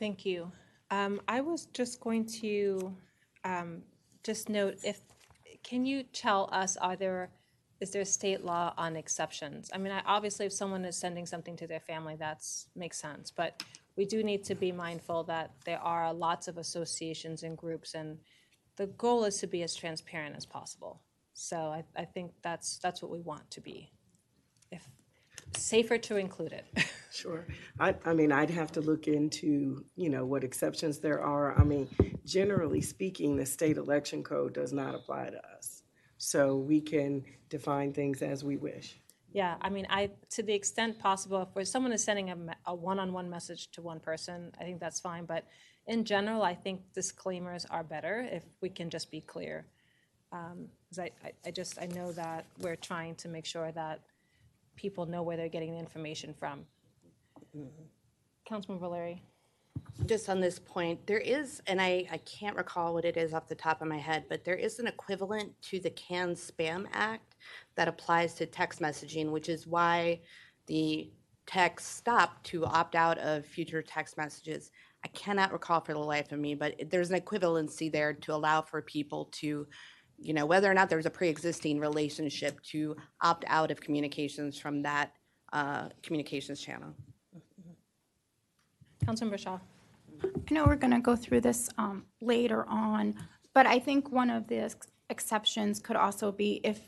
Thank you. I was just going to just note, can you tell us, is there state law on exceptions? I mean, obviously, if someone is sending something to their family, that makes sense. But we do need to be mindful that there are lots of associations and groups, and the goal is to be as transparent as possible. So I think that's what we want to be. If safer to include it. Sure. I mean, I'd have to look into, what exceptions there are. I mean, generally speaking, the state election code does not apply to us. So we can define things as we wish. Yeah, I mean, to the extent possible, if someone is sending a one-on-one message to one person, I think that's fine. But in general, I think disclaimers are better if we can just be clear. Because I know that we're trying to make sure that people know where they're getting the information from. Councilman Valeri. Just on this point, there is, and I can't recall what it is off the top of my head, but there is an equivalent to the CAN Spam Act that applies to text messaging, which is why the text stopped to opt out of future text messages. I cannot recall for the life of me, but there's an equivalency there to allow for people to whether or not there's a pre-existing relationship to opt out of communications from that communications channel. Councilmember Shaw. I know we're going to go through this later on, but I think one of the exceptions could also be if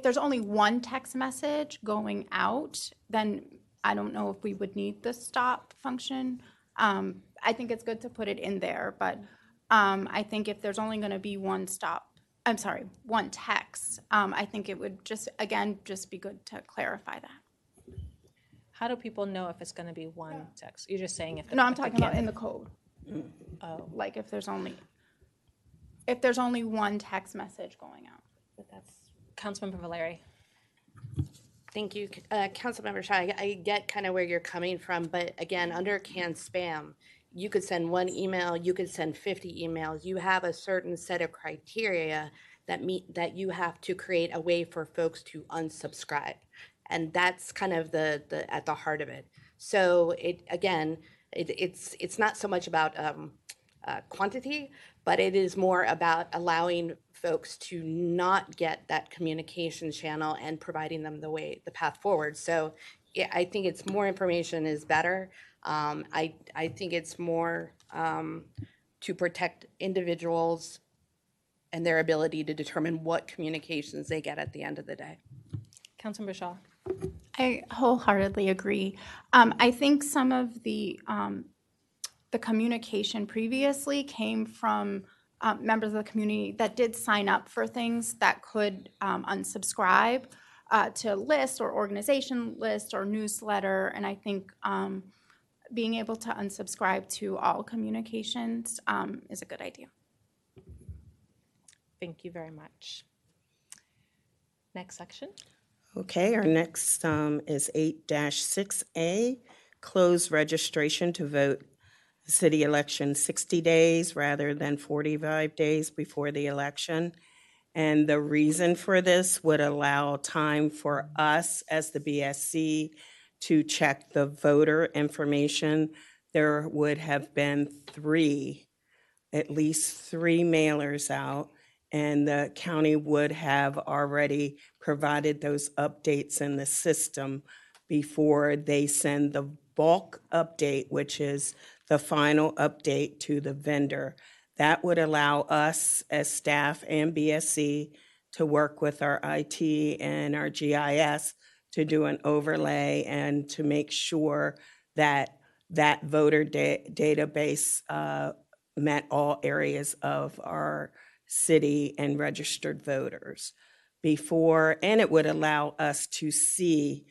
there's only one text message going out, then I don't know if we would need the stop function. I think it's good to put it in there, but I think if there's only going to be one text, I think it would just be good to clarify that. How do people know if it's going to be one text? You're just saying if. No, I'm talking about in the code. Oh. Like if there's only one text message going out. But that's Councilmember Valeri. Thank you, Councilmember Shaw. I get kind of where you're coming from, but again, under canned spam, you could send one email, you could send 50 emails. You have a certain set of criteria that you have to create a way for folks to unsubscribe, and that's kind of the at the heart of it. So it's not so much about quantity, but it is more about allowing folks to not get that communication channel and providing them the path forward. So yeah, I think it's more information is better. I think it's more to protect individuals and their ability to determine what communications they get at the end of the day. Councilmember Shaw. I wholeheartedly agree. I think some of the communication previously came from members of the community that did sign up for things that could unsubscribe to list or organization list or newsletter. And I think being able to unsubscribe to all communications is a good idea. Thank you very much. Next section. Okay, our next is 8-6A, close registration to vote city election 60 days rather than 45 days before the election. And the reason for this would allow time for us as the BSC to check the voter information. There would have been at least three mailers out, and the county would have already provided those updates in the system before they send the bulk update, which is the final update to the vendor. That would allow us as staff and BSC to work with our IT and our GIS to do an overlay and to make sure that that voter database met all areas of our city and registered voters before, and it would allow us to see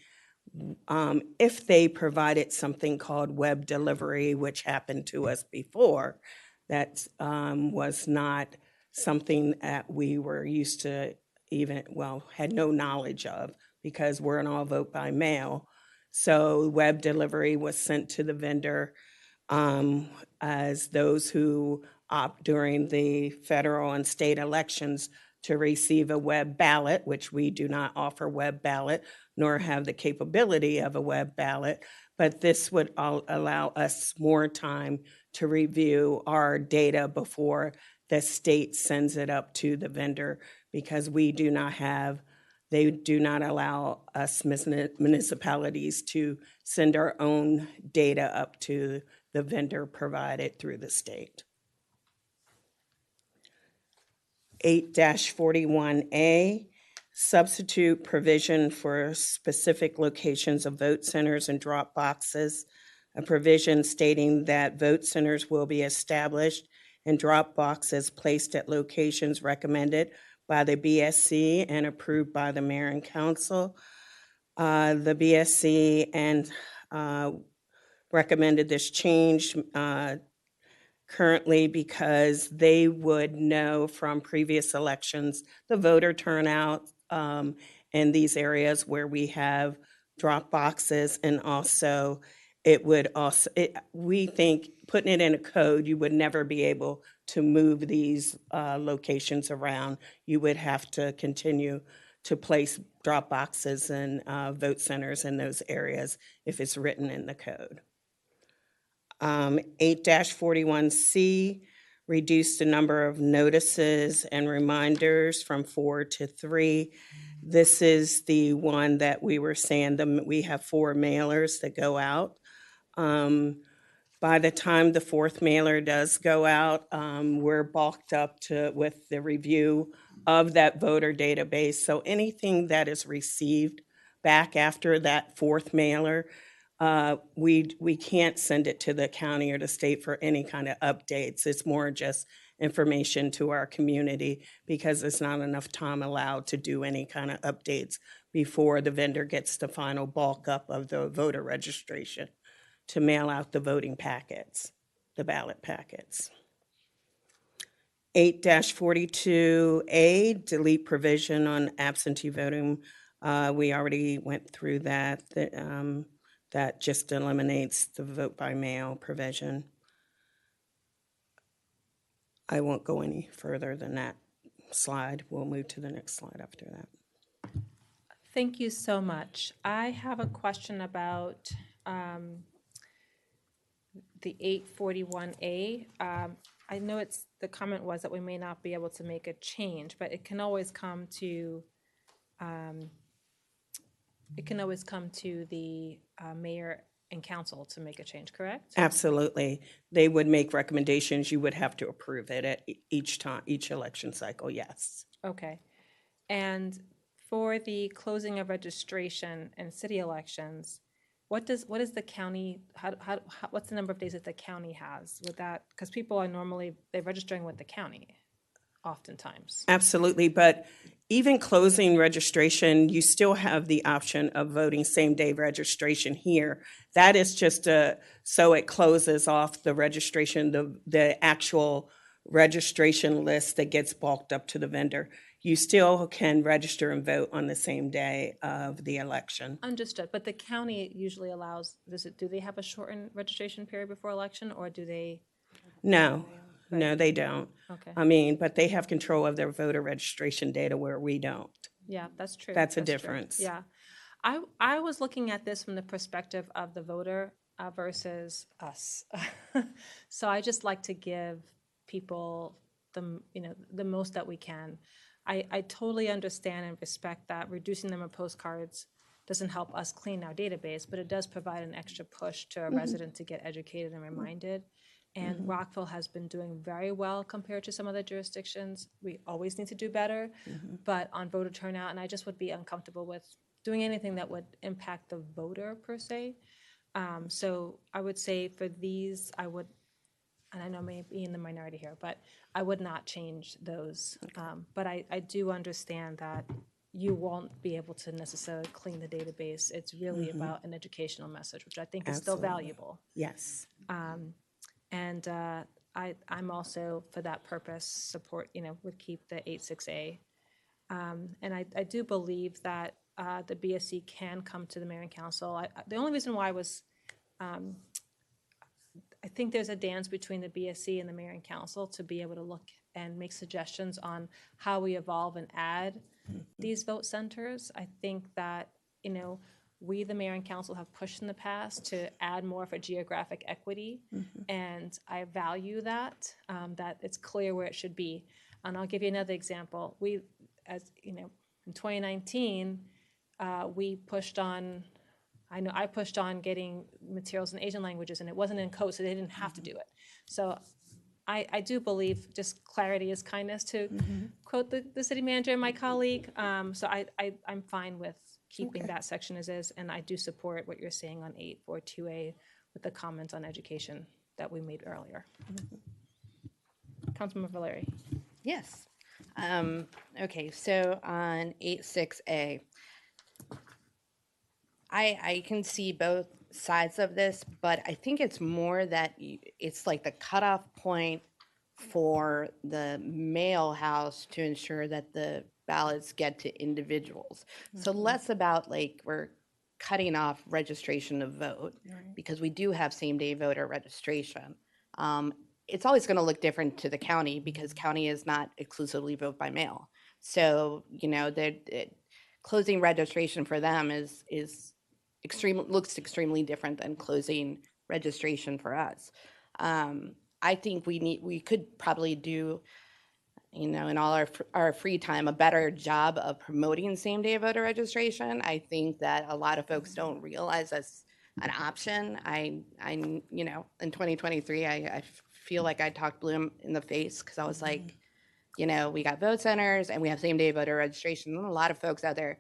if they provided something called web delivery, which happened to us before. That was not something that we were used to had no knowledge of because we're an all vote by mail. So web delivery was sent to the vendor as those who opt during the federal and state elections to receive a web ballot, which we do not offer web ballot, nor have the capability of a web ballot. But this would allow us more time to review our data before the state sends it up to the vendor, because they do not allow us municipalities to send our own data up to the vendor provided through the state. 8-41A, substitute provision for specific locations of vote centers and drop boxes. A provision stating that vote centers will be established and drop boxes placed at locations recommended by the BSC and approved by the mayor and council. The BSC recommended this change currently because they would know from previous elections the voter turnout in these areas where we have drop boxes, and also we think putting it in a code, you would never be able to move these locations around. You would have to continue to place drop boxes and vote centers in those areas if it's written in the code. 8-41C, reduced the number of notices and reminders from 4 to 3. This is the one that we were saying, we have 4 mailers that go out. By the time the 4th mailer does go out, we're bulked up with the review of that voter database. So anything that is received back after that 4th mailer, we can't send it to the county or the state for any kind of updates. It's more just information to our community because there's not enough time allowed to do any kind of updates before the vendor gets the final bulk up of the voter registration to mail out the voting packets, the ballot packets. 8-42A, delete provision on absentee voting. We already went through that. That just eliminates the vote by mail provision. I won't go any further than that slide. We'll move to the next slide after that. Thank you so much. I have a question about the 841A. I know the comment was that we may not be able to make a change, but it can always come to the mayor and council to make a change, correct? Absolutely. They would make recommendations. You would have to approve it at each election cycle, yes. Okay. And for the closing of registration and city elections, what is the county, what's the number of days that the county has with that? Because people are they're registering with the county oftentimes. Absolutely, but even closing registration, you still have the option of voting same-day registration here. That is just so it closes off the registration, the actual registration list that gets bulked up to the vendor. You still can register and vote on the same day of the election. Understood, but the county usually allows, do they have a shortened registration period before election, or do they? No, they don't. Okay. I mean, but they have control of their voter registration data where we don't. Yeah, that's true. That's a true. difference. Yeah. I was looking at this from the perspective of the voter versus us. So I just like to give people the most that we can. I totally understand and respect that reducing them of postcards doesn't help us clean our database, but it does provide an extra push to a resident to get educated and reminded. And Rockville has been doing very well compared to some other jurisdictions. We always need to do better, but on voter turnout, and I just would be uncomfortable with doing anything that would impact the voter per se. So I would say for these, I would, and I know I may be in the minority here, but I would not change those. But I do understand that you won't be able to necessarily clean the database. It's really about an educational message, which I think is still valuable. Yes. And I'm also, for that purpose, would keep the 86A. And I do believe that the BSC can come to the mayor and council. The only reason why was, I think there's a dance between the BSC and the mayor and council to be able to look and make suggestions on how we evolve and add these vote centers. I think that, we, the mayor and council, have pushed in the past to add more for geographic equity, and I value that, that it's clear where it should be. And I'll give you another example. We, as in 2019, we pushed on, I pushed on getting materials in Asian languages, and it wasn't in code, so they didn't have to do it. So I do believe just clarity is kindness, to quote the city manager and my colleague. So I'm fine with keeping that section as is, and I do support what you're saying on 842A with the comments on education that we made earlier. Councilmember Valeri. Yes. Okay, so on 86A, I can see both sides of this, but I think it's more that it's like the cutoff point for the mail house to ensure that the ballots get to individuals. So less about like we're cutting off registration to vote, because we do have same-day voter registration. It's always going to look different to the county because county is not exclusively vote by mail. So, closing registration for them looks extremely different than closing registration for us. I think we could probably do, in all our free time, a better job of promoting same-day voter registration. I think that a lot of folks don't realize that's an option. In 2023, I feel like I talked Bloom in the face because I was like, we got vote centers and we have same-day voter registration. And a lot of folks out there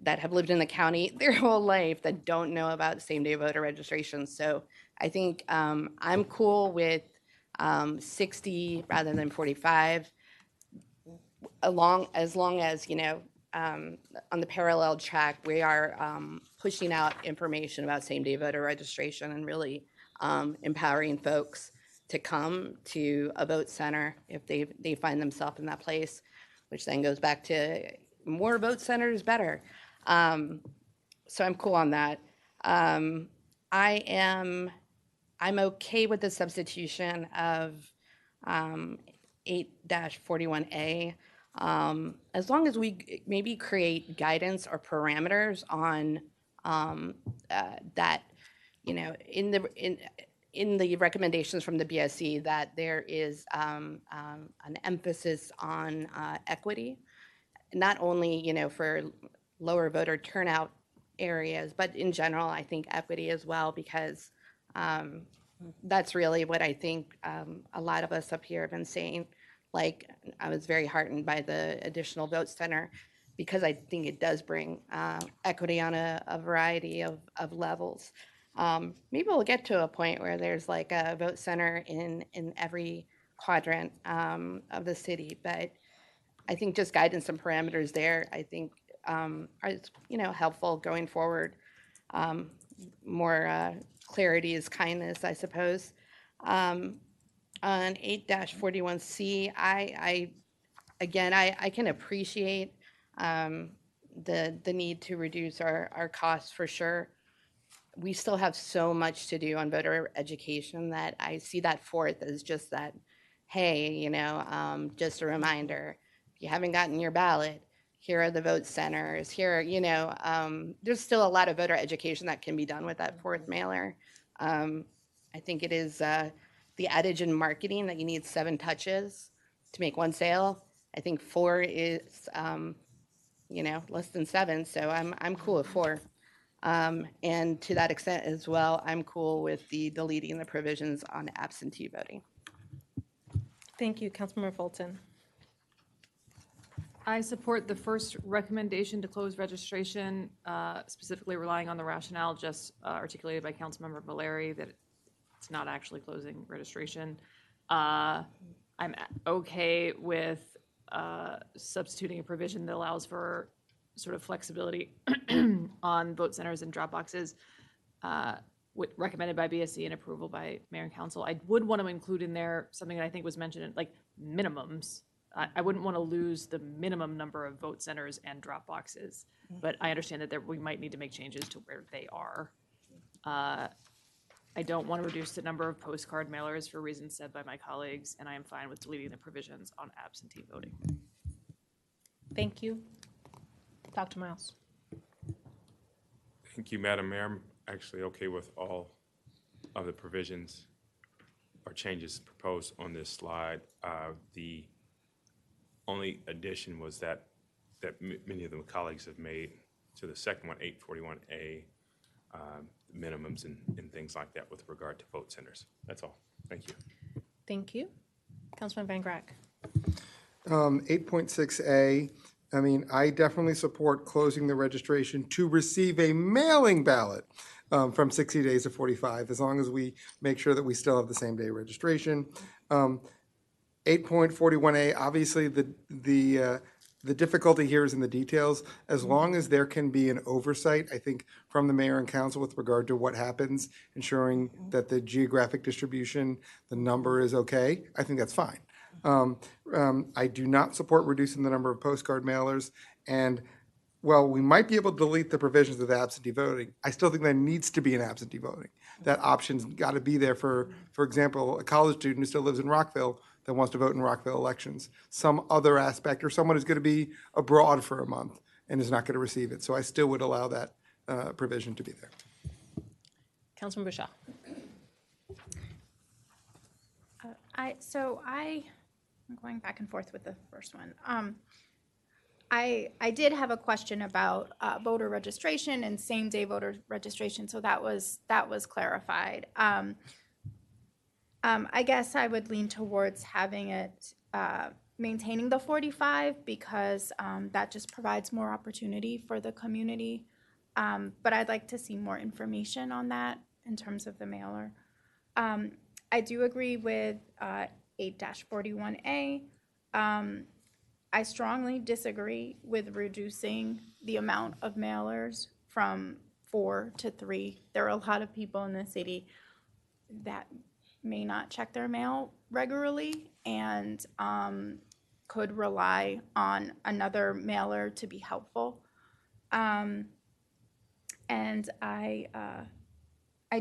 that have lived in the county their whole life that don't know about same-day voter registration. So I think I'm cool with 60 rather than 45, as long as, on the parallel track, we are pushing out information about same-day voter registration and really empowering folks to come to a vote center if they find themselves in that place, which then goes back to more vote centers better. So I'm cool on that. I'm okay with the substitution of 8-41A, as long as we maybe create guidance or parameters on that, in the recommendations from the BSC, that there is an emphasis on equity, not only, for lower voter turnout areas, but in general, I think equity as well, because that's really what I think a lot of us up here have been saying. Like, I was very heartened by the additional vote center because I think it does bring equity on a variety of levels. Maybe we'll get to a point where there's like a vote center in every quadrant of the city, but I think just guidance and parameters there, I think, are helpful going forward. More clarity is kindness, I suppose. On 8-41C, I can appreciate the need to reduce our costs for sure. We still have so much to do on voter education that I see that fourth as just that, hey, just a reminder, if you haven't gotten your ballot, here are the vote centers, here, there's still a lot of voter education that can be done with that fourth mailer. I think it is the adage in marketing that you need 7 touches to make 1 sale. I think 4 is, less than 7, so I'm cool with 4. And to that extent as well, I'm cool with the deleting the provisions on absentee voting. Thank you, Councilmember Fulton. I support the first recommendation to close registration, specifically relying on the rationale just articulated by Councilmember Valeri that it's not actually closing registration. I'm okay with substituting a provision that allows for sort of flexibility on vote centers and drop boxes, recommended by BSC and approval by Mayor and Council. I would want to include in there something that I think was mentioned, like minimums. I wouldn't want to lose the minimum number of vote centers and drop boxes, but I understand that we might need to make changes to where they are. I don't want to reduce the number of postcard mailers for reasons said by my colleagues, and I am fine with deleting the provisions on absentee voting. Thank you. Dr. Miles. Thank you, Madam Mayor. I'm actually okay with all of the provisions or changes proposed on this slide. The only addition was that many of the colleagues have made to the second one, 841A, minimums and things like that with regard to vote centers. That's all. Thank you. Thank you. Councilman Van Grack. 8.6A, I definitely support closing the registration to receive a mailing ballot from 60 days to 45, as long as we make sure that we still have the same day registration. 8.41A, obviously the difficulty here is in the details. As long as there can be an oversight, I think, from the mayor and council with regard to what happens, ensuring that the geographic distribution, the number is okay, I think that's fine. I do not support reducing the number of postcard mailers, and well, we might be able to delete the provisions of absentee voting. I still think there needs to be an absentee voting. That option's got to be there for example, a college student who still lives in Rockville that wants to vote in Rockville elections. Some other aspect, or someone who's going to be abroad for a month and is not going to receive it. So I still would allow that provision to be there. Councilman Bouchard. I'm going back and forth with the first one. I did have a question about voter registration and same-day voter registration, so that was clarified. I guess I would lean towards having it maintaining the 45 because that just provides more opportunity for the community. But I'd like to see more information on that in terms of the mailer. I do agree with 8-41A. I strongly disagree with reducing the amount of mailers from 4 to 3. There are a lot of people in the city that may not check their mail regularly and could rely on another mailer to be helpful. And I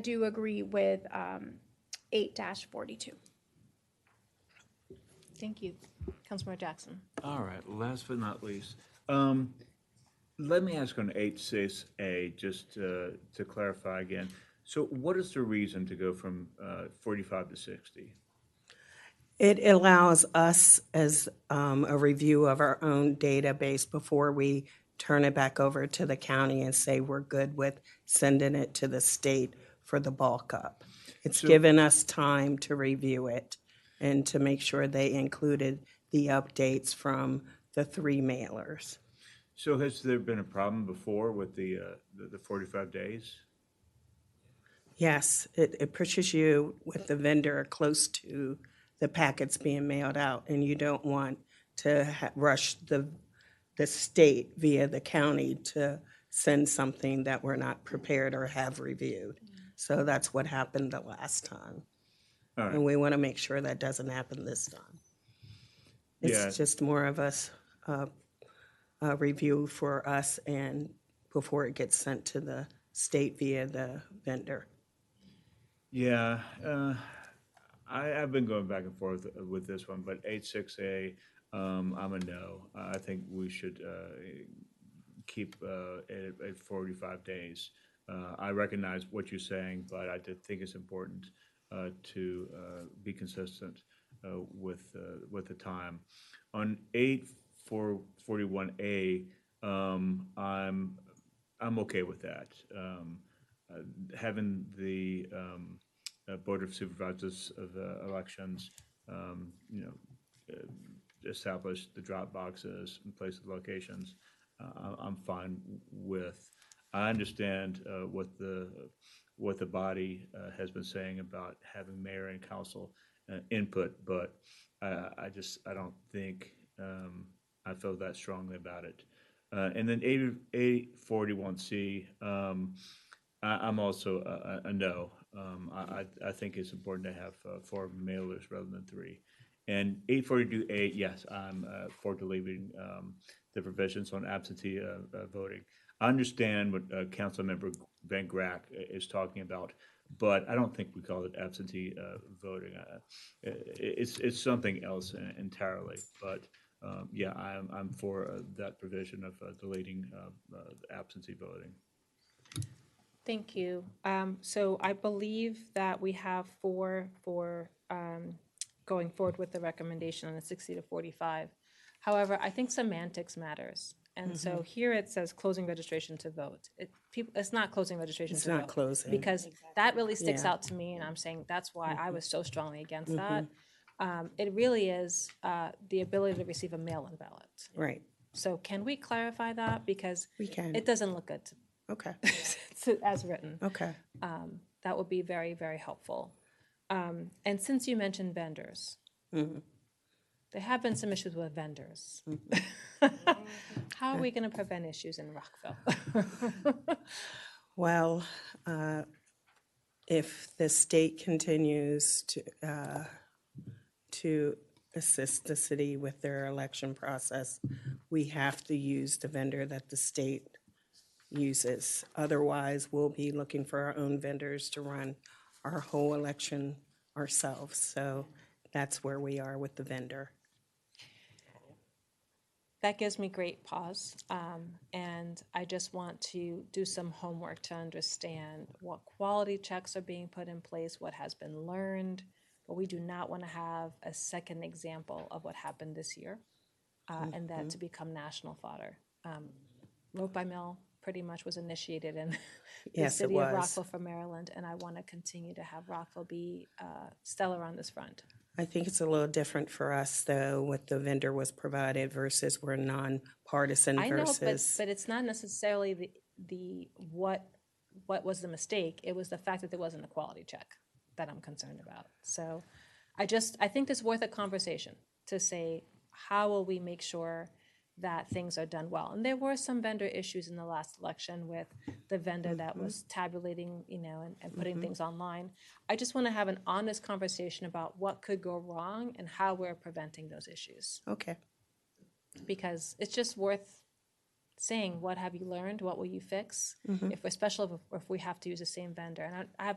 do agree with 8-42. Thank you. Councilmember Jackson. All right, last but not least, let me ask on 8-6A, just to clarify again. So what is the reason to go from 45 to 60? It allows us as a review of our own database before we turn it back over to the county and say we're good with sending it to the state for the bulk up. It's given us time to review it and to make sure they included the updates from the 3 mailers. So has there been a problem before with the 45 days? Yes, it pushes you with the vendor close to the packets being mailed out, and you don't want to rush the state via the county to send something that we're not prepared or have reviewed. So that's what happened the last time. All right. And we want to make sure that doesn't happen this time. It's just more of a review for us and before it gets sent to the state via the vendor. Yeah, I've been going back and forth with this one, but 8-6A, I'm a no. I think we should keep it at 45 days. I recognize what you're saying, but I did think it's important to be consistent with the time. On 8-41A, I'm okay with that. Having the Board of Supervisors of Elections, establish the drop boxes and place the locations, I'm fine with. I understand what the body has been saying about having mayor and council input, but I don't think I feel that strongly about it. And then 841C, I'm also a no. I think it's important to have 4 mailers rather than 3. And 842A, yes, I'm for deleting the provisions on absentee voting. I understand what Councilmember Van Grack is talking about, but I don't think we call it absentee voting. It's something else entirely. But yeah, I'm for that provision of deleting absentee voting. Thank you. So I believe that we have 4 for going forward with the recommendation on the 60 to 45. However, I think semantics matters. And so here it says closing registration to vote. It's not closing registration to vote. It's not closing. Because that really sticks Yeah. out to me, and I'm saying that's why I was so strongly against that. It really is the ability to receive a mail-in ballot. Right. So can we clarify that? Because We can. it doesn't look good Okay. as written. Okay. That would be very, very helpful. And since you mentioned vendors, there have been some issues with vendors. How are we going to prevent issues in Rockville? Well, if the state continues to assist the city with their election process, we have to use the vendor that the state uses. Otherwise, we'll be looking for our own vendors to run our whole election ourselves. So that's where we are with the vendor. That gives me great pause. And I just want to do some homework to understand what quality checks are being put in place, what has been learned but we do not want to have a second example of what happened this year, and that to become national fodder. Vote by mail pretty much was initiated in the Yes, it city of was. Rockville for Maryland, and I want to continue to have Rockville be stellar on this front. I think it's a little different for us, though, what the vendor was provided versus we're nonpartisan I know, versus. but it's not necessarily the what was the mistake. It was the fact that there wasn't a quality check that I'm concerned about. So I think it's worth a conversation to say, how will we make sure that things are done well? And there were some vendor issues in the last election with the vendor that was tabulating, and putting things online. I just want to have an honest conversation about what could go wrong and how we're preventing those issues. Okay. Because it's just worth saying, what have you learned? What will you fix? Especially if we have to use the same vendor. And I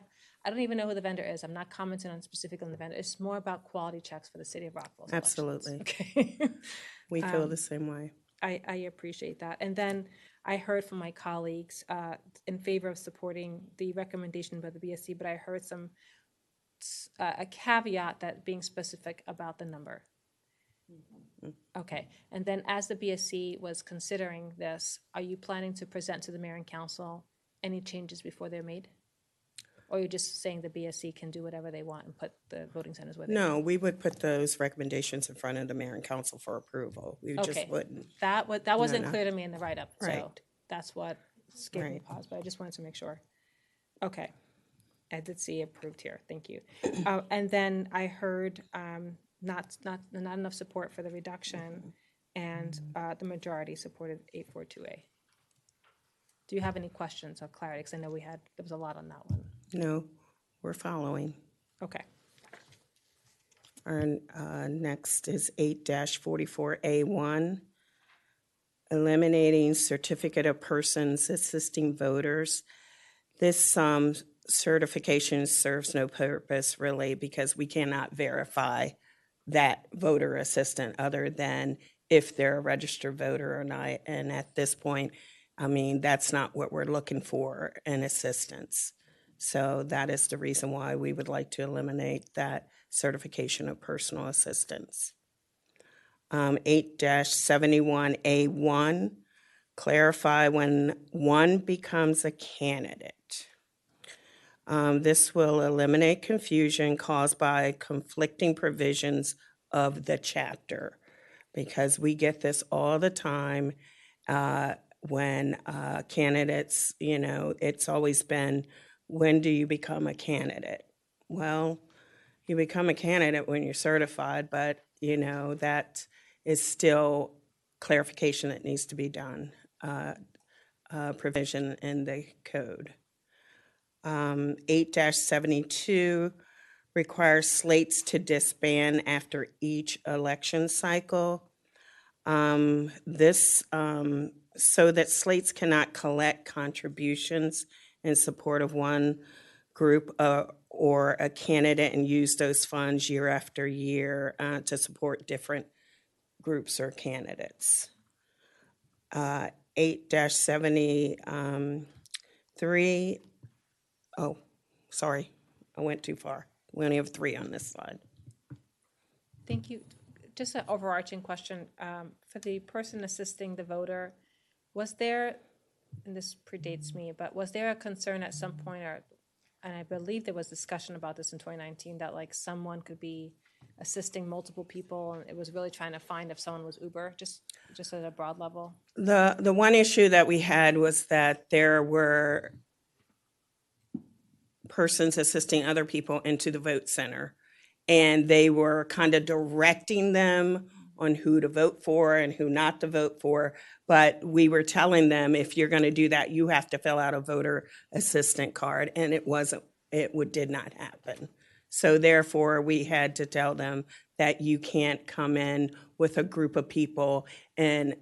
don't even know who the vendor is. I'm not commenting on specifically on the vendor. It's more about quality checks for the city of Rockville. Absolutely. Okay. We feel the same way. I appreciate that. And then I heard from my colleagues in favor of supporting the recommendation by the BSC, but I heard a caveat that being specific about the number. Okay. And then as the BSC was considering this, are you planning to present to the mayor and council any changes before they're made? Or you're just saying the BSC can do whatever they want and put the voting centers where they want? No, we would put those recommendations in front of the mayor and council for approval. We Okay. just wouldn't. That wasn't No. clear to me in the write-up, so Right. that's what gave me Right. pause, but I just wanted to make sure. Okay. I did see approved here. Thank you. And then I heard not enough support for the reduction, and the majority supported 842A. Do you have any questions or clarity? Because I know there was a lot on that one. No, we're following. Okay. Our next is 8-44A1, eliminating certificate of persons assisting voters. This certification serves no purpose really because we cannot verify that voter assistant other than if they're a registered voter or not. And at this point, that's not what we're looking for in assistance. So that is the reason why we would like to eliminate that certification of personal assistance. 8-71A1, clarify when one becomes a candidate. This will eliminate confusion caused by conflicting provisions of the chapter, because we get this all the time when candidates, it's always been, when do you become a candidate? Well, you become a candidate when you're certified, but, that is still clarification that needs to be done, provision in the code. 8-72 requires slates to disband after each election cycle. This so that slates cannot collect contributions in support of one group or a candidate and use those funds year after year to support different groups or candidates. 8-73, oh, sorry, I went too far. We only have 3 on this slide. Thank you. Just an overarching question. For the person assisting the voter, was there, and this predates me, but was there a concern at some point, and I believe there was discussion about this in 2019, that someone could be assisting multiple people, and it was really trying to find if someone was Uber, just at a broad level? The one issue that we had was that there were persons assisting other people into the vote center, and they were kind of directing them on who to vote for and who not to vote for. But we were telling them, if you're going to do that, you have to fill out a voter assistant card, and it did not happen. So therefore, we had to tell them that you can't come in with a group of people and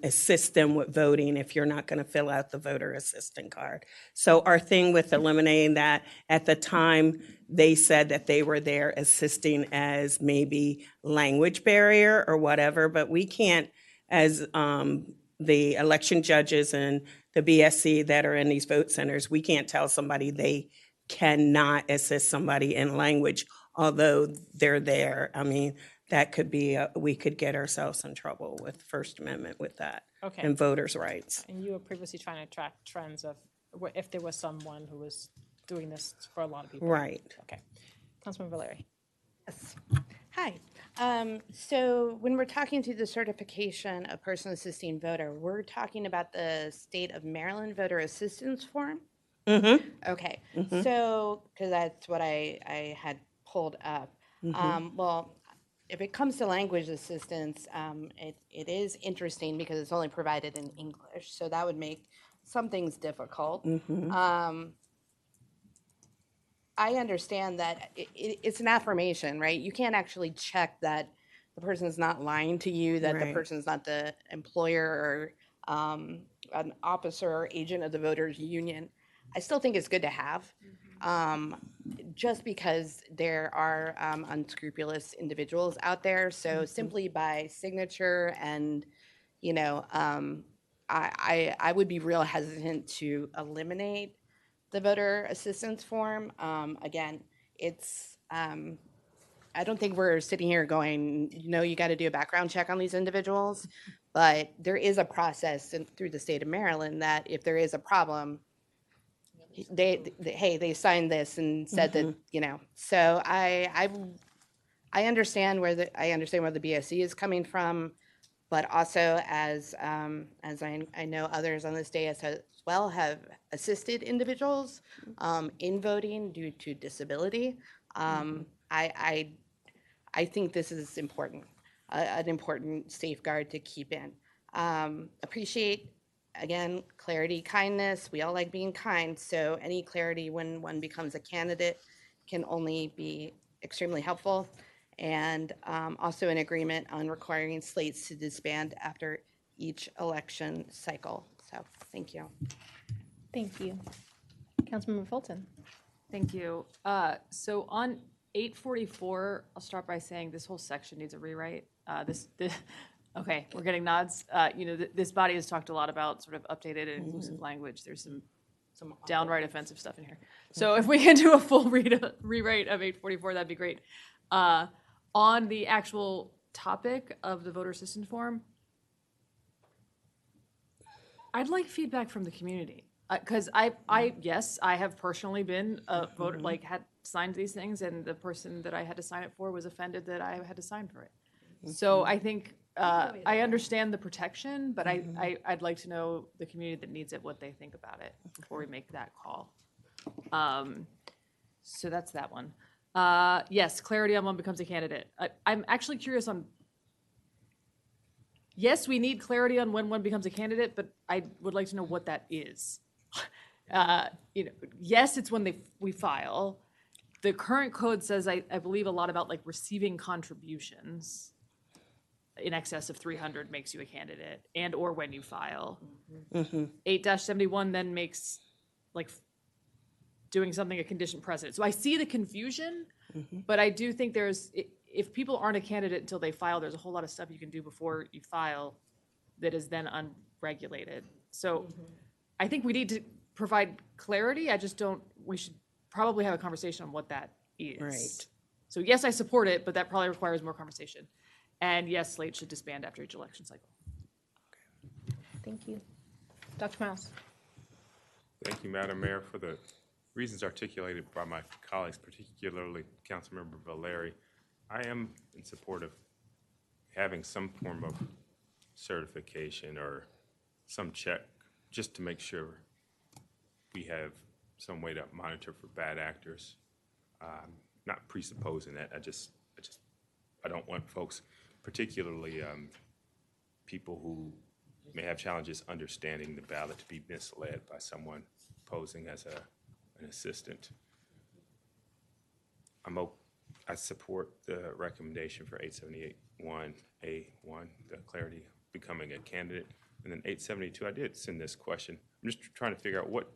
assist them with voting if you're not going to fill out the voter assistant card. So our thing with eliminating that, at the time, they said that they were there assisting as maybe language barrier or whatever, but we can't, as the election judges and the BSC that are in these vote centers, we can't tell somebody they cannot assist somebody in language. although they're there. I mean, that could be, we could get ourselves in trouble with First Amendment with that. Okay. And voters' rights. And you were previously trying to track trends of if there was someone who was doing this for a lot of people. Right. Okay. Councilman Valeri. Yes. Hi. So when we're talking to the certification of person assisting voter, we're talking about the state of Maryland voter assistance form? Mm-hmm. Okay. Mhm. So, because that's what I had pulled up. Well, if it comes to language assistance, it is interesting because it's only provided in English. So that would make some things difficult. I understand that it's an affirmation, right? You can't actually check that the person's not lying to you, that the Right. person's not the employer or an officer or agent of the voters union. I still think it's good to have, just because there are unscrupulous individuals out there. So simply by signature and, you know, I would be real hesitant to eliminate the voter assistance form. Again, it's, I don't think we're sitting here going, you got to do a background check on these individuals, but there is a process through the state of Maryland that if there is a problem, they signed this and said that, so I understand where the BSC is coming from, but also as I know others on this day as well have assisted individuals in voting due to disability. I think this is important, an important safeguard to keep in. Appreciate, again, clarity, kindness. We all like being kind, so any clarity when one becomes a candidate can only be extremely helpful. And also in agreement on requiring slates to disband after each election cycle. So, thank you. Thank you. Councilmember Fulton. Thank you. So on 844, I'll start by saying this whole section needs a rewrite. Okay, we're getting nods. This body has talked a lot about sort of updated and inclusive language. There's some downright offensive stuff in here. So if we can do a full rewrite of 844, that'd be great. On the actual topic of the voter assistance form, I'd like feedback from the community. Because yes, I have personally been a voter, like had signed these things, and the person that I had to sign it for was offended that I had to sign for it. So I think I understand the protection, but I'd like to know the community that needs it, what they think about it before we make that call. So that's that one. Yes, clarity on when becomes a candidate. I'm actually curious on. Yes, we need clarity on when one becomes a candidate, but I would like to know what that is. Yes, it's when we file. The current code says, I believe, a lot about like receiving contributions in excess of 300 makes you a candidate, and or when you file. 8-71 then makes like doing something a condition precedent. So I see the confusion, but I do think if people aren't a candidate until they file, there's a whole lot of stuff you can do before you file that is then unregulated. So I think we need to provide clarity. We should probably have a conversation on what that is. Right. So yes, I support it, but that probably requires more conversation. And yes, slate should disband after each election cycle. Thank you. Dr. Miles. Thank you, Madam Mayor, for the reasons articulated by my colleagues, particularly Councilmember Valeri. I am in support of having some form of certification or some check just to make sure we have some way to monitor for bad actors. Not presupposing that. I don't want folks, particularly people who may have challenges understanding the ballot, to be misled by someone posing as an assistant. I support the recommendation for 878-1A1, the clarity becoming a candidate. And then 872, I did send this question. I'm just trying to figure out what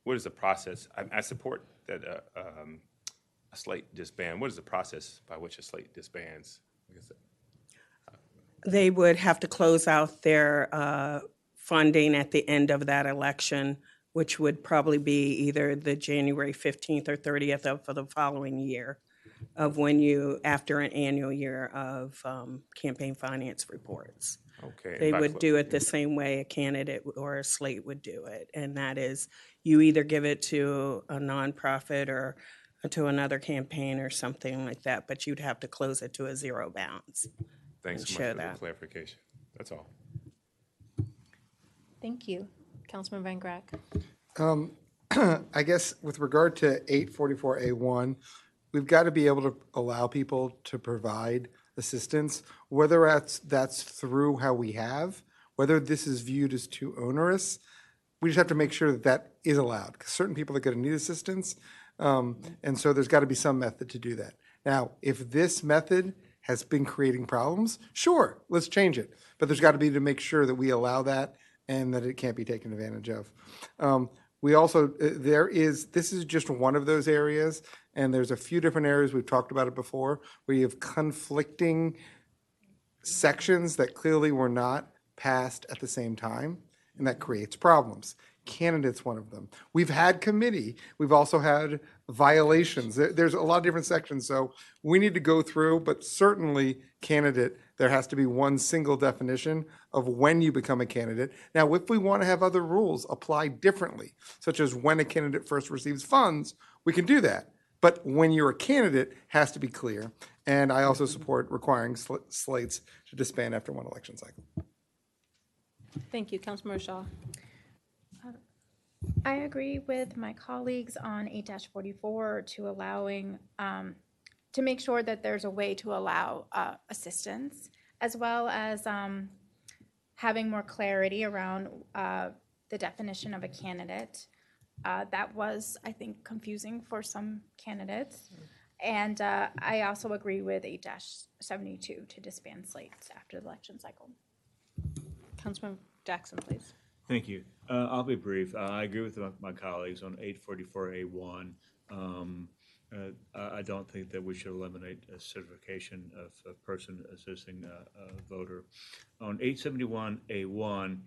is the process. I support that a slate disband. What is the process by which a slate disbands? They would have to close out their funding at the end of that election, which would probably be either the January 15th or 30th of the following year. of when you, after an annual year of campaign finance reports. Okay. They By would do it the same way a candidate or a slate would do it. And that is, you either give it to a nonprofit or to another campaign or something like that, but you'd have to close it to a zero balance. Thanks and so much show for the that. clarification. That's all. Thank you. Councilman Van Grack. I guess with regard to 844A1, we've got to be able to allow people to provide assistance, whether that's through how we have, whether this is viewed as too onerous. We just have to make sure that that is allowed, because certain people are going to need assistance. And so there's got to be some method to do that. Now, if this method has been creating problems, sure, let's change it. But there's got to be to make sure that we allow that and that it can't be taken advantage of. We also, this is just one of those areas, and there's a few different areas, we've talked about it before, where you have conflicting sections that clearly were not passed at the same time, and that creates problems. Candidates, one of them. We've had committee, we've also had violations. There's a lot of different sections, so we need to go through, but certainly candidate, there has to be one single definition of when you become a candidate. Now, if we want to have other rules apply differently, such as when a candidate first receives funds, we can do that. But when you're a candidate, has to be clear. And I also support requiring slates to disband after one election cycle. Thank you. Councilmember Shaw. I agree with my colleagues on 8-44 to allowing, to make sure that there's a way to allow assistance, as well as having more clarity around the definition of a candidate. That was, I think, confusing for some candidates. And I also agree with 8-72 to disband slates after the election cycle. Councilman Jackson, please. Thank you. I'll be brief. I agree with my colleagues on 844A1. I don't think that we should eliminate a certification of a person assisting a voter. On 871A1,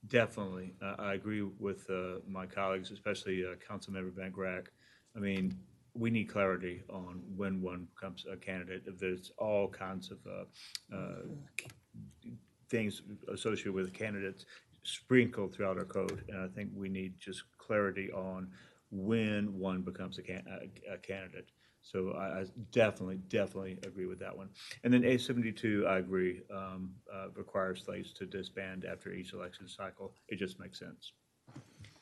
definitely, I agree with my colleagues, especially Councilmember Van Grack. I mean, we need clarity on when one becomes a candidate. If there's all kinds of things associated with candidates sprinkled throughout our code, and I think we need just clarity on when one becomes a candidate. So I definitely agree with that one. And then 872, I agree, requires slates to disband after each election cycle. It just makes sense.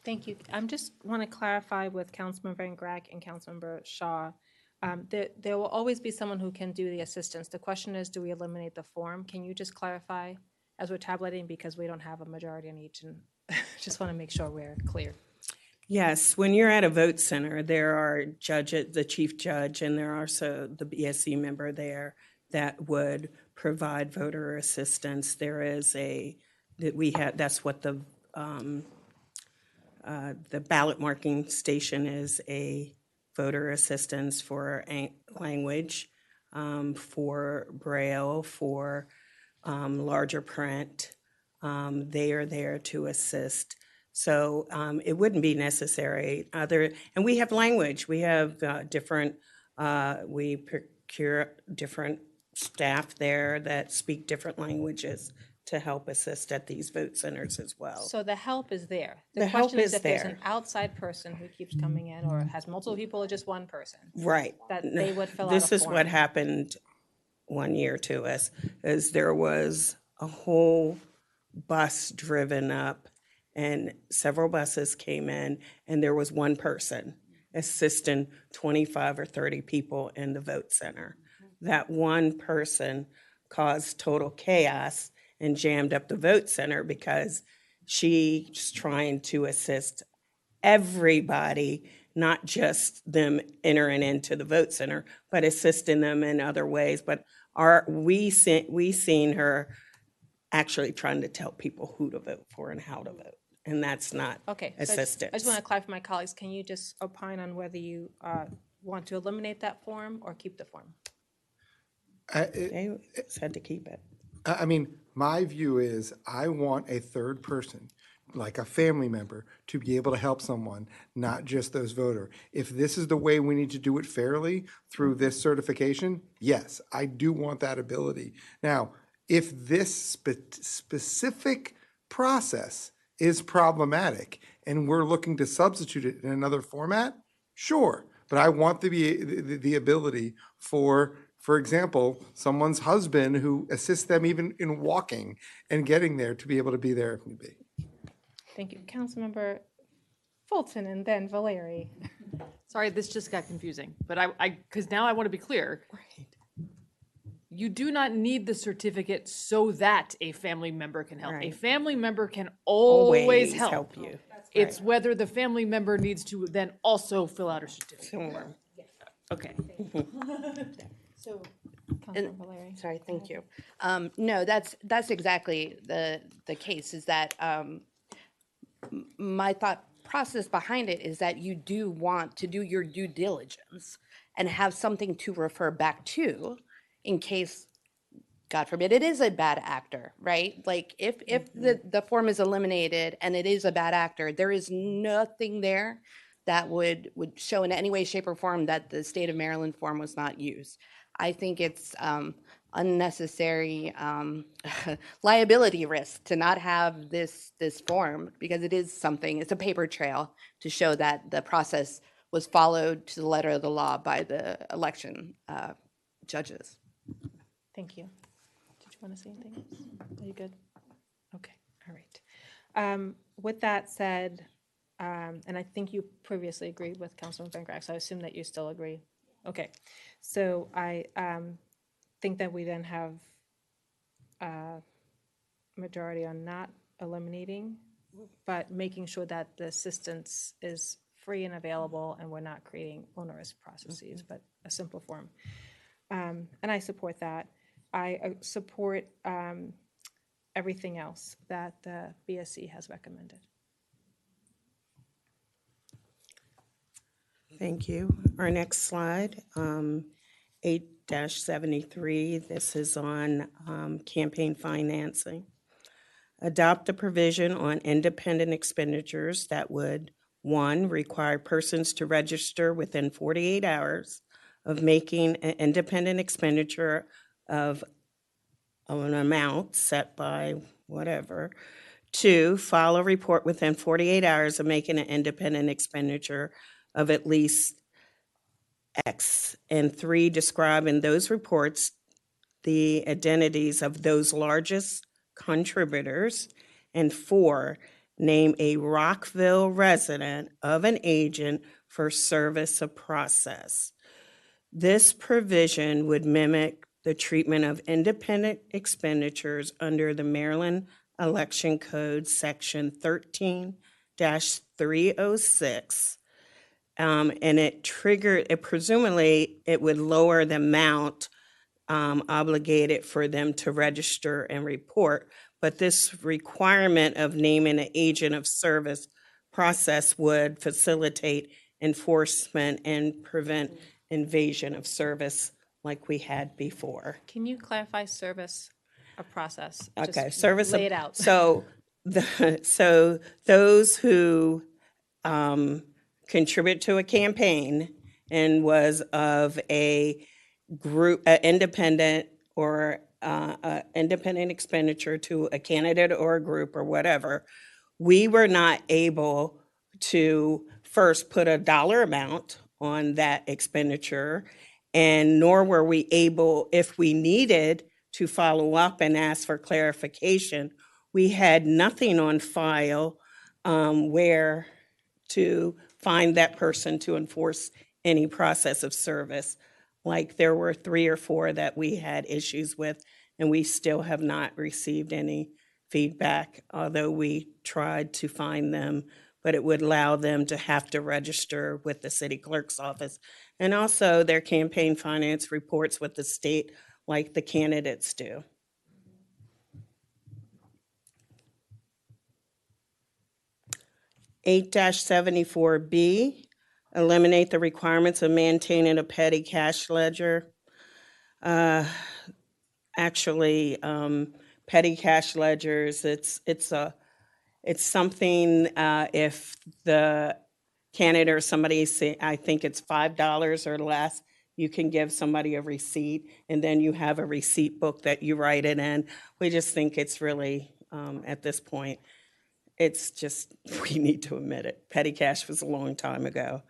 Thank you. I just want to clarify with Councilman Van Grack and Councilmember Shaw. There will always be someone who can do the assistance. The question is, do we eliminate the form? Can you just clarify as we're tabulating, because we don't have a majority on each, and just want to make sure we're clear. Yes, when you're at a vote center, there are judges, the chief judge, and there are also the BSC member there that would provide voter assistance. There is that's what the ballot marking station is, a voter assistance for language, for Braille, for larger print. They are there to assist. So it wouldn't be necessary and we have language. We have we procure different staff there that speak different languages to help assist at these vote centers as well. So the help is there. The help question is is if there's there. an outside person who keeps coming in or has multiple people or just one person. Right. That they would fill out This a is form. what happened one year to us, is there was a whole bus driven up and several buses came in and there was one person assisting 25 or 30 people in the vote center. That one person caused total chaos and jammed up the vote center because she's trying to assist everybody, not just them entering into the vote center, but assisting them in other ways. But we seen her actually trying to tell people who to vote for and how to vote, and that's not assistance. I just want to clarify, my colleagues, can you just opine on whether you want to eliminate that form or keep the form? They said to keep it. I mean, my view is I want a third person like a family member, to be able to help someone, not just those voter. If this is the way we need to do it fairly through this certification, yes, I do want that ability. Now, if this specific process is problematic and we're looking to substitute it in another format, sure. But I want the ability for example, someone's husband who assists them even in walking and getting there to be able to be there if need be. Thank you. Councilmember Fulton and then Valeri. Sorry, this just got confusing, but because now I want to be clear. You do not need the certificate so that a family member can help. A Right. family member can always help. help you. It's whether the family member needs to then also fill out a certificate. Okay. So, Councilmember Valeri. sorry, thank you. No, that's exactly the case, is that my thought process behind it is that you do want to do your due diligence and have something to refer back to in case, God forbid, it is a bad actor, right? Like if the form is eliminated and it is a bad actor, there is nothing there that would show in any way, shape, or form that the state of Maryland form was not used. I think it's unnecessary liability risk to not have this form, because it is something, it's a paper trail to show that the process was followed to the letter of the law by the election judges. Thank you. Did you want to say anything else? Are you good? Okay, all right. With that said, and I think you previously agreed with Councilman Van Graff, so I assume that you still agree. Okay, so I think that we then have a majority on not eliminating, but making sure that the assistance is free and available and we're not creating onerous processes, but a simple form. And I support that. I support everything else that the BSC has recommended. Thank you. Our next slide, 8-73, this is on campaign financing. Adopt a provision on independent expenditures that would, 1, require persons to register within 48 hours of making an independent expenditure of an amount set by whatever. 2, file a report within 48 hours of making an independent expenditure of at least X. And 3, describe in those reports the identities of those largest contributors. And 4, name a Rockville resident of an agent for service of process. This provision would mimic the treatment of independent expenditures under the Maryland Election Code, Section 13-306. And it presumably, it would lower the amount obligated for them to register and report. But this requirement of naming an agent of service process would facilitate enforcement and prevent invasion of service like we had before. Can you clarify service of process? Okay, Just service. lay it out. So those who contribute to a campaign and was of a group, independent or independent expenditure to a candidate or a group or whatever, we were not able to first put a dollar amount on that expenditure, and nor were we able, if we needed to follow up and ask for clarification, we had nothing on file where to find that person to enforce any process of service. Like there were 3 or 4 that we had issues with, and we still have not received any feedback, although we tried to find them, but it would allow them to have to register with the city clerk's office. And also their campaign finance reports with the state like the candidates do. (8-74B), eliminate the requirements of maintaining a petty cash ledger. Actually, petty cash ledgers, it's It's something, if the candidate or somebody say, I think it's $5 or less, you can give somebody a receipt, and then you have a receipt book that you write it in. We just think it's really, at this point, it's just, we need to admit it. Petty cash was a long time ago.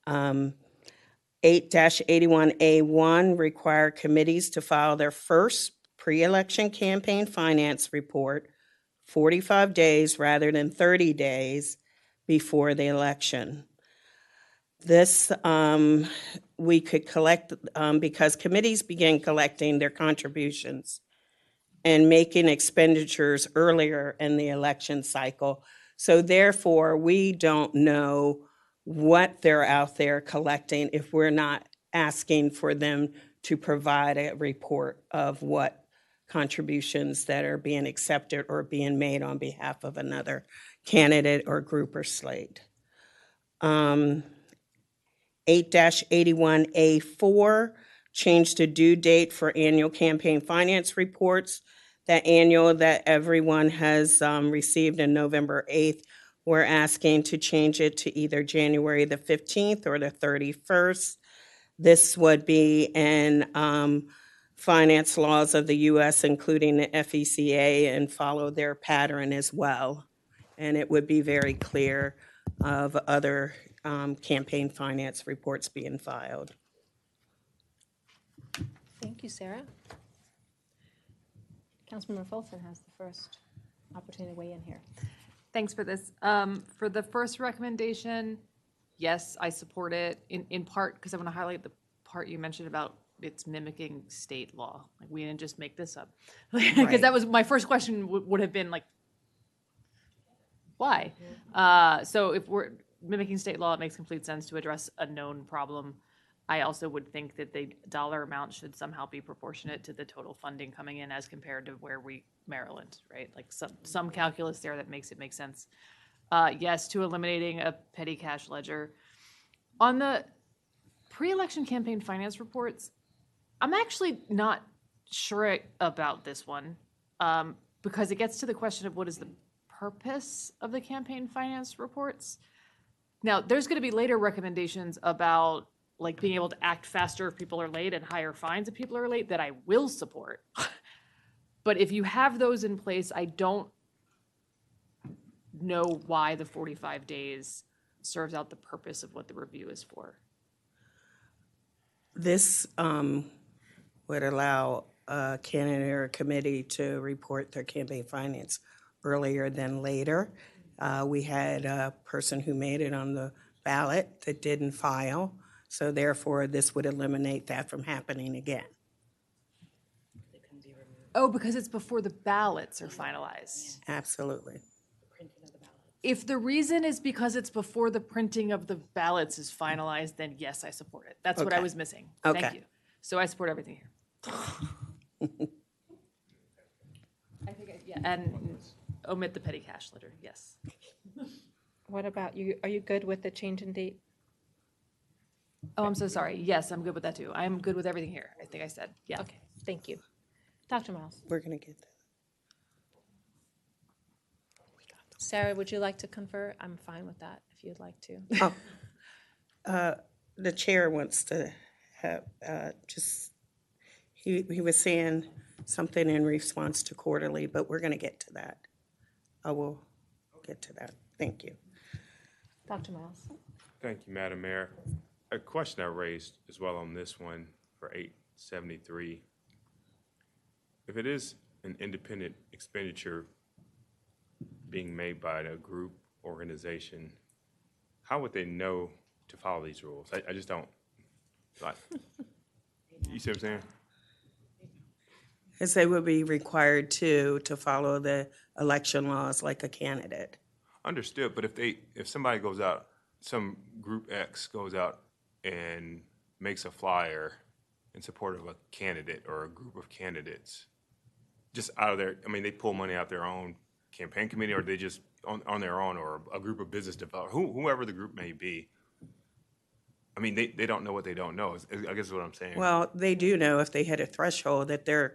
8-81A1 require committees to file their first pre-election campaign finance report 45 days rather than 30 days before the election. This, we could collect, because committees begin collecting their contributions and making expenditures earlier in the election cycle. So therefore, we don't know what they're out there collecting if we're not asking for them to provide a report of what contributions that are being accepted or being made on behalf of another candidate or group or slate. 8-81A4, change the due date for annual campaign finance reports. That annual that everyone has received in November 8th, we're asking to change it to either January the 15th or the 31st. This would be in finance laws of the U.S., including the FECA, and follow their pattern as well. And it would be very clear of other campaign finance reports being filed. Thank you, Sarah. Councilmember Fulton has the first opportunity to weigh in here. Thanks for this. For the first recommendation, yes, I support it in part because I want to highlight the part you mentioned about it's mimicking state law. Like, we didn't just make this up. Because that was my first question would have been like, why? So if we're mimicking state law, it makes complete sense to address a known problem. I also would think that the dollar amount should somehow be proportionate to the total funding coming in as compared to Maryland, right? Like some calculus there that makes it make sense. Yes, to eliminating a petty cash ledger. On the pre-election campaign finance reports, I'm actually not sure about this one because it gets to the question of what is the purpose of the campaign finance reports. Now, there's going to be later recommendations about like being able to act faster if people are late and higher fines if people are late that I will support. But if you have those in place, I don't know why the 45 days serves out the purpose of what the review is for. This would allow a candidate or a committee to report their campaign finance earlier than later. We had a person who made it on the ballot that didn't file, so therefore this would eliminate that from happening again. Oh, because it's before the ballots are finalized. Absolutely. If the reason is because it's before the printing of the ballots is finalized, then yes, I support it. That's what I was missing. Okay. Thank you. So I support everything here. I think, yeah, and omit the petty cash ledger, yes. What about you? Are you good with the change in date? Oh, I'm so sorry. Yes, I'm good with that too. I'm good with everything here. I think I said, yeah. Okay, thank you. Dr. Miles. We're going to get that. Sarah, would you like to confer? I'm fine with that if you'd like to. The chair wants to have he was saying something in response to quarterly, but we're going to get to that. I will get to that. Thank you. Dr. Miles. Thank you, Madam Mayor. A question I raised as well on this one for 873. If it is an independent expenditure being made by a group, organization, how would they know to follow these rules? I just don't, like, you see what I'm saying? As they would be required to follow the election laws like a candidate. Understood, but if somebody goes out, some group X goes out and makes a flyer in support of a candidate or a group of candidates, just out of their, I mean, they pull money out their own campaign committee, or they just on their own, or a group of business developers, whoever the group may be. I mean, they don't know what they don't know, I guess is what I'm saying. Well, they do know if they hit a threshold that they're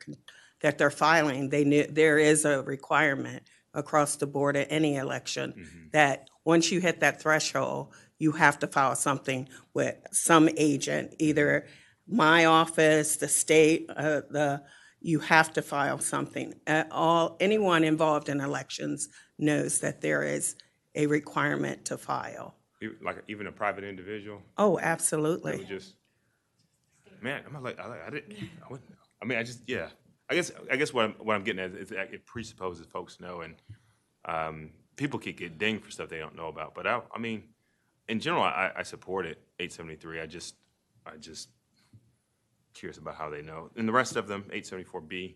filing. They knew there is a requirement across the board at any election, that once you hit that threshold, you have to file something with some agent, either my office, the state, you have to file something. Anyone involved in elections knows that there is a requirement to file. Like even a private individual? Oh, They absolutely. would just, man, I didn't, I wouldn't know. I mean, yeah. I guess what I'm getting at is that it presupposes folks know, and people could get dinged for stuff they don't know about. But I mean, in general, I support it, 873. I just curious about how they know. And the rest of them, 874B,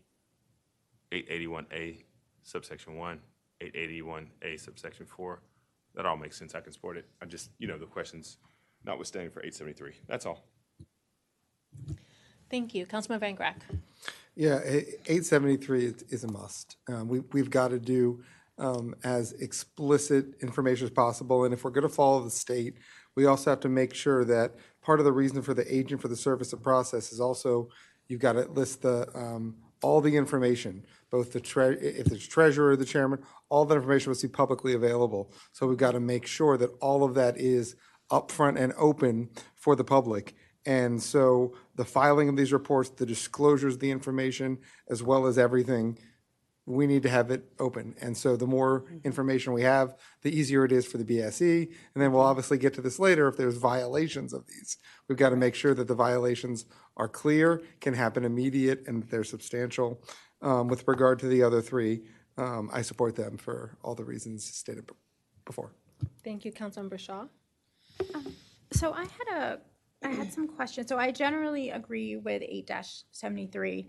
881A, subsection 1, 881A, subsection 4, that all makes sense. I can support it. I just, the questions notwithstanding for 873. That's all. Thank you. Councilman Van Grack. Yeah, 873 is a must. We've got to do as explicit information as possible, and if we're going to follow the state, we also have to make sure that part of the reason for the agent for the service of process is also you've got to list all the information, both if there's treasurer, the chairman, all that information must be publicly available. So we've got to make sure that all of that is upfront and open for the public. And so the filing of these reports, the disclosures of the information, as well as everything, we need to have it open. And so the more information we have, the easier it is for the BSE. And then we'll obviously get to this later if there's violations of these. We've got to make sure that the violations are clear, can happen immediate, and that they're substantial. With regard to the other three, I support them for all the reasons stated before. Thank you, Councilmember Shaw. So I had some questions. So I generally agree with 8-73.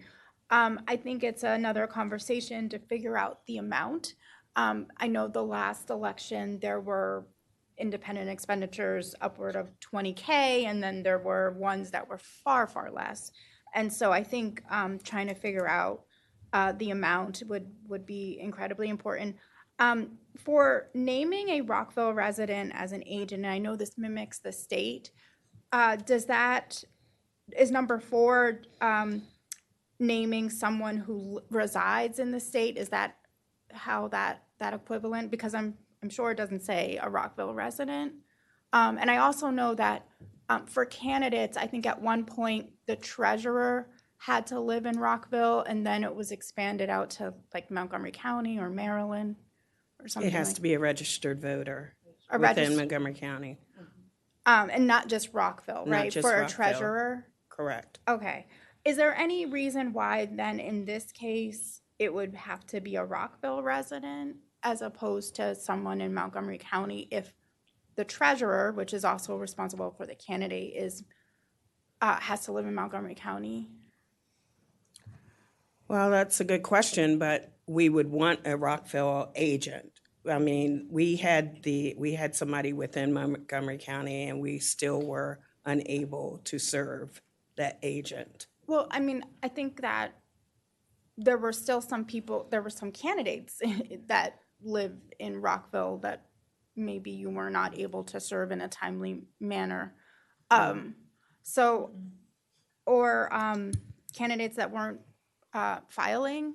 I think it's another conversation to figure out the amount. I know the last election, there were independent expenditures upward of 20K, and then there were ones that were far, far less. And so I think trying to figure out the amount would be incredibly important. For naming a Rockville resident as an agent, and I know this mimics the state, is number 4 naming someone who resides in the state? Is that how that equivalent? Because I'm sure it doesn't say a Rockville resident. And I also know that for candidates, I think at one point the treasurer had to live in Rockville, and then it was expanded out to like Montgomery County or Maryland or something. It has to be a registered voter A within Montgomery County. And not just Rockville, Not right? just For a Rockville. treasurer? Correct. Okay. Is there any reason why then in this case it would have to be a Rockville resident as opposed to someone in Montgomery County if the treasurer, which is also responsible for the candidate, has to live in Montgomery County? Well, that's a good question, but we would want a Rockville agent. I mean, we had somebody within Montgomery County, and we still were unable to serve that agent. Well, I mean, I think that there were still some candidates that live in Rockville that maybe you were not able to serve in a timely manner. Or candidates that weren't filing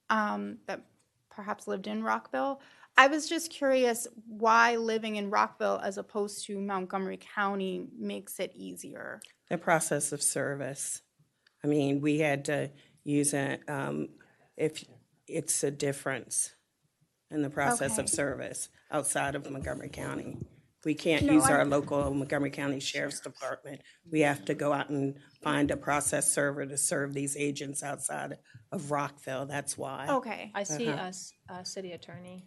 that perhaps lived in Rockville. I was just curious why living in Rockville as opposed to Montgomery County makes it easier. The process of service. I mean, we had to use if it's a difference in the process of service outside of Montgomery County. We can't use our local Montgomery County Sheriff's Department. We have to go out and find a process server to serve these agents outside of Rockville. That's why. Okay. I see City Attorney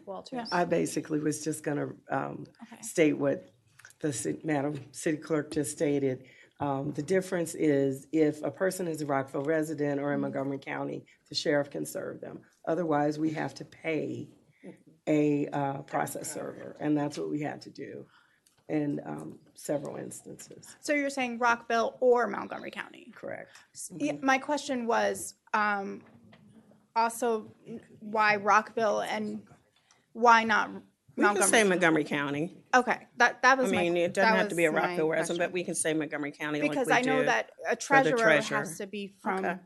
Walters. I basically was just going to state what the Madam City Clerk just stated. The difference is if a person is a Rockville resident or in Montgomery County, the sheriff can serve them. Otherwise, we have to pay a process server, and that's what we had to do in several instances. So you're saying Rockville or Montgomery County? Correct. Yeah, my question was also why Rockville and why not We can say Montgomery County. Okay, that was I mean, my, it doesn't that have to be a was my Rockville resident, question. but we can say Montgomery County like we Because I know do that a for the treasurer has to be from Okay.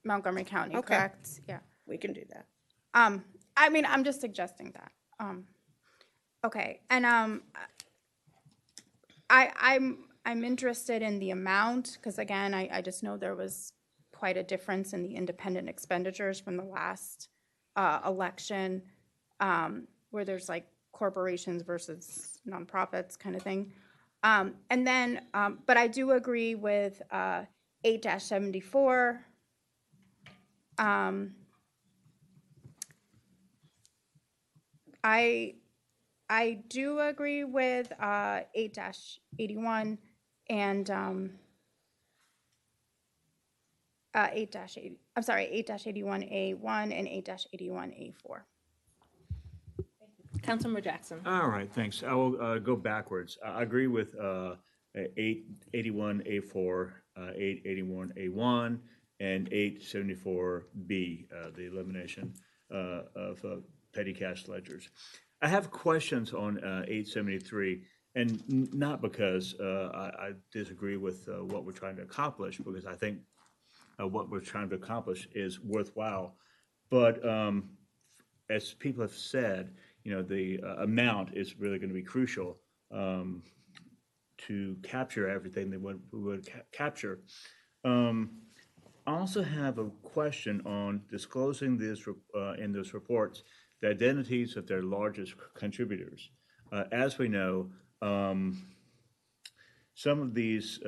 Montgomery County, Okay. correct? Yeah. We can do that. I mean, I'm just suggesting that. Okay, and I'm interested in the amount, because again, I just know there was quite a difference in the independent expenditures from the last election, where there's like corporations versus nonprofits kind of thing. And then, but I do agree with 8-74. I do agree with 8-81 and 8-80. I'm sorry, 8-81A1 and 8-81A4. Councilmember Jackson. All right, thanks. I will go backwards. I agree with 881A4, 881A1, and 874B, the elimination of petty cash ledgers. I have questions on 873, and not because I disagree with what we're trying to accomplish, because I think what we're trying to accomplish is worthwhile. But as people have said, the amount is really going to be crucial to capture everything that we would capture. I also have a question on disclosing this in those reports the identities of their largest contributors. As we know, some of these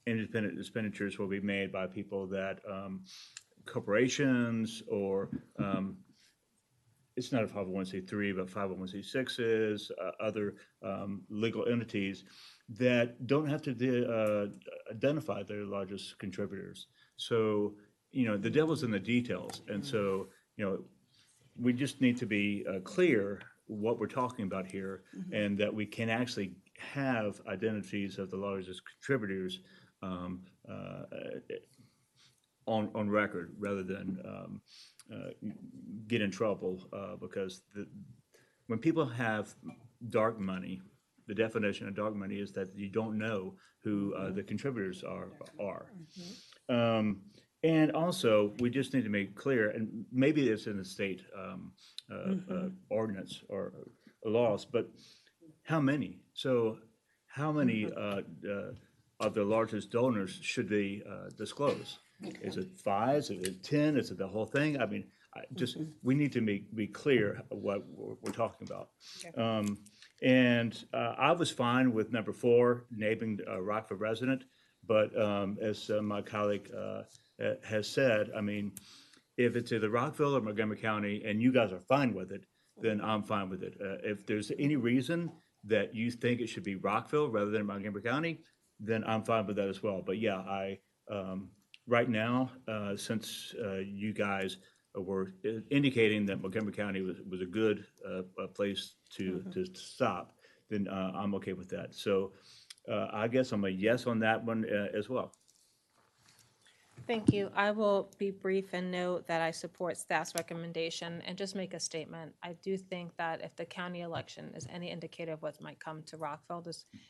independent expenditures will be made by people that corporations or it's not a 501c3, but 501c6s, other legal entities that don't have to identify their largest contributors. So, the devil's in the details. And so, we just need to be clear what we're talking about here, and that we can actually have identities of the largest contributors on record, rather than get in trouble, because when people have dark money, the definition of dark money is that you don't know who the contributors are. And also, we just need to make clear, and maybe it's in the state ordinance or laws, but how many? So how many of the largest donors should they disclose? Is it 5? Is it 10? Is it the whole thing? I mean, we need to be clear what we're talking about. And I was fine with number 4, naming a Rockville resident, but as my colleague has said, I mean, if it's either Rockville or Montgomery County and you guys are fine with it, then I'm fine with it. If there's any reason that you think it should be Rockville rather than Montgomery County, then I'm fine with that as well. But yeah, right now, since you guys were indicating that Montgomery County was a good place to stop, then I'm okay with that. So I guess I'm a yes on that one as well. Thank you. I will be brief and note that I support staff's recommendation and just make a statement. I do think that if the county election is any indicator of what might come to Rockville,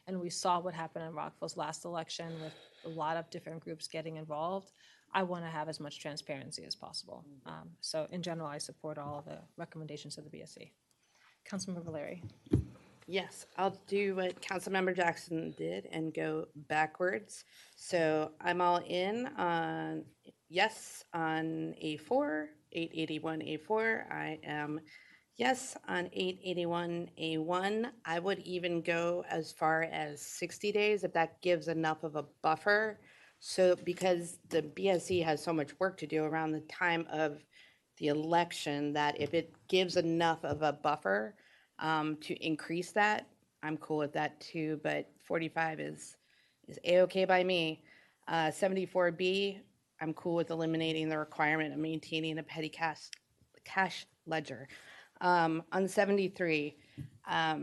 and we saw what happened in Rockville's last election with a lot of different groups getting involved, I want to have as much transparency as possible. So in general, I support all of the recommendations of the BSC. Councilmember Valeri. Yes, I'll do what Councilmember Jackson did and go backwards. So I'm all in on yes on A4, 881A4. I am yes on 881A1. I would even go as far as 60 days if that gives enough of a buffer. So because the BSC has so much work to do around the time of the election, that if it gives enough of a buffer to increase that, I'm cool with that too, but 45 is A-okay by me. 74B, I'm cool with eliminating the requirement of maintaining a petty cash ledger. On 73, I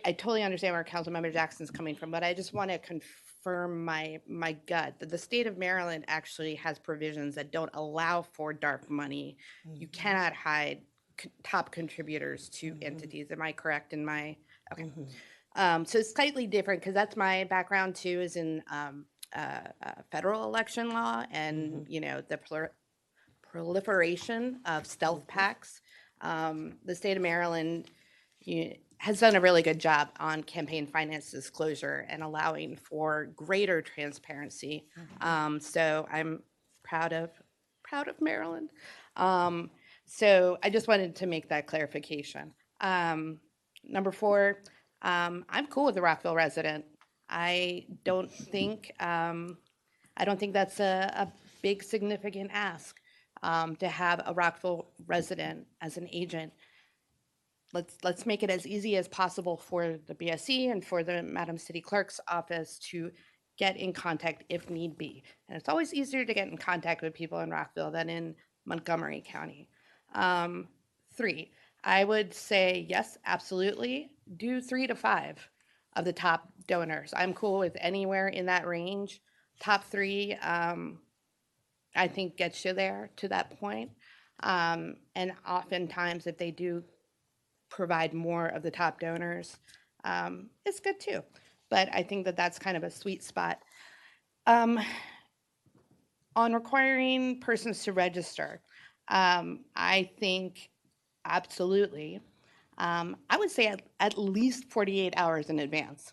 totally understand where Councilmember Jackson's coming from, but I just want to confirm my gut that the state of Maryland actually has provisions that don't allow for dark money. You cannot hide top contributors to entities. Am I correct in my, okay. So it's slightly different because that's my background too, is in federal election law and, the proliferation of stealth packs. The state of Maryland has done a really good job on campaign finance disclosure and allowing for greater transparency. So I'm proud of Maryland. So I just wanted to make that clarification. Number 4, I'm cool with the Rockville resident. I don't think that's a big significant ask to have a Rockville resident as an agent. Let's make it as easy as possible for the BSC and for the Madam City Clerk's office to get in contact if need be. And it's always easier to get in contact with people in Rockville than in Montgomery County. 3, I would say yes, absolutely. Do 3 to 5 of the top donors. I'm cool with anywhere in that range. Top 3, I think gets you there to that point. And oftentimes if they do provide more of the top donors, it's good too. But I think that that's kind of a sweet spot. On requiring persons to register, I think absolutely. I would say at least 48 hours in advance,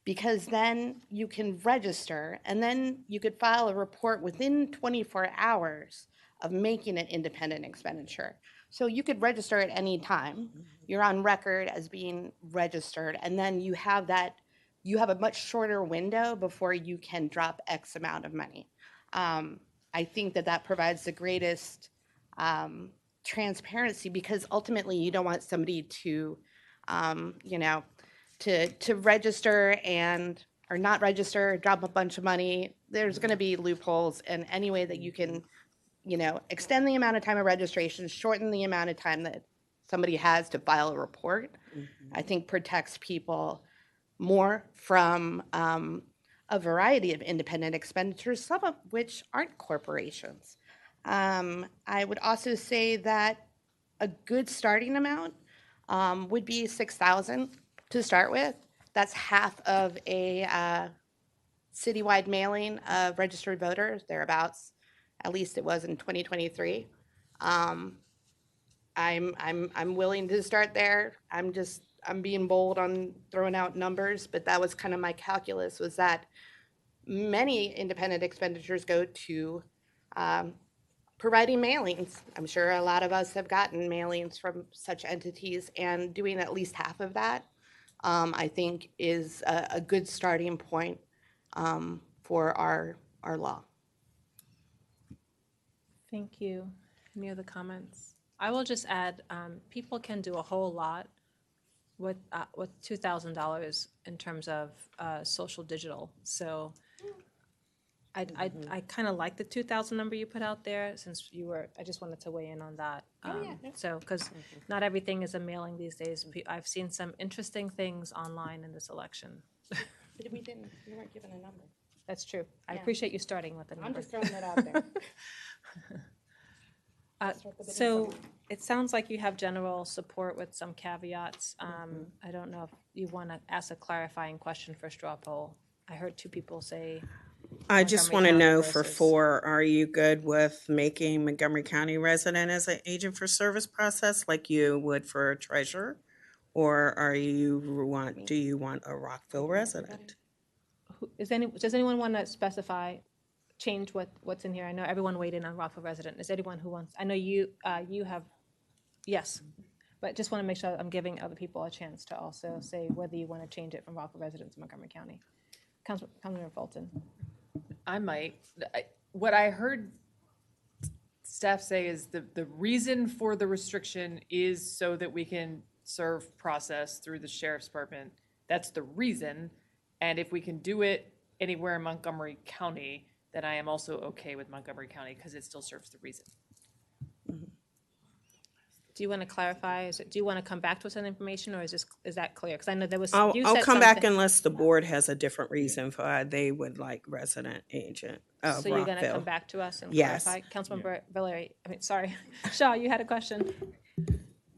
because then you can register and then you could file a report within 24 hours of making an independent expenditure. So you could register at any time. You're on record as being registered, and then you have a much shorter window before you can drop X amount of money. I think that provides the greatest transparency, because ultimately you don't want somebody to register or not register, drop a bunch of money. There's going to be loopholes, and any way that you can extend the amount of time of registration, shorten the amount of time that somebody has to file a report, I think protects people more from a variety of independent expenditures, some of which aren't corporations. I would also say that a good starting amount would be $6,000 to start with. That's half of a citywide mailing of registered voters, thereabouts. At least it was in 2023. I'm willing to start there. I'm being bold on throwing out numbers, but that was kind of my calculus, was that many independent expenditures go to providing mailings. I'm sure a lot of us have gotten mailings from such entities, and doing at least half of that, I think, is a good starting point for our law. Thank you. Any other comments? I will just add, people can do a whole lot with $2,000 in terms of social digital. So I kind of like the 2,000 number you put out there, since I just wanted to weigh in on that. So, because not everything is a mailing these days. I've seen some interesting things online in this election. But we weren't given a number. That's true. I Yeah. appreciate you starting with a number. I'm just throwing that out there. So it sounds like you have general support with some caveats. I don't know if you want to ask a clarifying question for straw poll. I heard 2 people say. I just want to Montgomery County know for versus- 4, are you good with making Montgomery County resident as an agent for service process like you would for a treasurer? Or do you want a Rockville resident? Does anyone want to change what's in here? I know everyone weighed in on Rockville resident. Is anyone who wants? I know you have, yes, but just want to make sure I'm giving other people a chance to also say whether you want to change it from Rockville resident to Montgomery County. Councilmember Fulton. I might. What I heard staff say is the reason for the restriction is so that we can serve process through the sheriff's department. That's the reason. And if we can do it anywhere in Montgomery County, then I am also okay with Montgomery County, because it still serves the reason. Do you want to clarify? Do you want to come back to us on information, or is that clear? Because I know there was. I'll you said come back something- unless the board has a different reason for why they would like resident agent of So you're going to Rockville. come back to us and Yes. clarify? Councilmember sorry. Shaw, you had a question?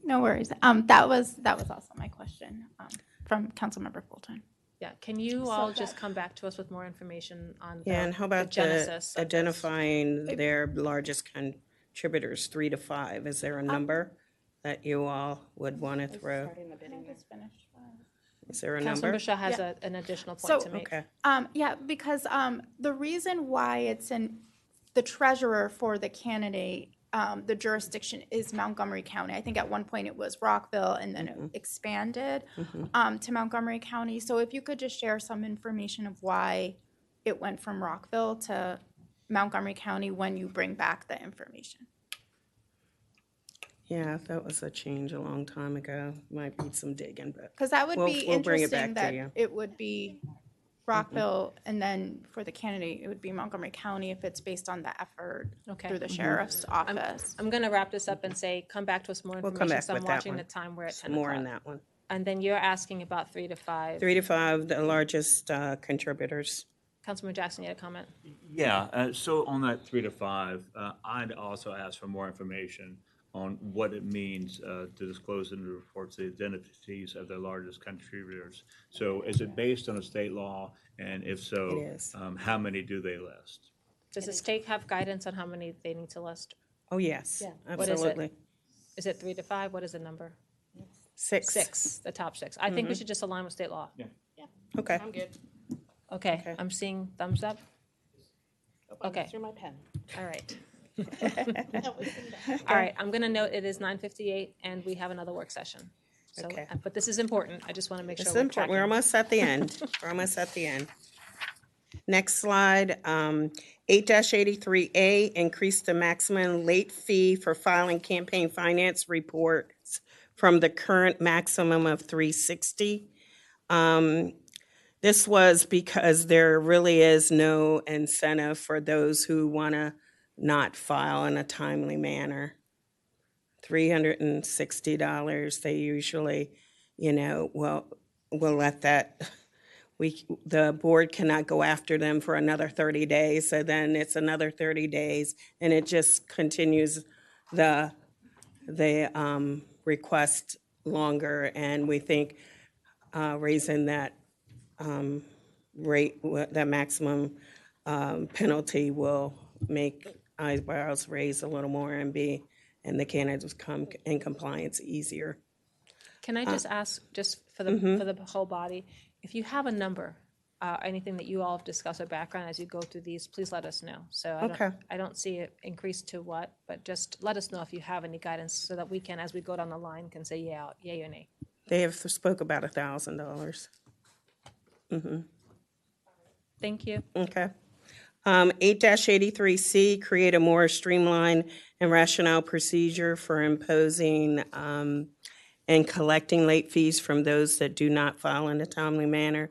No worries. That was also my question from Councilmember Fulton. Yeah, can you all just come back to us with more information on Yeah, and how about the genesis of this? identifying their largest contributors, 3 to 5. Is there a number that you all would want to throw? Is there a number? Councilmember Shaw has Yeah. an additional point So- to make. Okay. Yeah, because the reason why it's in the treasurer for the candidate, the jurisdiction is Montgomery County. I think at one point it was Rockville, and then it expanded to Montgomery County. So if you could just share some information of why it went from Rockville to Montgomery County when you bring back the information. Yeah, that was a change a long time ago. Might need some digging, but. Because that would be we'll bring it interesting back to that you. it would be Rockville, and then for the candidate, it would be Montgomery County if it's based on the effort Okay. through the sheriff's office. I'm going to wrap this up and say, come back to us more We'll information. come back So I'm with that watching one. the time. We're at 10 Some more in o'clock. that one. And then you're asking about 3 to 5. 3 to 5, the largest contributors. Councilman Jackson, you had a comment? Yeah, so on that 3 to 5, I'd also ask for more information on what it means to disclose in the reports the identities of the largest contributors. So is it based on a state law? And if so, It is. how many do they list? Does the state have guidance on how many they need to list? Oh, yes, What is it? absolutely. Is it 3 to 5? What is the number? 6. 6, the top 6. I think we should just align with state law. Yeah. Okay. I'm good. Okay, I'm seeing thumbs up. Okay. Through my pen. All right. All right, I'm going to note it is 9:58 and we have another work session. So, Okay. but this is important. I just want to make sure It's we're important. We're tracking. almost at the end. We're almost at the end. Next slide, 8-83A, increase the maximum late fee for filing campaign finance reports from the current maximum of $360. This was because there really is no incentive for those who want to not file in a timely manner. $360, they usually, will let that, the board cannot go after them for another 30 days, so then it's another 30 days, and it just continues the request longer, and we think raising that rate, that maximum penalty will make eyebrows raise a little more and the candidates come in compliance easier. Can I just ask, just for the whole body, if you have a number, anything that you all have discussed or background as you go through these, please let us know. So I don't see it increase to what, but just let us know if you have any guidance so that we can, as we go down the line, can say yay or nay. They have spoke about $1,000. Thank you. Okay. 8-83C, create a more streamlined and rationale procedure for imposing and collecting late fees from those that do not file in a timely manner.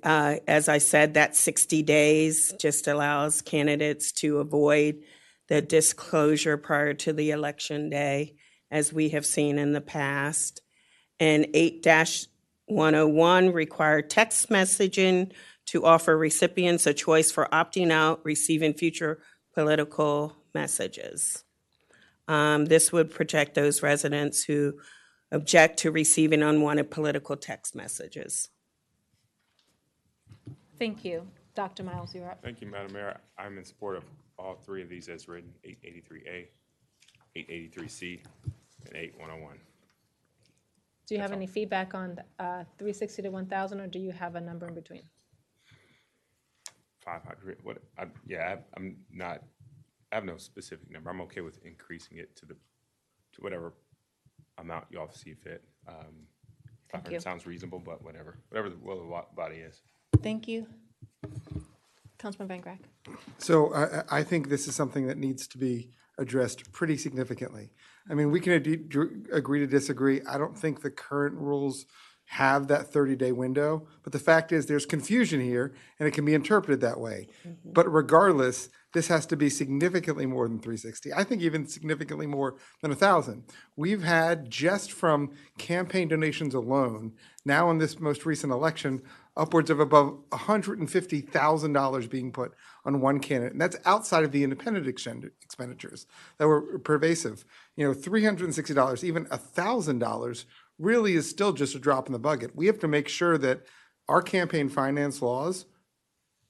As I said, that 60 days just allows candidates to avoid the disclosure prior to the election day, as we have seen in the past. And 8-101, require text messaging to offer recipients a choice for opting out, receiving future political messages. This would protect those residents who object to receiving unwanted political text messages. Thank you. Dr. Miles, you're up. Thank you, Madam Mayor. I'm in support of all three of these as written, 883A, 883C, and 8101. Do you have any feedback on 360 to 1,000, or do you have a number in between? 500, I have no specific number. I'm okay with increasing it to whatever amount you all see fit. 500 sounds reasonable, but whatever the will of the body is. Thank you. Councilman Van Grack. So I think this is something that needs to be addressed pretty significantly. I mean, we can agree to disagree. I don't think the current rules have that 30-day window, but the fact is there's confusion here and it can be interpreted that way. But regardless, this has to be significantly more than 360. I think even significantly more than 1,000. We've had, just from campaign donations alone, now in this most recent election, upwards of above $150,000 being put on one candidate. And that's outside of the independent expenditures that were pervasive. $360, even $1,000 really is still just a drop in the bucket. We have to make sure that our campaign finance laws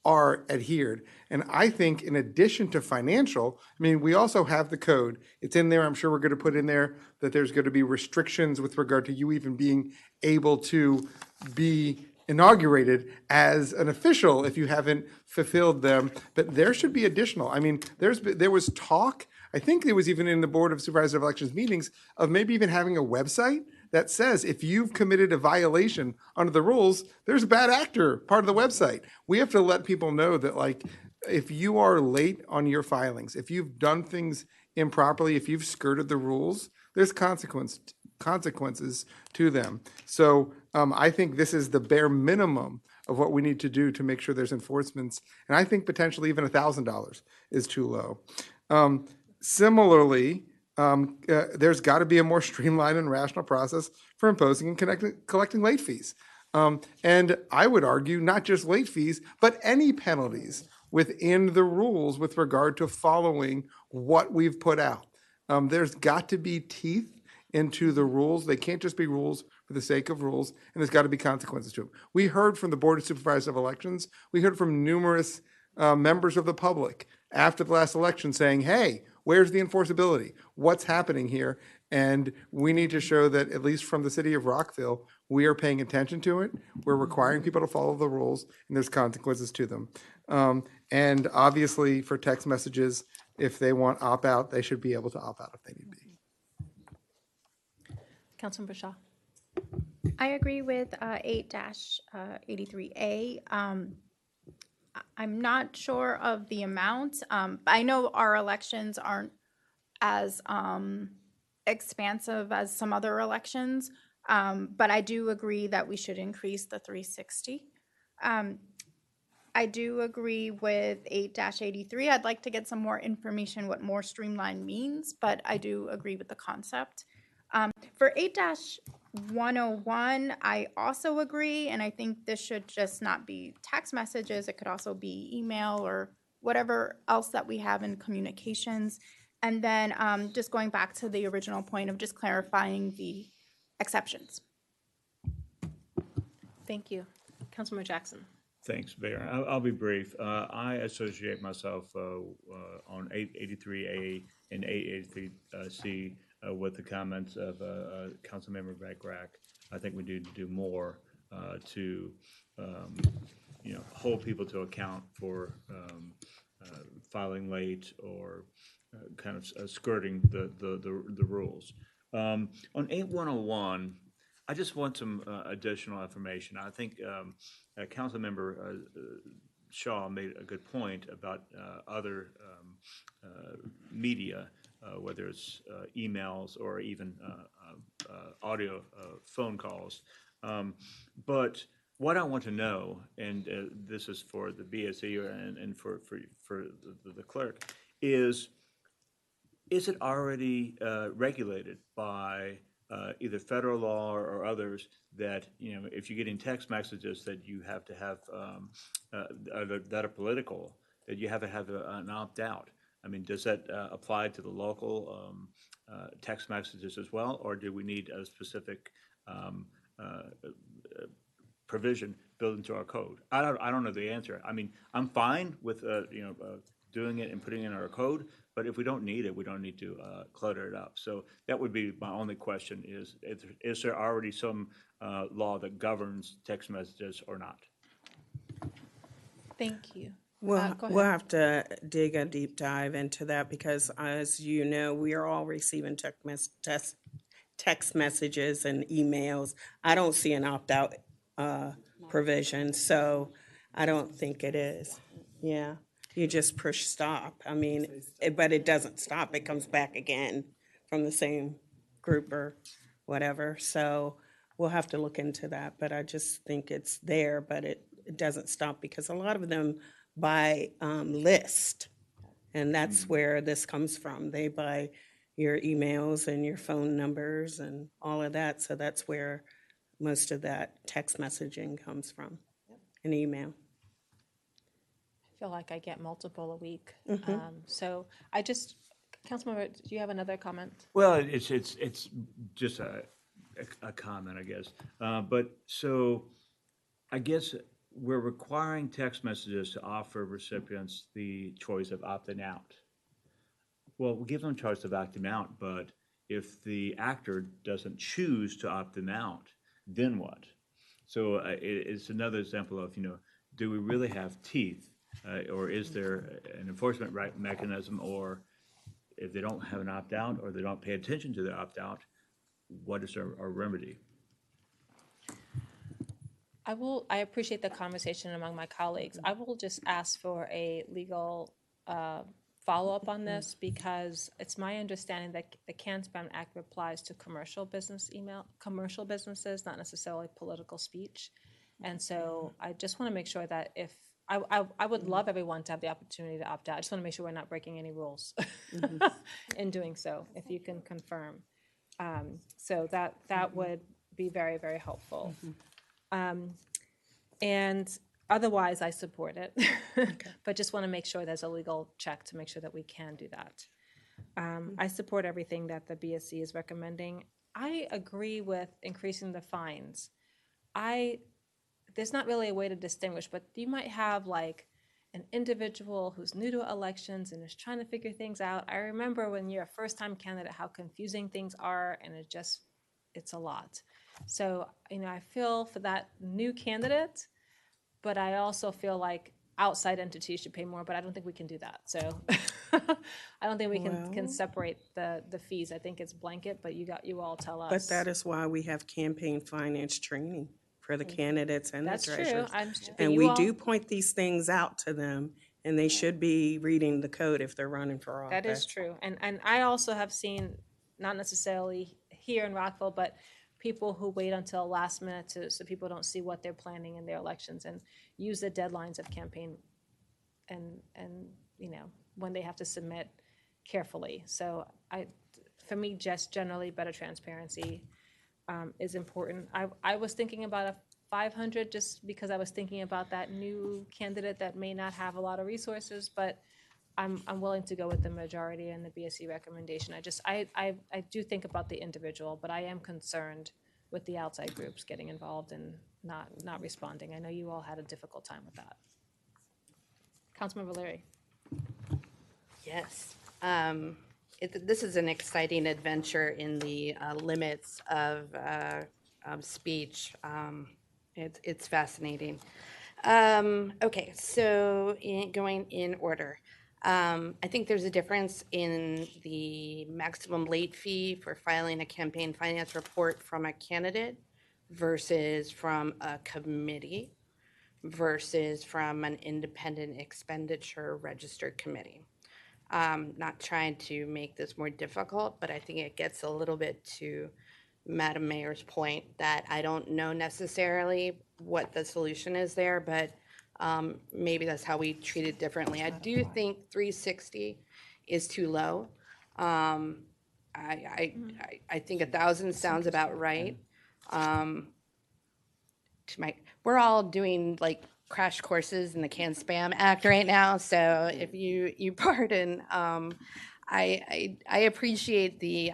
are adhered. And I think in addition to financial, I mean, we also have the code. It's in there. I'm sure we're going to put in there that there's going to be restrictions with regard to you even being able to be inaugurated as an official if you haven't fulfilled them. But there should be additional. I mean, there was talk, I think it was even in the Board of Supervisors of Elections meetings, of maybe even having a website that says if you've committed a violation under the rules, there's a bad actor part of the website. We have to let people know that, like, if you are late on your filings, if you've done things improperly, if you've skirted the rules, there's consequences to them. So I think this is the bare minimum of what we need to do to make sure there's enforcements. And I think potentially even $1,000 is too low. Similarly, there's got to be a more streamlined and rational process for imposing and collecting late fees. And I would argue not just late fees, but any penalties within the rules with regard to following what we've put out. There's got to be teeth into the rules. They can't just be rules for the sake of rules, and there's got to be consequences to them. We heard from the Board of Supervisors of Elections. We heard from numerous members of the public after the last election saying, hey, where's the enforceability? What's happening here? And we need to show that, at least from the city of Rockville, we are paying attention to it. We're requiring people to follow the rules, and there's consequences to them. And obviously, for text messages, if they want opt-out, they should be able to opt out if they need to be. Councilmember Shaw. I agree with 8-83A. I'm not sure of the amount. I know our elections aren't as expansive as some other elections, but I do agree that we should increase the 360. I do agree with 8-83. I'd like to get some more information what more streamlined means, but I do agree with the concept. For 8-101, I also agree, and I think this should just not be text messages. It could also be email or whatever else that we have in communications. And then just going back to the original point of just clarifying the exceptions. Thank you. Councilmember Jackson. Thanks, Mayor. I'll be brief. I associate myself on 883A and 883C with the comments of Councilmember Backrack. I think we need to do more to, hold people to account for filing late or kind of skirting the rules. On 8101, I just want some additional information. I think Councilmember Shaw made a good point about other media, whether it's emails or even audio phone calls. But what I want to know, and this is for the BSE and for the clerk, is it already regulated by either federal law or others that, if you're getting text messages that you have to have, that are political, that you have to have an opt-out? I mean, does that apply to the local text messages as well, or do we need a specific provision built into our code? I don't know the answer. I mean, I'm fine with doing it and putting it in our code, but if we don't need it, we don't need to clutter it up. So that would be my only question: is there already some law that governs text messages or not? Thank you. We'll Go ahead. have to dig a deep dive into that because, as you know, we are all receiving text messages and emails. I don't see an opt-out provision, so I don't think it is. Yeah, you just push stop. I mean, but it doesn't stop. It comes back again from the same group or whatever. So we'll have to look into that, but I just think it's there, but it doesn't stop because a lot of them buy list, and that's where this comes from. They buy your emails and your phone numbers and all of that, so that's where most of that text messaging comes from, an email. I feel like I get multiple a week. Mhm. So Councilmember, do you have another comment? Well, it's just a comment, I guess. But so I guess we're requiring text messages to offer recipients the choice of opting out. Well, we'll give them a choice of opting out, but if the actor doesn't choose to opt them out, then what? So it's another example of, do we really have teeth? Or is there an enforcement mechanism? Or if they don't have an opt-out or they don't pay attention to their opt-out, what is our remedy? I appreciate the conversation among my colleagues. I will just ask for a legal follow-up on this, because it's my understanding that the CAN-SPAM Act applies to commercial businesses, not necessarily political speech. And so I just want to make sure that if, I would love everyone to have the opportunity to opt out. I just want to make sure we're not breaking any rules in doing so, if you can confirm. So that would be very, very helpful. And otherwise, I support it, but just want to make sure there's a legal check to make sure that we can do that. I support everything that the BSC is recommending. I agree with increasing the fines. There's not really a way to distinguish, but you might have like an individual who's new to elections and is trying to figure things out. I remember when you're a first-time candidate, how confusing things are, and it's a lot. So, I feel for that new candidate, but I also feel like outside entities should pay more, but I don't think we can do that. So I don't think we can separate the fees. I think it's blanket, but you all tell us. But that is why we have campaign finance training for the candidates and the treasurers. That's true. And we do point these things out to them, and they should be reading the code if they're running for office. That is true. And I also have seen, not necessarily here in Rockville, but people who wait until last minute so people don't see what they're planning in their elections, and use the deadlines of campaign and when they have to submit carefully. So for me, just generally better transparency is important. I was thinking about a 500 just because I was thinking about that new candidate that may not have a lot of resources, but I'm willing to go with the majority and the BSC recommendation. I do think about the individual, but I am concerned with the outside groups getting involved and not responding. I know you all had a difficult time with that. Councilmember Leary. Yes. This is an exciting adventure in the limits of speech. It's fascinating. Okay, so going in order. I think there's a difference in the maximum late fee for filing a campaign finance report from a candidate versus from a committee versus from an independent expenditure registered committee. Not trying to make this more difficult, but I think it gets a little bit to Madam Mayor's point that I don't know necessarily what the solution is there, but maybe that's how we treat it differently. I do think 360 is too low. I think 1,000 sounds about right. We're all doing like crash courses in the CAN-SPAM Act right now, so if you pardon, I appreciate the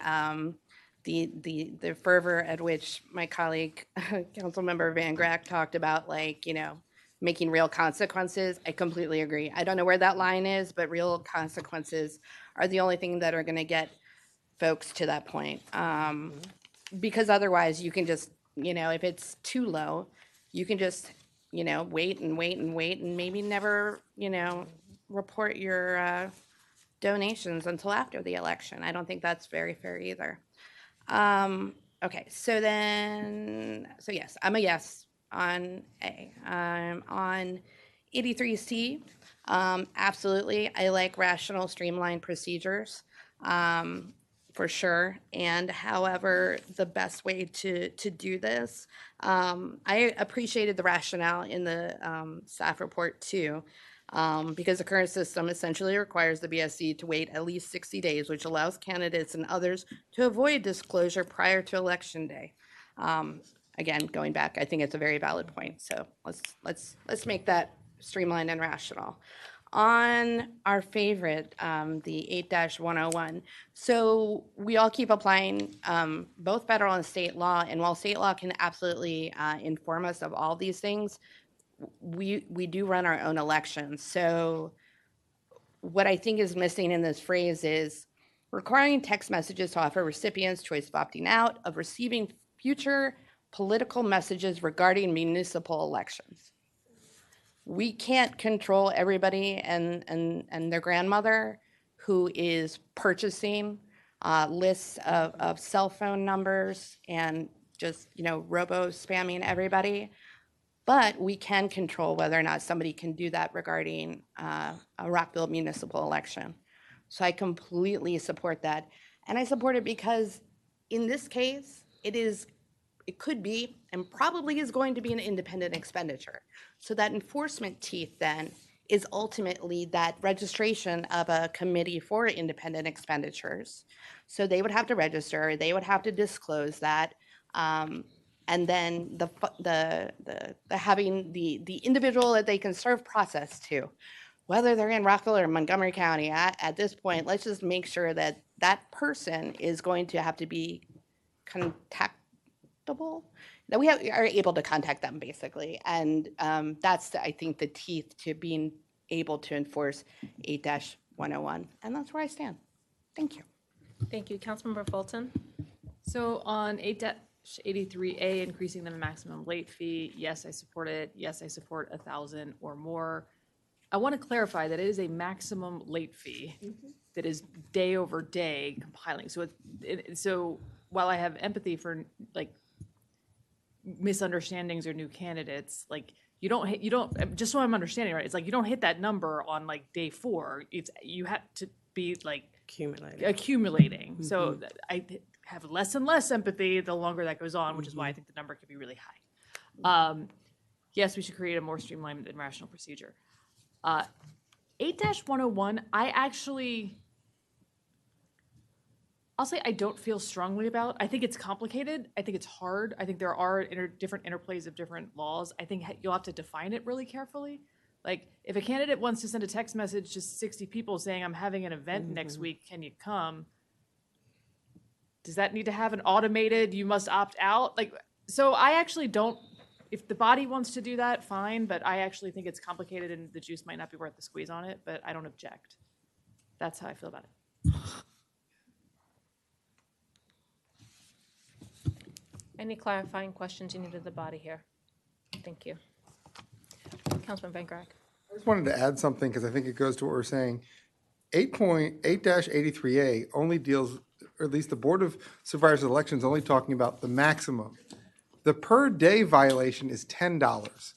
fervor at which my colleague, Councilmember Van Grack, talked about, making real consequences. I completely agree. I don't know where that line is, but real consequences are the only thing that are going to get folks to that point. Because otherwise, you can just, if it's too low, you can just, wait and wait and wait and maybe never, report your donations until after the election. I don't think that's very fair either. Okay, so yes, I'm a yes on A. On 83C, absolutely. I like rational, streamlined procedures, for sure. And however, the best way to do this, I appreciated the rationale in the staff report too. Because the current system essentially requires the BSC to wait at least 60 days, which allows candidates and others to avoid disclosure prior to Election Day. Again, going back, I think it's a very valid point. So let's make that streamlined and rational. On our favorite, the 8-101. So we all keep applying both federal and state law, and while state law can absolutely inform us of all these things, we do run our own elections. So what I think is missing in this phrase is requiring text messages to offer recipients choice of opting out of receiving future political messages regarding municipal elections. We can't control everybody and their grandmother who is purchasing lists of cell phone numbers and just, robo spamming everybody. But we can control whether or not somebody can do that regarding a Rockville municipal election. So I completely support that. And I support it because in this case, it could be and probably is going to be an independent expenditure. So that enforcement teeth then is ultimately that registration of a committee for independent expenditures. So they would have to register, they would have to disclose that. And then the having the individual that they can serve process to, whether they're in Rockville or Montgomery County, at this point, let's just make sure that that person is going to have to be contactable, that we are able to contact them basically. And that's, I think, the teeth to being able to enforce 8-101. And that's where I stand. Thank you. Thank you. Councilmember Fulton? So on 8-83A, increasing the maximum late fee, yes, I support it. Yes, I support 1,000 or more. I want to clarify that it is a maximum late fee that is day over day compiling. So so while I have empathy for like misunderstandings or new candidates, like you don't just so I'm understanding right, it's like you don't hit that number on like day 4. You have to be like accumulating. So I have less and less empathy the longer that goes on, which is why I think the number could be really high. Yes, we should create a more streamlined and rational procedure. 8-101, I'll say I don't feel strongly about. I think it's complicated. I think it's hard. I think there are different interplays of different laws. I think you'll have to define it really carefully. Like, if a candidate wants to send a text message to 60 people saying, I'm having an event next week, can you come? Does that need to have an automated, you must opt out? Like, so I actually don't, if the body wants to do that, fine, but I actually think it's complicated and the juice might not be worth the squeeze on it, but I don't object. That's how I feel about it. Any clarifying questions you need of the body here? Thank you. Councilman Van Grack. I just wanted to add something because I think it goes to what we're saying. 8.8-83A only deals, or at least the Board of Supervisors of Elections only talking about the maximum. The per day violation is $10.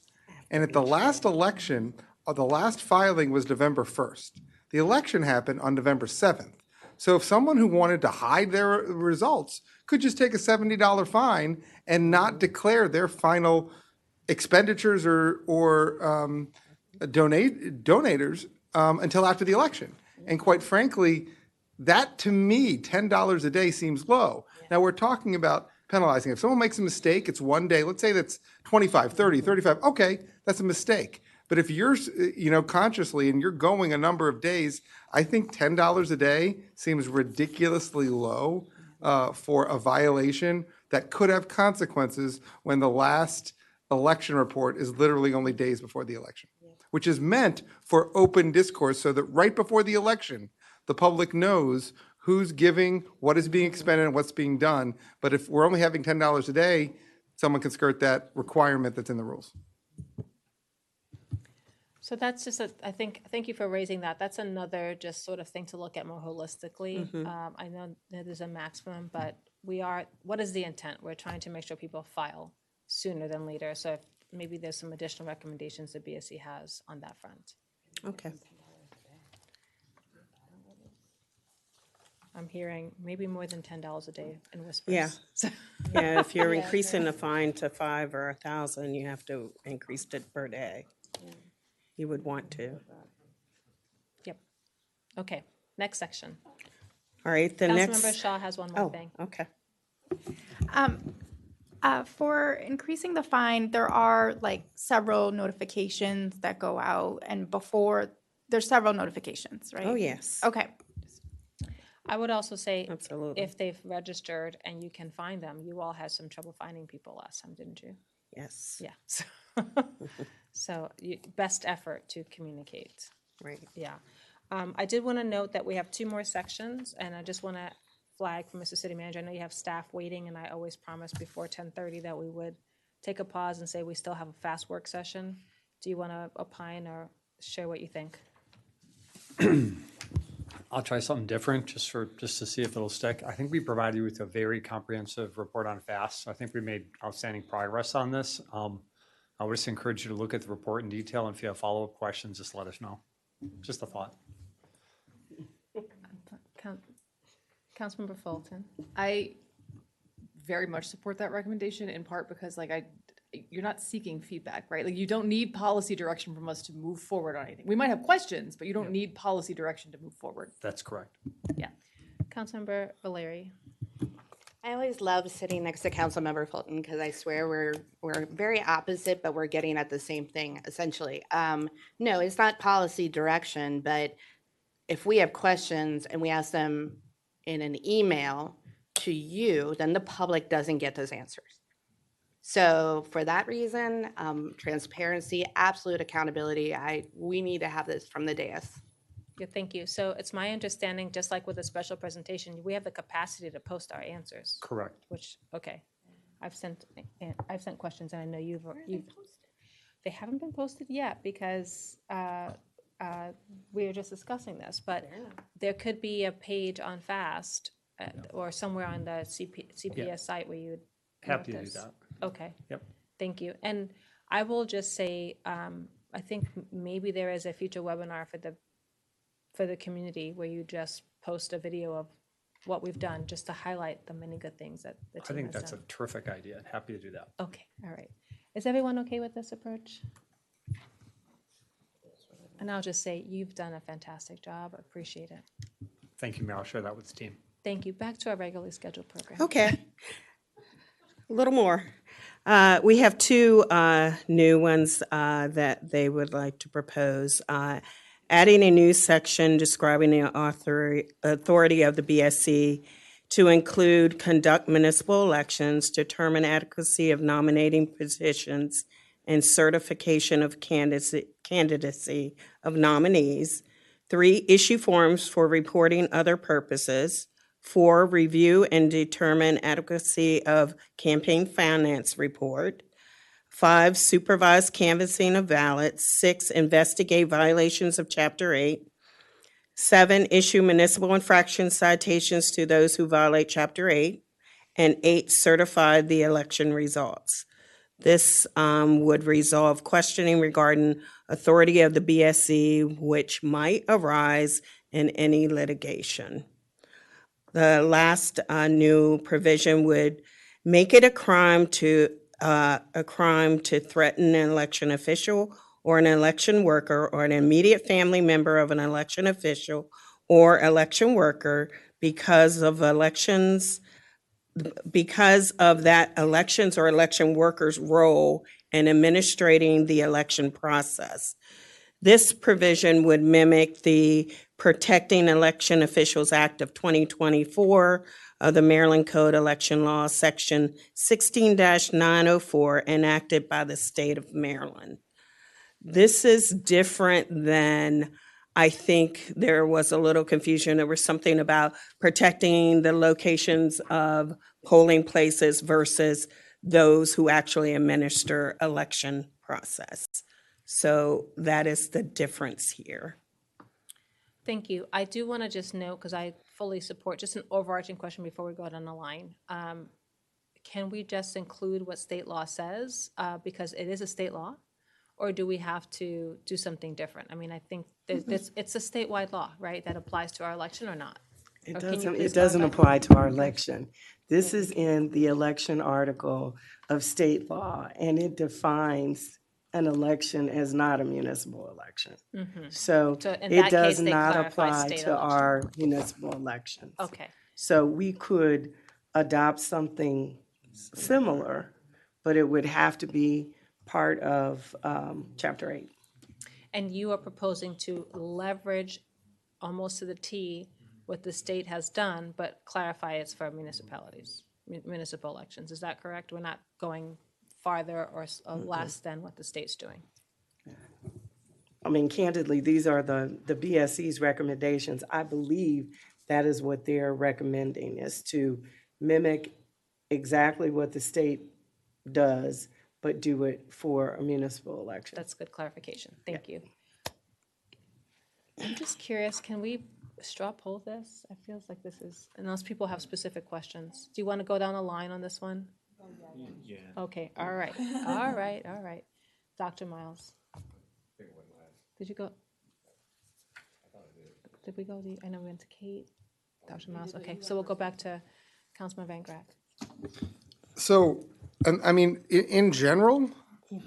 And at the last election, the last filing was November 1st. The election happened on November 7th. So if someone who wanted to hide their results could just take a $70 fine and not declare their final expenditures or donators until after the election. And quite frankly, that to me, $10 a day seems low. Now we're talking about penalizing. If someone makes a mistake, it's one day. Let's say that's 25, 30, 35. Okay, that's a mistake. But if you're, consciously and you're going a number of days, I think $10 a day seems ridiculously low for a violation that could have consequences when the last election report is literally only days before the election, which is meant for open discourse so that right before the election, the public knows who's giving, what is being expended, and what's being done. But if we're only having $10 a day, someone can skirt that requirement that's in the rules. So that's just thank you for raising that. That's another just sort of thing to look at more holistically. I know that there's a maximum, but what is the intent? We're trying to make sure people file sooner than later. So if maybe there's some additional recommendations the BSC has on that front. Okay. I'm hearing maybe more than $10 a day in whispers. Yeah. Yeah, if you're increasing the fine to 5 or 1,000, you have to increase it per day. You would want to. Yep. Okay, next section. All right, the next. Councilmember Shaw has one more thing. Okay. For increasing the fine, there are like several notifications that go out, and before there's several notifications, right? Oh, yes. Okay. I would also say, absolutely, if they've registered and you can find them, you all had some trouble finding people last time, didn't you? Yes. Yeah. So best effort to communicate. Right. Yeah. I did want to note that we have 2 more sections, and I just want to flag for Mr. City Manager. I know you have staff waiting, and I always promised before 10:30 that we would take a pause and say we still have a fast work session. Do you want to opine or share what you think? I'll try something different just to see if it'll stick. I think we provided you with a very comprehensive report on FAST. So I think we made outstanding progress on this. I would just encourage you to look at the report in detail, and if you have follow-up questions, just let us know. Just a thought. Councilmember Fulton. I very much support that recommendation, in part because you're not seeking feedback, right? Like, you don't need policy direction from us to move forward on anything. We might have questions, but you don't need policy direction to move forward. That's correct. Yeah. Councilmember Valeri. I always love sitting next to Councilmember Fulton because I swear we're very opposite, but we're getting at the same thing essentially. No, it's not policy direction, but if we have questions and we ask them in an email to you, then the public doesn't get those answers. So for that reason, transparency, absolute accountability, we need to have this from the dais. Yeah, thank you. So it's my understanding, just like with a special presentation, we have the capacity to post our answers. Correct. Which, okay, I've sent questions, and I know you've they haven't been posted yet because we are just discussing this. But there could be a page on FAST or somewhere on the CPS site where you would Happy to note do this. that. Okay. Yep. Thank you. And I will just say, I think maybe there is a future webinar for the community where you just post a video of what we've done, just to highlight the many good things that the team I think has that's done. a terrific idea. Happy to do that. Okay, all right. Is everyone okay with this approach? And I'll just say, you've done a fantastic job. I appreciate it. Thank you, Mayor. I'll share that with the team. Thank you. Back to our regularly scheduled program. Okay. A little more. We have 2 new ones that they would like to propose. Adding a new section describing the authority of the BSC to include conduct municipal elections, determine adequacy of nominating positions, and certification of candidacy of nominees. 3, issue forms for reporting other purposes. 4, review and determine adequacy of campaign finance report. 5, supervise canvassing of ballots. 6, investigate violations of Chapter 8. 7, issue municipal infraction citations to those who violate Chapter 8. And 8, certify the election results. This would resolve questioning regarding authority of the BSC, which might arise in any litigation. The last new provision would make it a crime to threaten an election official or an election worker or an immediate family member of an election official or election worker because of that elections or election workers' role in administrating the election process. This provision would mimic the Protecting Election Officials Act of 2024 of the Maryland Code Election Law, Section 16-904, enacted by the state of Maryland. This is different than, I think there was a little confusion. There was something about protecting the locations of polling places versus those who actually administer election process. So that is the difference here. Thank you. I do want to just note, because I fully support, just an overarching question before we go down the line. Can we just include what state law says, because it is a state law, or do we have to do something different? I mean, I think it's a statewide law, right, that applies to our election or not? It Or can you doesn't, please it doesn't clarify? apply to our election. This is in the election article of state law, and it defines an election as not a municipal election. Mhm. So So in it that does case, they not clarify apply state to election. our municipal elections. Okay. So we could adopt something similar, but it would have to be part of Chapter 8. And you are proposing to leverage almost to the T what the state has done, but clarify it's for municipalities, municipal elections. Is that correct? We're not going farther or less than what the state's doing? I mean, candidly, these are the BSC's recommendations. I believe that is what they're recommending, is to mimic exactly what the state does, but do it for a municipal election. That's good clarification. Thank you. I'm just curious, can we straw poll this? It feels like this is, unless people have specific questions. Do you want to go down the line on this one? Yeah. Okay, all right, all right, all right. Dr. Miles. Did you go? Did we go? I know we went to Kate, Dr. Miles. Okay, so we'll go back to Councilman Van Grack. So, I mean, in general,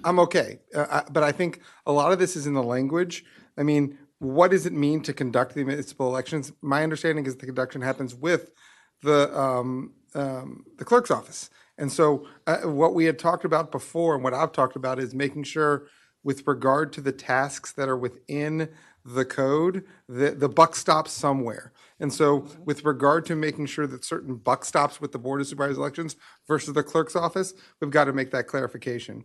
I'm okay. But I think a lot of this is in the language. I mean, what does it mean to conduct the municipal elections? My understanding is the conduction happens with the clerk's office. And so what we had talked about before and what I've talked about is making sure with regard to the tasks that are within the code, the buck stops somewhere. And so with regard to making sure that certain buck stops with the Board of Supervisors elections versus the clerk's office, we've got to make that clarification.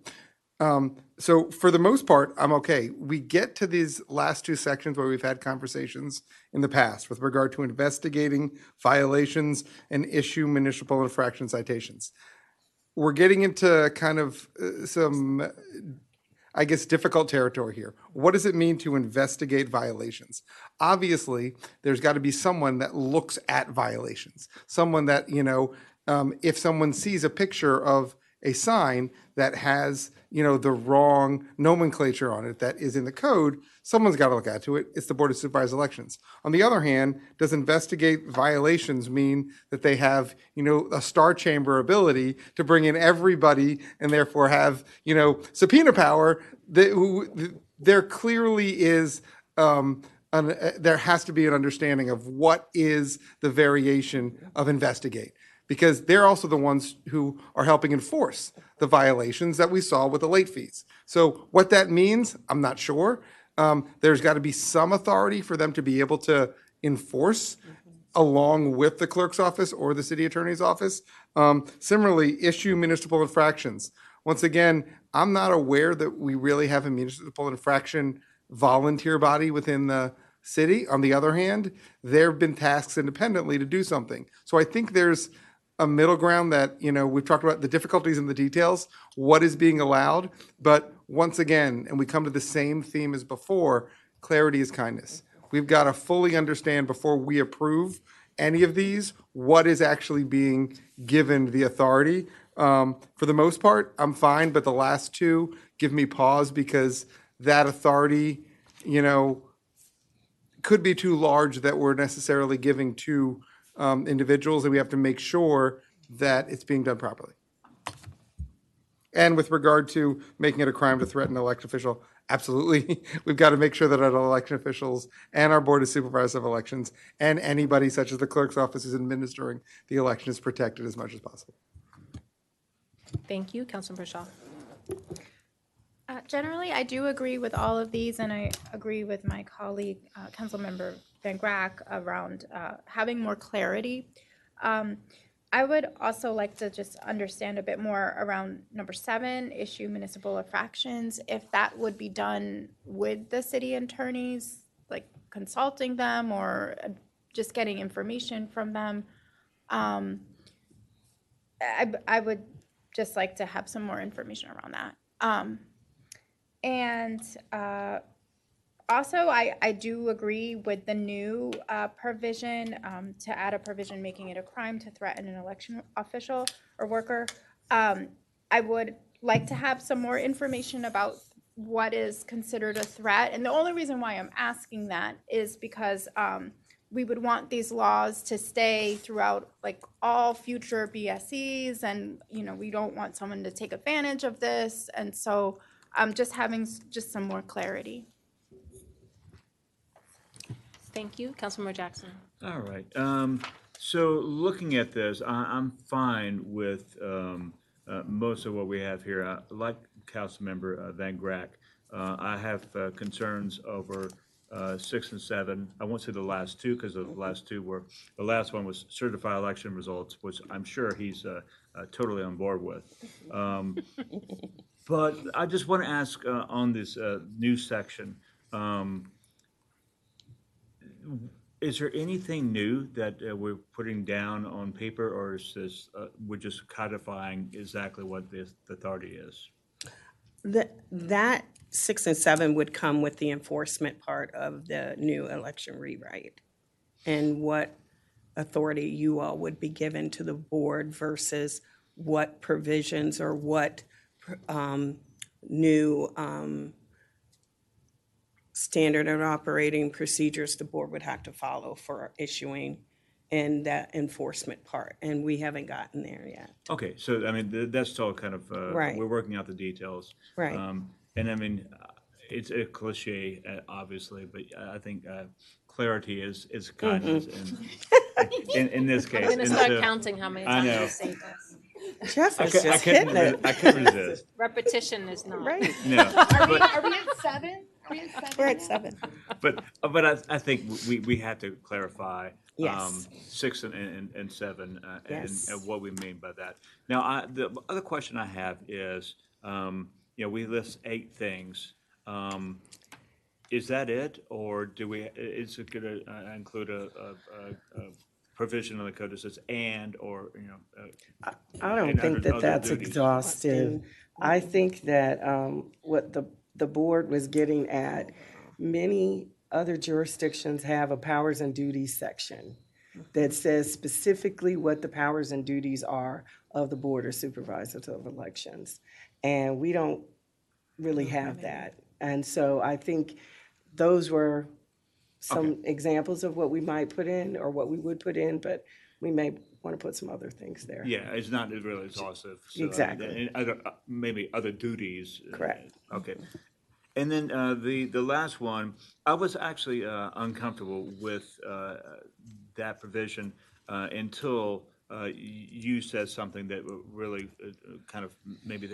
So for the most part, I'm okay. We get to these last two sections where we've had conversations in the past with regard to investigating violations and issue municipal infraction citations. We're getting into kind of some, I guess, difficult territory here. What does it mean to investigate violations? Obviously, there's got to be someone that looks at violations. Someone that, if someone sees a picture of a sign that has, the wrong nomenclature on it that is in the code, someone's got to look into it. It's the Board of Supervisors elections. On the other hand, does investigate violations mean that they have, a star chamber ability to bring in everybody and therefore have, subpoena power? There clearly is, there has to be an understanding of what is the variation of investigate, because they're also the ones who are helping enforce the violations that we saw with the late fees. So what that means, I'm not sure. There's got to be some authority for them to be able to enforce along with the clerk's office or the city attorney's office. Similarly, issue municipal infractions. Once again, I'm not aware that we really have a municipal infraction volunteer body within the city. On the other hand, there have been tasks independently to do something. So I think there's a middle ground that, we've talked about the difficulties in the details, what is being allowed. But once again, and we come to the same theme as before, clarity is kindness. We've got to fully understand before we approve any of these, what is actually being given the authority. For the most part, I'm fine, but the last two give me pause because that authority, could be too large that we're necessarily giving to individuals, and we have to make sure that it's being done properly. And with regard to making it a crime to threaten an elected official, absolutely. We've got to make sure that our election officials and our Board of Supervisors of Elections and anybody such as the clerk's office is administering the election is protected as much as possible. Thank you. Councilman Bershaw. Generally, I do agree with all of these, and I agree with my colleague, Councilmember Van Grack, around having more clarity. I would also like to just understand a bit more around number 7, issue municipal infractions, if that would be done with the city attorneys, like consulting them or just getting information from them. I would just like to have some more information around that. Also, I do agree with the new provision to add a provision making it a crime to threaten an election official or worker. I would like to have some more information about what is considered a threat. And the only reason why I'm asking that is because we would want these laws to stay throughout like all future BSEs, and we don't want someone to take advantage of this. And so just having just some more clarity. Thank you. Councilmember Jackson. All right. So looking at this, I'm fine with most of what we have here. Like Councilmember Van Grack, I have concerns over 6 and 7. I won't say the last two because the last two were, the last one was certified election results, which I'm sure he's totally on board with. But I just want to ask on this new section, Is there anything new that we're putting down on paper, or is this, we're just codifying exactly what the authority is? That 6 and 7 would come with the enforcement part of the new election rewrite, and what authority you all would be given to the board versus what provisions or what new standard and operating procedures the board would have to follow for issuing and that enforcement part. And we haven't gotten there yet. Okay, so I mean, that's still kind of, Right. we're working out the details. Right. And I mean, it's a cliche, obviously, but I think clarity is kindness in this case. I'm going to And start so- counting how many I times know. you say this. Jeff I is cou- I just couldn't hitting it. I couldn't resist. Repetition is not. Right. No, Are we but, at 7? Are we at 7? We're at 7. but I think we have to clarify Yes. 6 and 7 Yes. and what we mean by that. Now, the other question I have is, we list 8 things. Is that it, or is it going to include a provision in the code that says and, or, I don't and think other that's duties? exhaustive. I think that what the board was getting at, many other jurisdictions have a powers and duties section that says specifically what the powers and duties are of the board or supervisors of elections. And we don't really have that. And so I think those were some examples of what we might put in or what we would put in, but we may want to put some other things there. Yeah, it's not really exhaustive. So, Exactly. and maybe other duties. Correct. Okay. And then the last one, I was actually uncomfortable with that provision until you said something that really kind of maybe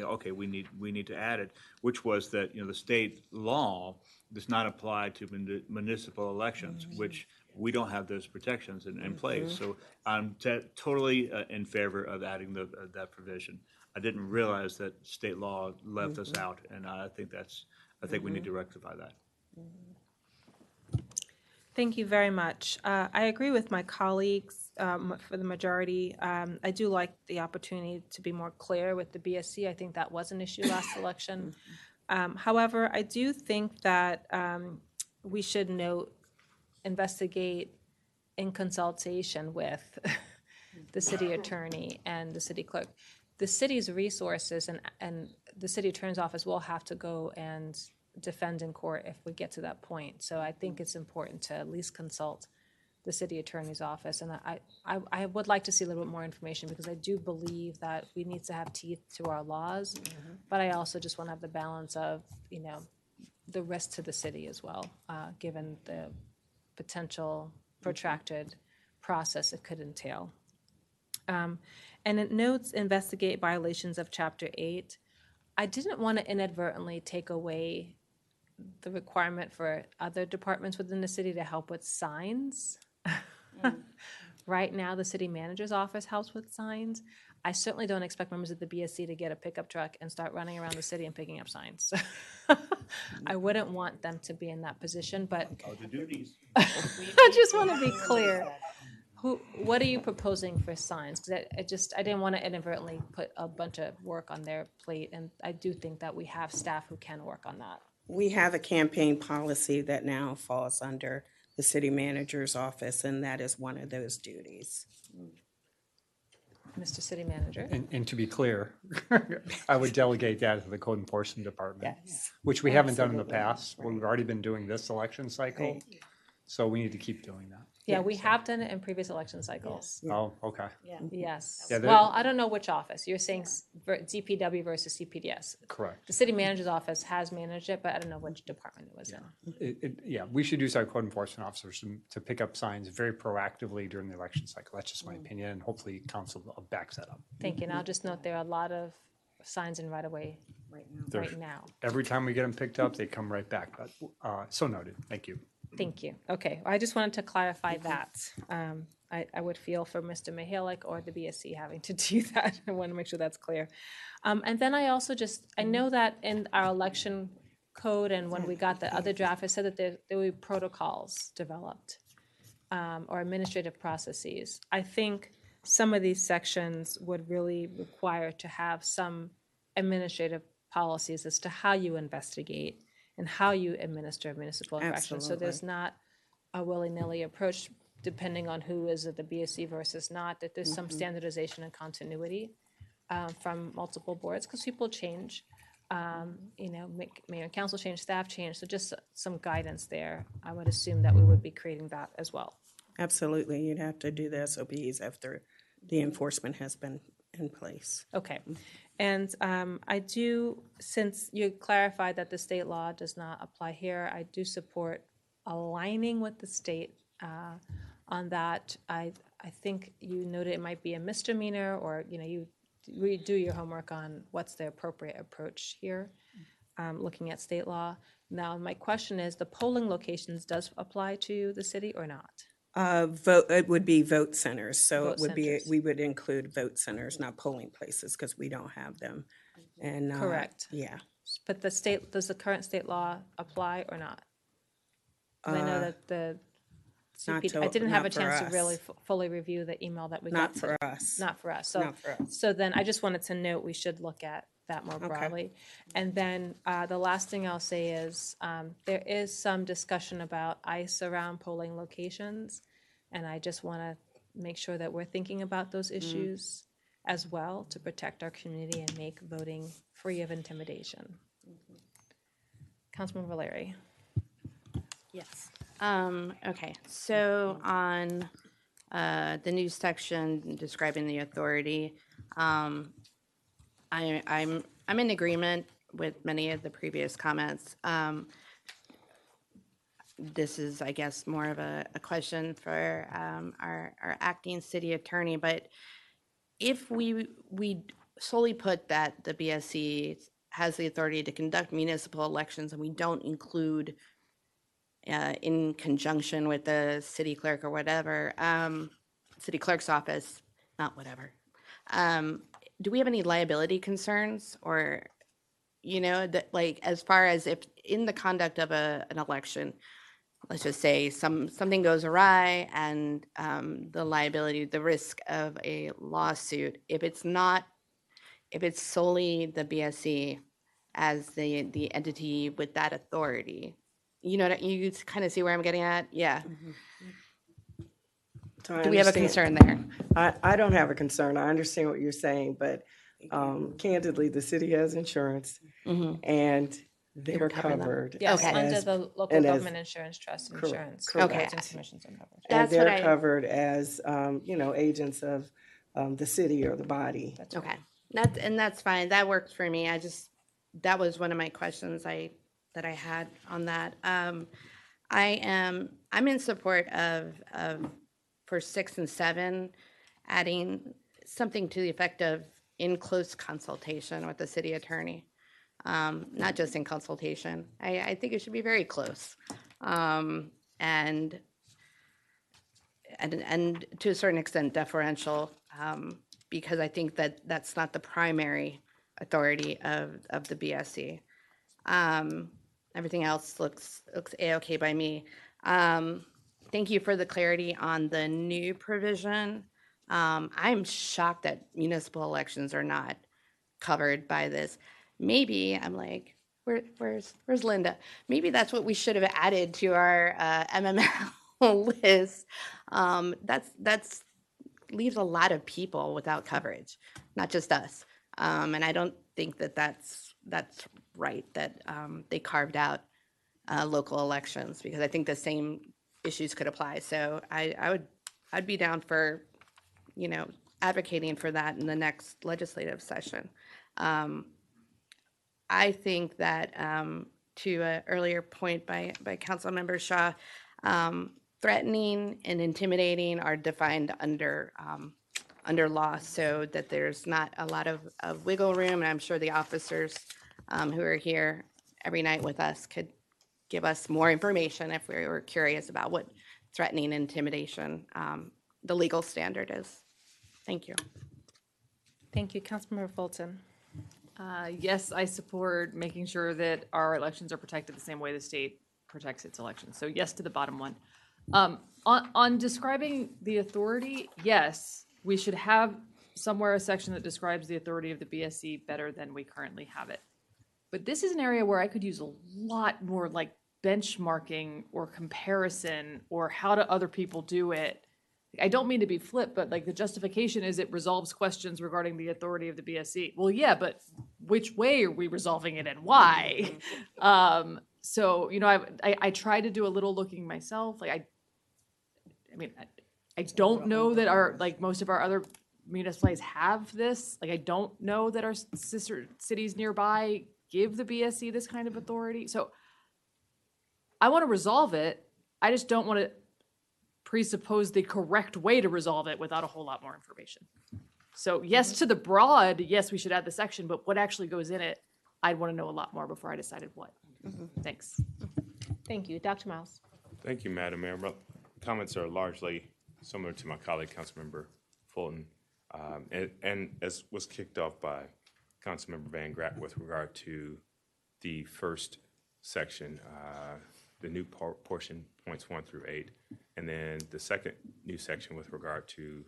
we need to add it, which was that the state law does not apply to municipal elections, which we don't have those protections in place. So I'm totally in favor of adding that provision. I didn't realize that state law left us out, and I think we need to rectify that. Thank you very much. I agree with my colleagues for the majority. I do like the opportunity to be more clear with the BSC. I think that was an issue last election. However, I do think that we should investigate in consultation with the city attorney and the city clerk. The city's resources and the city attorney's office will have to go and defend in court if we get to that point. So I think it's important to at least consult the city attorney's office. And I would like to see a little bit more information because I do believe that we need to have teeth to our laws. But I also just want to have the balance of, the risk to the city as well, given the potential protracted process it could entail. And it notes investigate violations of Chapter 8. I didn't want to inadvertently take away the requirement for other departments within the city to help with signs. Right now, the city manager's office helps with signs. I certainly don't expect members of the BSC to get a pickup truck and start running around the city and picking up signs. I wouldn't want them to be in that position, but Other duties. I just want to be clear. What are you proposing for signs? Because I didn't want to inadvertently put a bunch of work on their plate, and I do think that we have staff who can work on that. We have a campaign policy that now falls under the city manager's office, and that is one of those duties. Mr. City Manager? And to be clear, I would delegate that to the code enforcement department, Yes. which we haven't done in the Absolutely. past. We've already been doing this election cycle, Right. so we need to keep doing that. Yeah, we have done it in previous election cycles. Oh, okay. Yes. Yeah, Well, I don't know which office. You're saying DPW versus CPDS. Correct. The city manager's office has managed it, but I don't know which department it was in. Yeah, we should use our code enforcement officers to pick up signs very proactively during the election cycle. That's just my opinion, and hopefully council backs that up. Thank you. And I'll just note there are a lot of signs in right-of-way right now. Every time we get them picked up, they come right back, but, so noted. Thank you. Thank you. Okay, I just wanted to clarify that. I would feel for Mr. Mihalik or the BSC having to do that. I want to make sure that's clear. And then I also I know that in our election code and when we got the other draft, it said that there would be protocols developed or administrative processes. I think some of these sections would really require to have some administrative policies as to how you investigate and how you administer municipal infractions. So there's not a willy-nilly approach depending on who is at the BSC versus not, that there's some standardization and continuity from multiple boards, because people change. Mayor and council change, staff change, so just some guidance there. I would assume that we would be creating that as well. Absolutely, you'd have to do the SOPs after the enforcement has been in place. Okay, and I do, since you clarified that the state law does not apply here, I do support aligning with the state on that. I think you noted it might be a misdemeanor, or you redo your homework on what's the appropriate approach here, looking at state law. Now, my question is, the polling locations does apply to the city or not? It would be vote centers, so Vote it would be, centers. we would include vote centers, not polling places, because we don't have them. And Correct. Yeah. But does the current state law apply or not? 'Cause I know that the CPD, I didn't have a chance to really fully review the email that we got. Not for us. Not for us. Not for us. So then I just wanted to note we should look at that more broadly. And then the last thing I'll say is there is some discussion about ICE around polling locations. And I just want to make sure that we're thinking about those issues as well to protect our community and make voting free of intimidation. Councilman Valeri. Yes. Okay, so on the new section describing the authority, I'm in agreement with many of the previous comments. This is, I guess, more of a question for our acting city attorney, but if we solely put that the BSC has the authority to conduct municipal elections and we don't include in conjunction with the city clerk or whatever, city clerk's office, not whatever, do we have any liability concerns? Or, that, like, as far as if in the conduct of an election, let's just say something goes awry and the liability, the risk of a lawsuit, if it's solely the BSC as the entity with that authority, you kind of see where I'm getting at? Yeah. So Do we have a concern there? I don't have a concern. I understand what you're saying, but candidly, the city has insurance and they're covered. Yes, Okay. under the local government insurance trust insurance. Correct. Boards and commissions are covered. And they're covered as, agents of the city or the body. Okay, that's fine. That works for me. That was one of my questions that I had on that. I'm in support of for 6 and 7, adding something to the effect of in close consultation with the city attorney. Not just in consultation. I think it should be very close. And to a certain extent deferential, because I think that that's not the primary authority of the BSC. Everything else looks A-okay by me. Thank you for the clarity on the new provision. I'm shocked that municipal elections are not covered by this. Maybe I'm like, where's Linda? Maybe that's what we should have added to our MML list. That's leaves a lot of people without coverage, not just us. And I don't think that that's right that they carved out local elections, because I think the same issues could apply. So I'd be down for advocating for that in the next legislative session. I think that to an earlier point by Councilmember Shaw, threatening and intimidating are defined under law, so that there's not a lot of wiggle room. And I'm sure the officers who are here every night with us could give us more information if we were curious about what threatening and intimidation, the legal standard is. Thank you. Thank you. Councilmember Fulton. Yes, I support making sure that our elections are protected the same way the state protects its elections. So yes to the bottom one. On describing the authority, yes, we should have somewhere a section that describes the authority of the BSC better than we currently have it. But this is an area where I could use a lot more like benchmarking or comparison or how do other people do it. I don't mean to be flip, but like the justification is it resolves questions regarding the authority of the BSC. Well, yeah, but which way are we resolving it and why? So, you know, I try to do a little looking myself. Like I don't know that our, like most of our other municipalities have this. Like, I don't know that our sister cities nearby give the BSC this kind of authority. So I want to resolve it. I just don't want to presuppose the correct way to resolve it without a whole lot more information. So yes, to the broad, yes, we should add the section, but what actually goes in it, I'd want to know a lot more before I decided what. Thanks. Thank you. Dr. Miles. Thank you, Madam Mayor. My comments are largely similar to my colleague, Councilmember Fulton, and as was kicked off by Councilmember Van Gratt with regard to the first section, the new portion, points 1 through 8, and then the second new section with regard to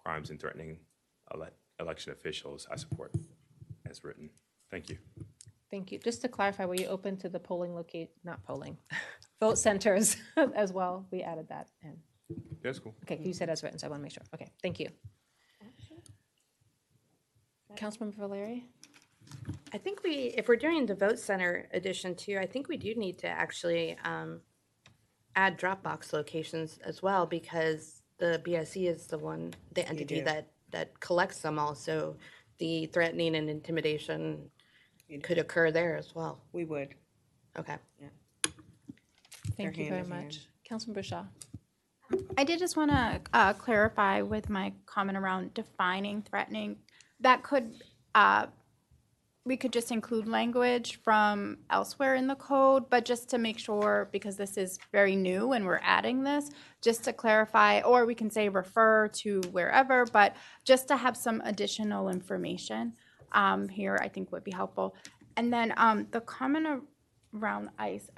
crimes and threatening election officials, I support as written. Thank you. Thank you. Just to clarify, were you open to the not polling, vote centers as well? We added that in. That's cool. Okay, you said as written, so I want to make sure. Okay, thank you. Councilmember Valeri? I think if we're doing the vote center edition too, I think we do need to actually add Dropbox locations as well, because the BSC is the entity that collects them all. So the threatening and intimidation could occur there as well. We would. Okay. Yeah. Thank They're you very hand in hand. much. Councilmember Shaw? I did just want to clarify with my comment around defining threatening. That could, we could just include language from elsewhere in the code, but just to make sure, because this is very new and we're adding this, just to clarify, or we can say refer to wherever, but just to have some additional information here, I think would be helpful. And then the comment around ICE,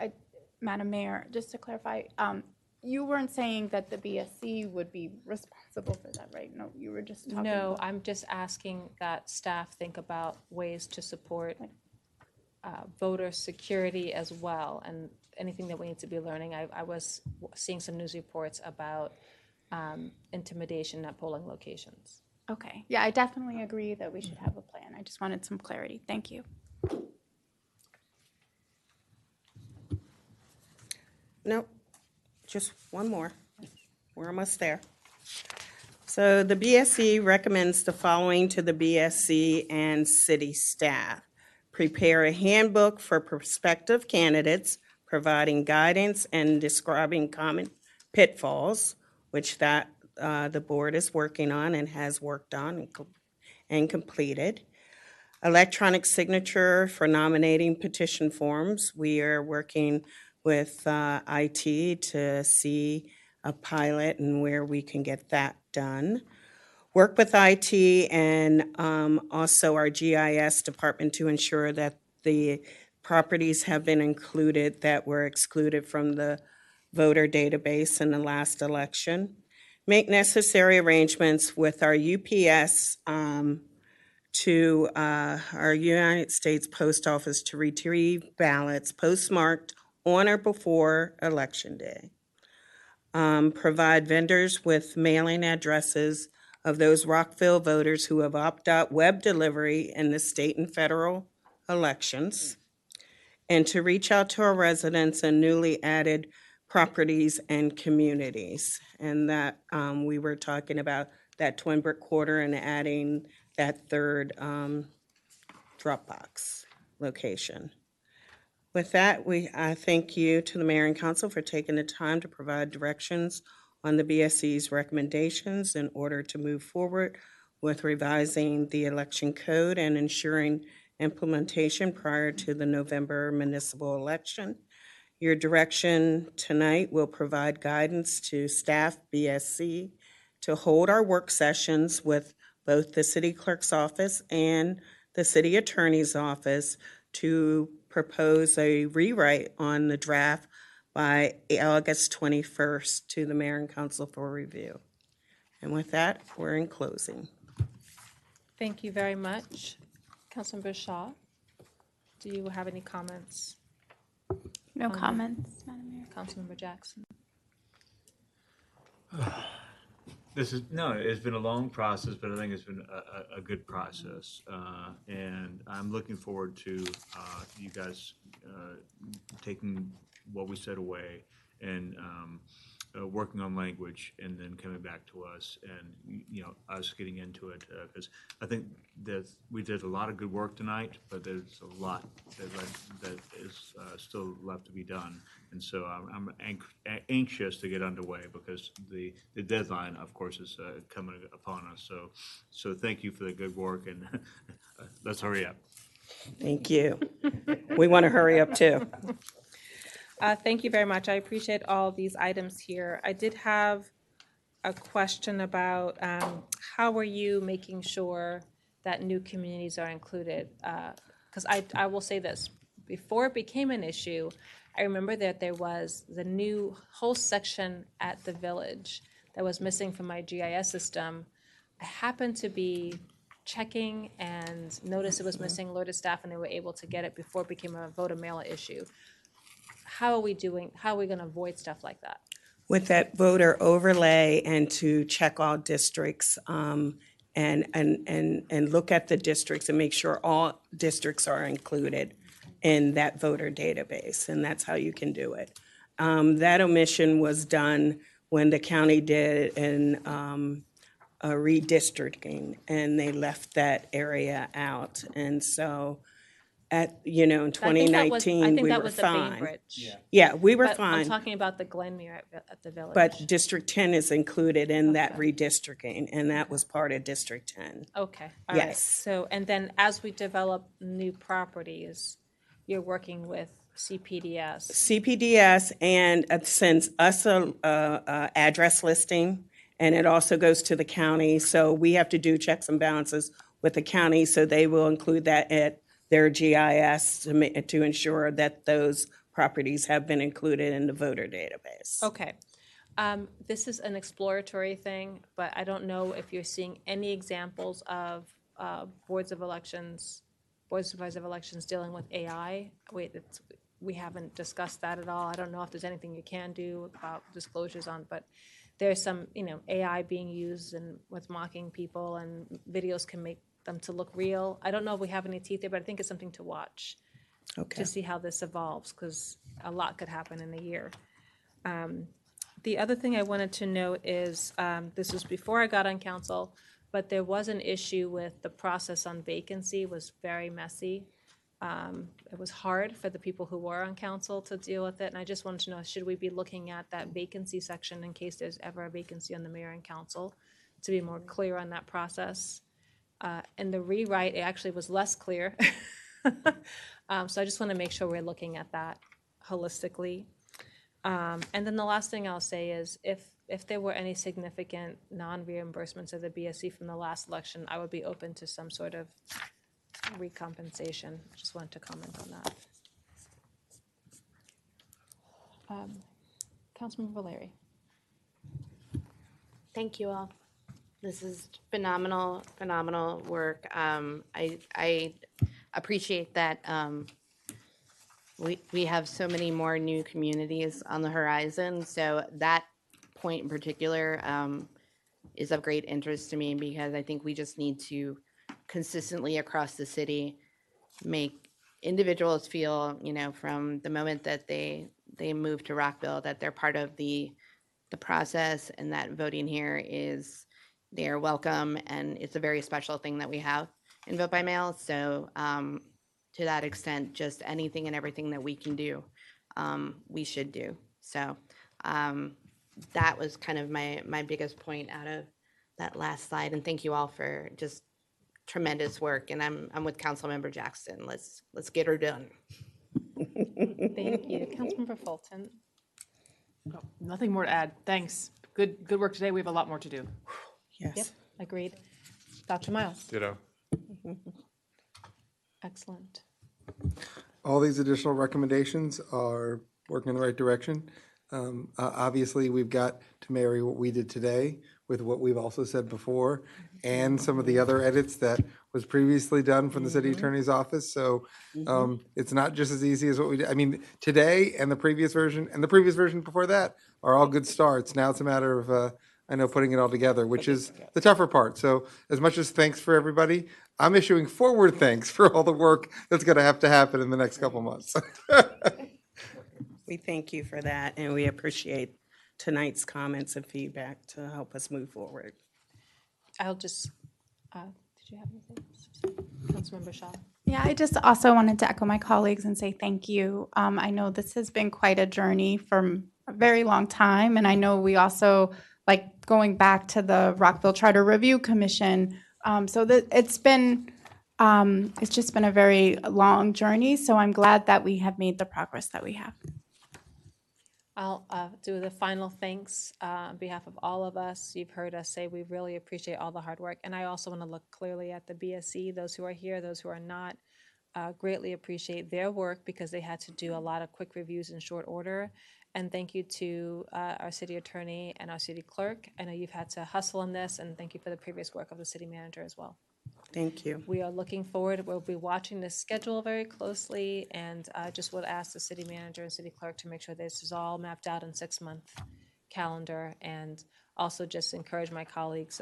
Madam Mayor, just to clarify, you weren't saying that the BSC would be responsible for that, right? No, you were just talking No, about. I'm just asking that staff think about ways to support voter security as well, and anything that we need to be learning. I was seeing some news reports about intimidation at polling locations. Okay, yeah, I definitely agree that we should have a plan. I just wanted some clarity. Thank you. Nope, just one more. We're almost there. So the BSC recommends the following to the BSC and city staff. Prepare a handbook for prospective candidates, providing guidance and describing common pitfalls, which the board is working on and has worked on and completed. Electronic signature for nominating petition forms. We are working with IT to see a pilot and where we can get that done. Work with IT and also our GIS department to ensure that the properties have been included that were excluded from the voter database in the last election. Make necessary arrangements with our UPS to our United States Post Office to retrieve ballots postmarked on or before Election Day. Provide vendors with mailing addresses of those Rockville voters who have opt-out web delivery in the state and federal elections, and to reach out to our residents in newly added properties and communities. And that we were talking about that Twin Brick Quarter and adding that third Dropbox location. With that, I thank you to the Mayor and Council for taking the time to provide directions on the BSC's recommendations in order to move forward with revising the election code and ensuring implementation prior to the November municipal election. Your direction tonight will provide guidance to staff BSC to hold our work sessions with both the City Clerk's Office and the city attorney's office to propose a rewrite on the draft by August 21st to the mayor and council for review. And with that, we're in closing. Thank you very much. Councilmember Shaw, do you have any comments? No comments, Madam Mayor. Councilmember Jackson. It's been a long process, but I think it's been a good process. And I'm looking forward to you guys taking what we said away and working on language and then coming back to us and, us getting into it. Because I think that we did a lot of good work tonight, but there's a lot that is still left to be done. And so I'm anxious to get underway because the deadline, of course, is coming upon us. So thank you for the good work, and let's hurry up. Thank you. We want to hurry up too. Thank you very much. I appreciate all these items here. I did have a question about how are you making sure that new communities are included? Because I will say this, before it became an issue, I remember that there was the new whole section at the village that was missing from my GIS system. I happened to be checking and noticed it was missing, alerted staff, and they were able to get it before it became a voter mail issue. How are we going to avoid stuff like that? With that voter overlay and to check all districts and look at the districts and make sure all districts are included in that voter database, and that's how you can do it. That omission was done when the county did a redistricting, and they left that area out. And so in 2019, we were fine. Yeah, we were fine. I'm talking about the Glenmere at the village. But District 10 is included in that redistricting, and that was part of District 10. Okay, all right. Yes. So, and then as we develop new properties, you're working with CPDS. CPDS and sends us a address listing, and it also goes to the county. So we have to do checks and balances with the county, so they will include that at their GIS to ensure that those properties have been included in the voter database. Okay. This is an exploratory thing, but I don't know if you're seeing any examples of boards of supervisors of elections dealing with AI. We haven't discussed that at all. I don't know if there's anything you can do about disclosures on, but there's some, AI being used and with mocking people, and videos can make them to look real. I don't know if we have any teeth there, but I think it's something to watch to see how this evolves, because a lot could happen in a year. The other thing I wanted to note is, this was before I got on council, but there was an issue with the process on vacancy was very messy. It was hard for the people who were on council to deal with it, and I just wanted to know, should we be looking at that vacancy section in case there's ever a vacancy on the mayor and council to be more clear on that process? And the rewrite, it actually was less clear. So I just want to make sure we're looking at that holistically. And then the last thing I'll say is if there were any significant non-reimbursements of the BSC from the last election, I would be open to some sort of recompensation. Just wanted to comment on that. Councilmember Valeri. Thank you all. This is phenomenal work. I appreciate that we have so many more new communities on the horizon. So that point in particular is of great interest to me, because I think we just need to consistently across the city make individuals feel, from the moment that they move to Rockville, that they're part of the process, and that voting here is, they are welcome, and it's a very special thing that we have in vote by mail. So to that extent, just anything and everything that we can do, we should do. So that was kind of my biggest point out of that last slide. And thank you all for just tremendous work. And I'm with Councilmember Jackson. Let's get her done. Thank you. Councilmember Fulton. Oh, nothing more to add. Thanks. Good work today. We have a lot more to do. Yes. Yep, agreed. Dr. Miles. Ditto. Excellent. All these additional recommendations are working in the right direction. Obviously, we've got to marry what we did today with what we've also said before, and some of the other edits that was previously done from the city attorney's office. So it's not just as easy as what we did. I mean, today and the previous version and the previous version before that are all good starts. Now it's a matter of, I know, putting it all together, which is the tougher part. So as much as thanks for everybody, I'm issuing forward thanks for all the work that's going to happen in the next couple months. We thank you for that, and we appreciate tonight's comments and feedback to help us move forward. I'll just, did you have anything? Councilmember Shaw? Yeah, I just also wanted to echo my colleagues and say thank you. I know this has been quite a journey from a very long time, and I know we also, like going back to the Rockville Charter Review Commission, so that it's just been a very long journey, so I'm glad that we have made the progress that we have. I'll do the final thanks on behalf of all of us. You've heard us say we really appreciate all the hard work. And I also want to look clearly at the BSC, those who are here, those who are not. Greatly appreciate their work because they had to do a lot of quick reviews in short order. And thank you to our city attorney and our city clerk. I know you've had to hustle on this, and thank you for the previous work of the city manager as well. Thank you. We are looking forward. We'll be watching this schedule very closely, and I just would ask the city manager and city clerk to make sure this is all mapped out in 6-month calendar, and also just encourage my colleagues.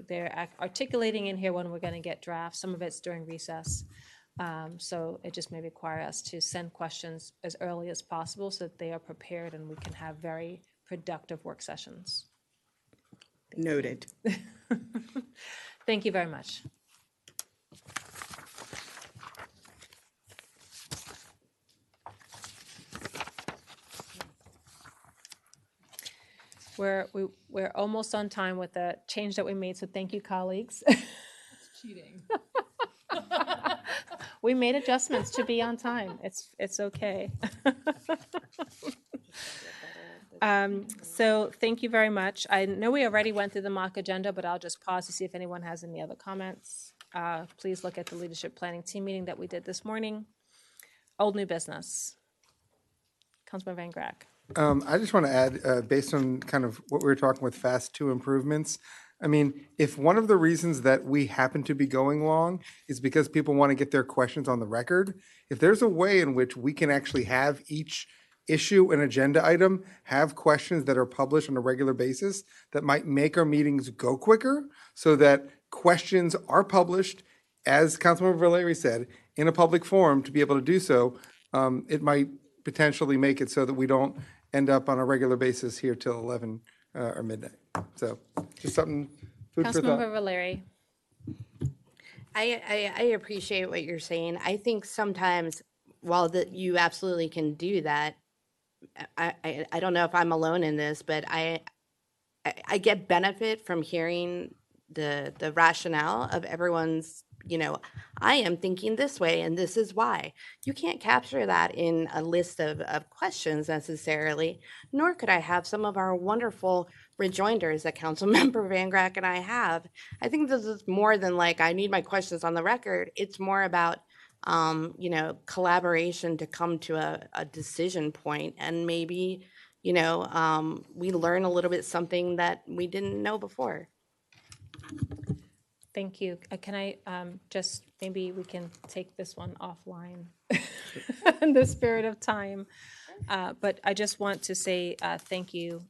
They're articulating in here when we're going to get drafts. Some of it's during recess, so it just may require us to send questions as early as possible so that they are prepared and we can have very productive work sessions. Noted. Thank you very much. We're almost on time with the change that we made, so thank you, colleagues. It's cheating. We made adjustments to be on time. It's okay. So thank you very much. I know we already went through the mock agenda, but I'll just pause to see if anyone has any other comments. Please look at the leadership planning team meeting that we did this morning. Old new business. Councilman Van Grack. I just want to add, based on kind of what we were talking with Fast 2 improvements, I mean, if one of the reasons that we happen to be going long is because people want to get their questions on the record, if there's a way in which we can actually have each issue and agenda item have questions that are published on a regular basis that might make our meetings go quicker so that questions are published, as Councilmember Valeri said, in a public forum to be able to do so, it might potentially make it so that we don't end up on a regular basis here till 11 or midnight. So just something, food for thought. Councilmember Valeri. I appreciate what you're saying. I think sometimes, while you absolutely can do that, I don't know if I'm alone in this, but I get benefit from hearing the rationale of everyone's, I am thinking this way and this is why. You can't capture that in a list of questions necessarily, nor could I have some of our wonderful rejoinders that Councilmember Van Grack and I have. I think this is more than like, I need my questions on the record. It's more about, collaboration to come to a decision point, and maybe, we learn a little bit something that we didn't know before. Thank you. Can I just, maybe we can take this one offline in the spirit of time. But I just want to say thank you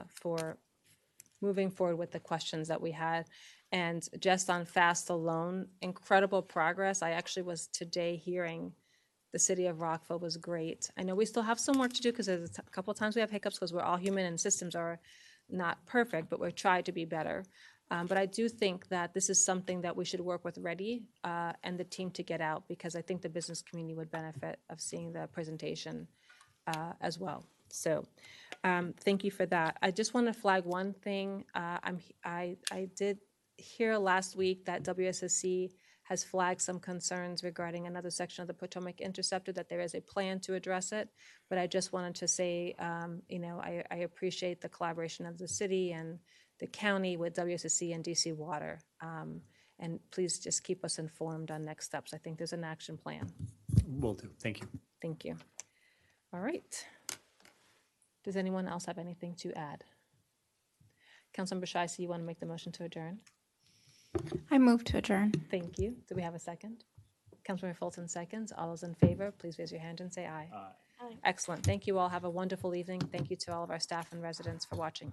for moving forward with the questions that we had. And just on FAST alone, incredible progress. I actually was today hearing the city of Rockville was great. I know we still have some work to do because there's a couple of times we have hiccups because we're all human and systems are not perfect, but we're trying to be better. But I do think that this is something that we should work with Reddy and the team to get out, because I think the business community would benefit of seeing the presentation as well. So thank you for that. I just want to flag one thing. I did hear last week that WSSC has flagged some concerns regarding another section of the Potomac Interceptor, that there is a plan to address it. But I just wanted to say, I appreciate the collaboration of the city and the county with WSSC and DC Water. And please just keep us informed on next steps. I think there's an action plan. Will do. Thank you. Thank you. All right. Does anyone else have anything to add? Councilmember Shaisi, you want to make the motion to adjourn? I move to adjourn. Thank you. Do we have a second? Councilmember Fulton seconds. All those in favor, please raise your hand and say aye. Aye. Excellent. Thank you all. Have a wonderful evening. Thank you to all of our staff and residents for watching.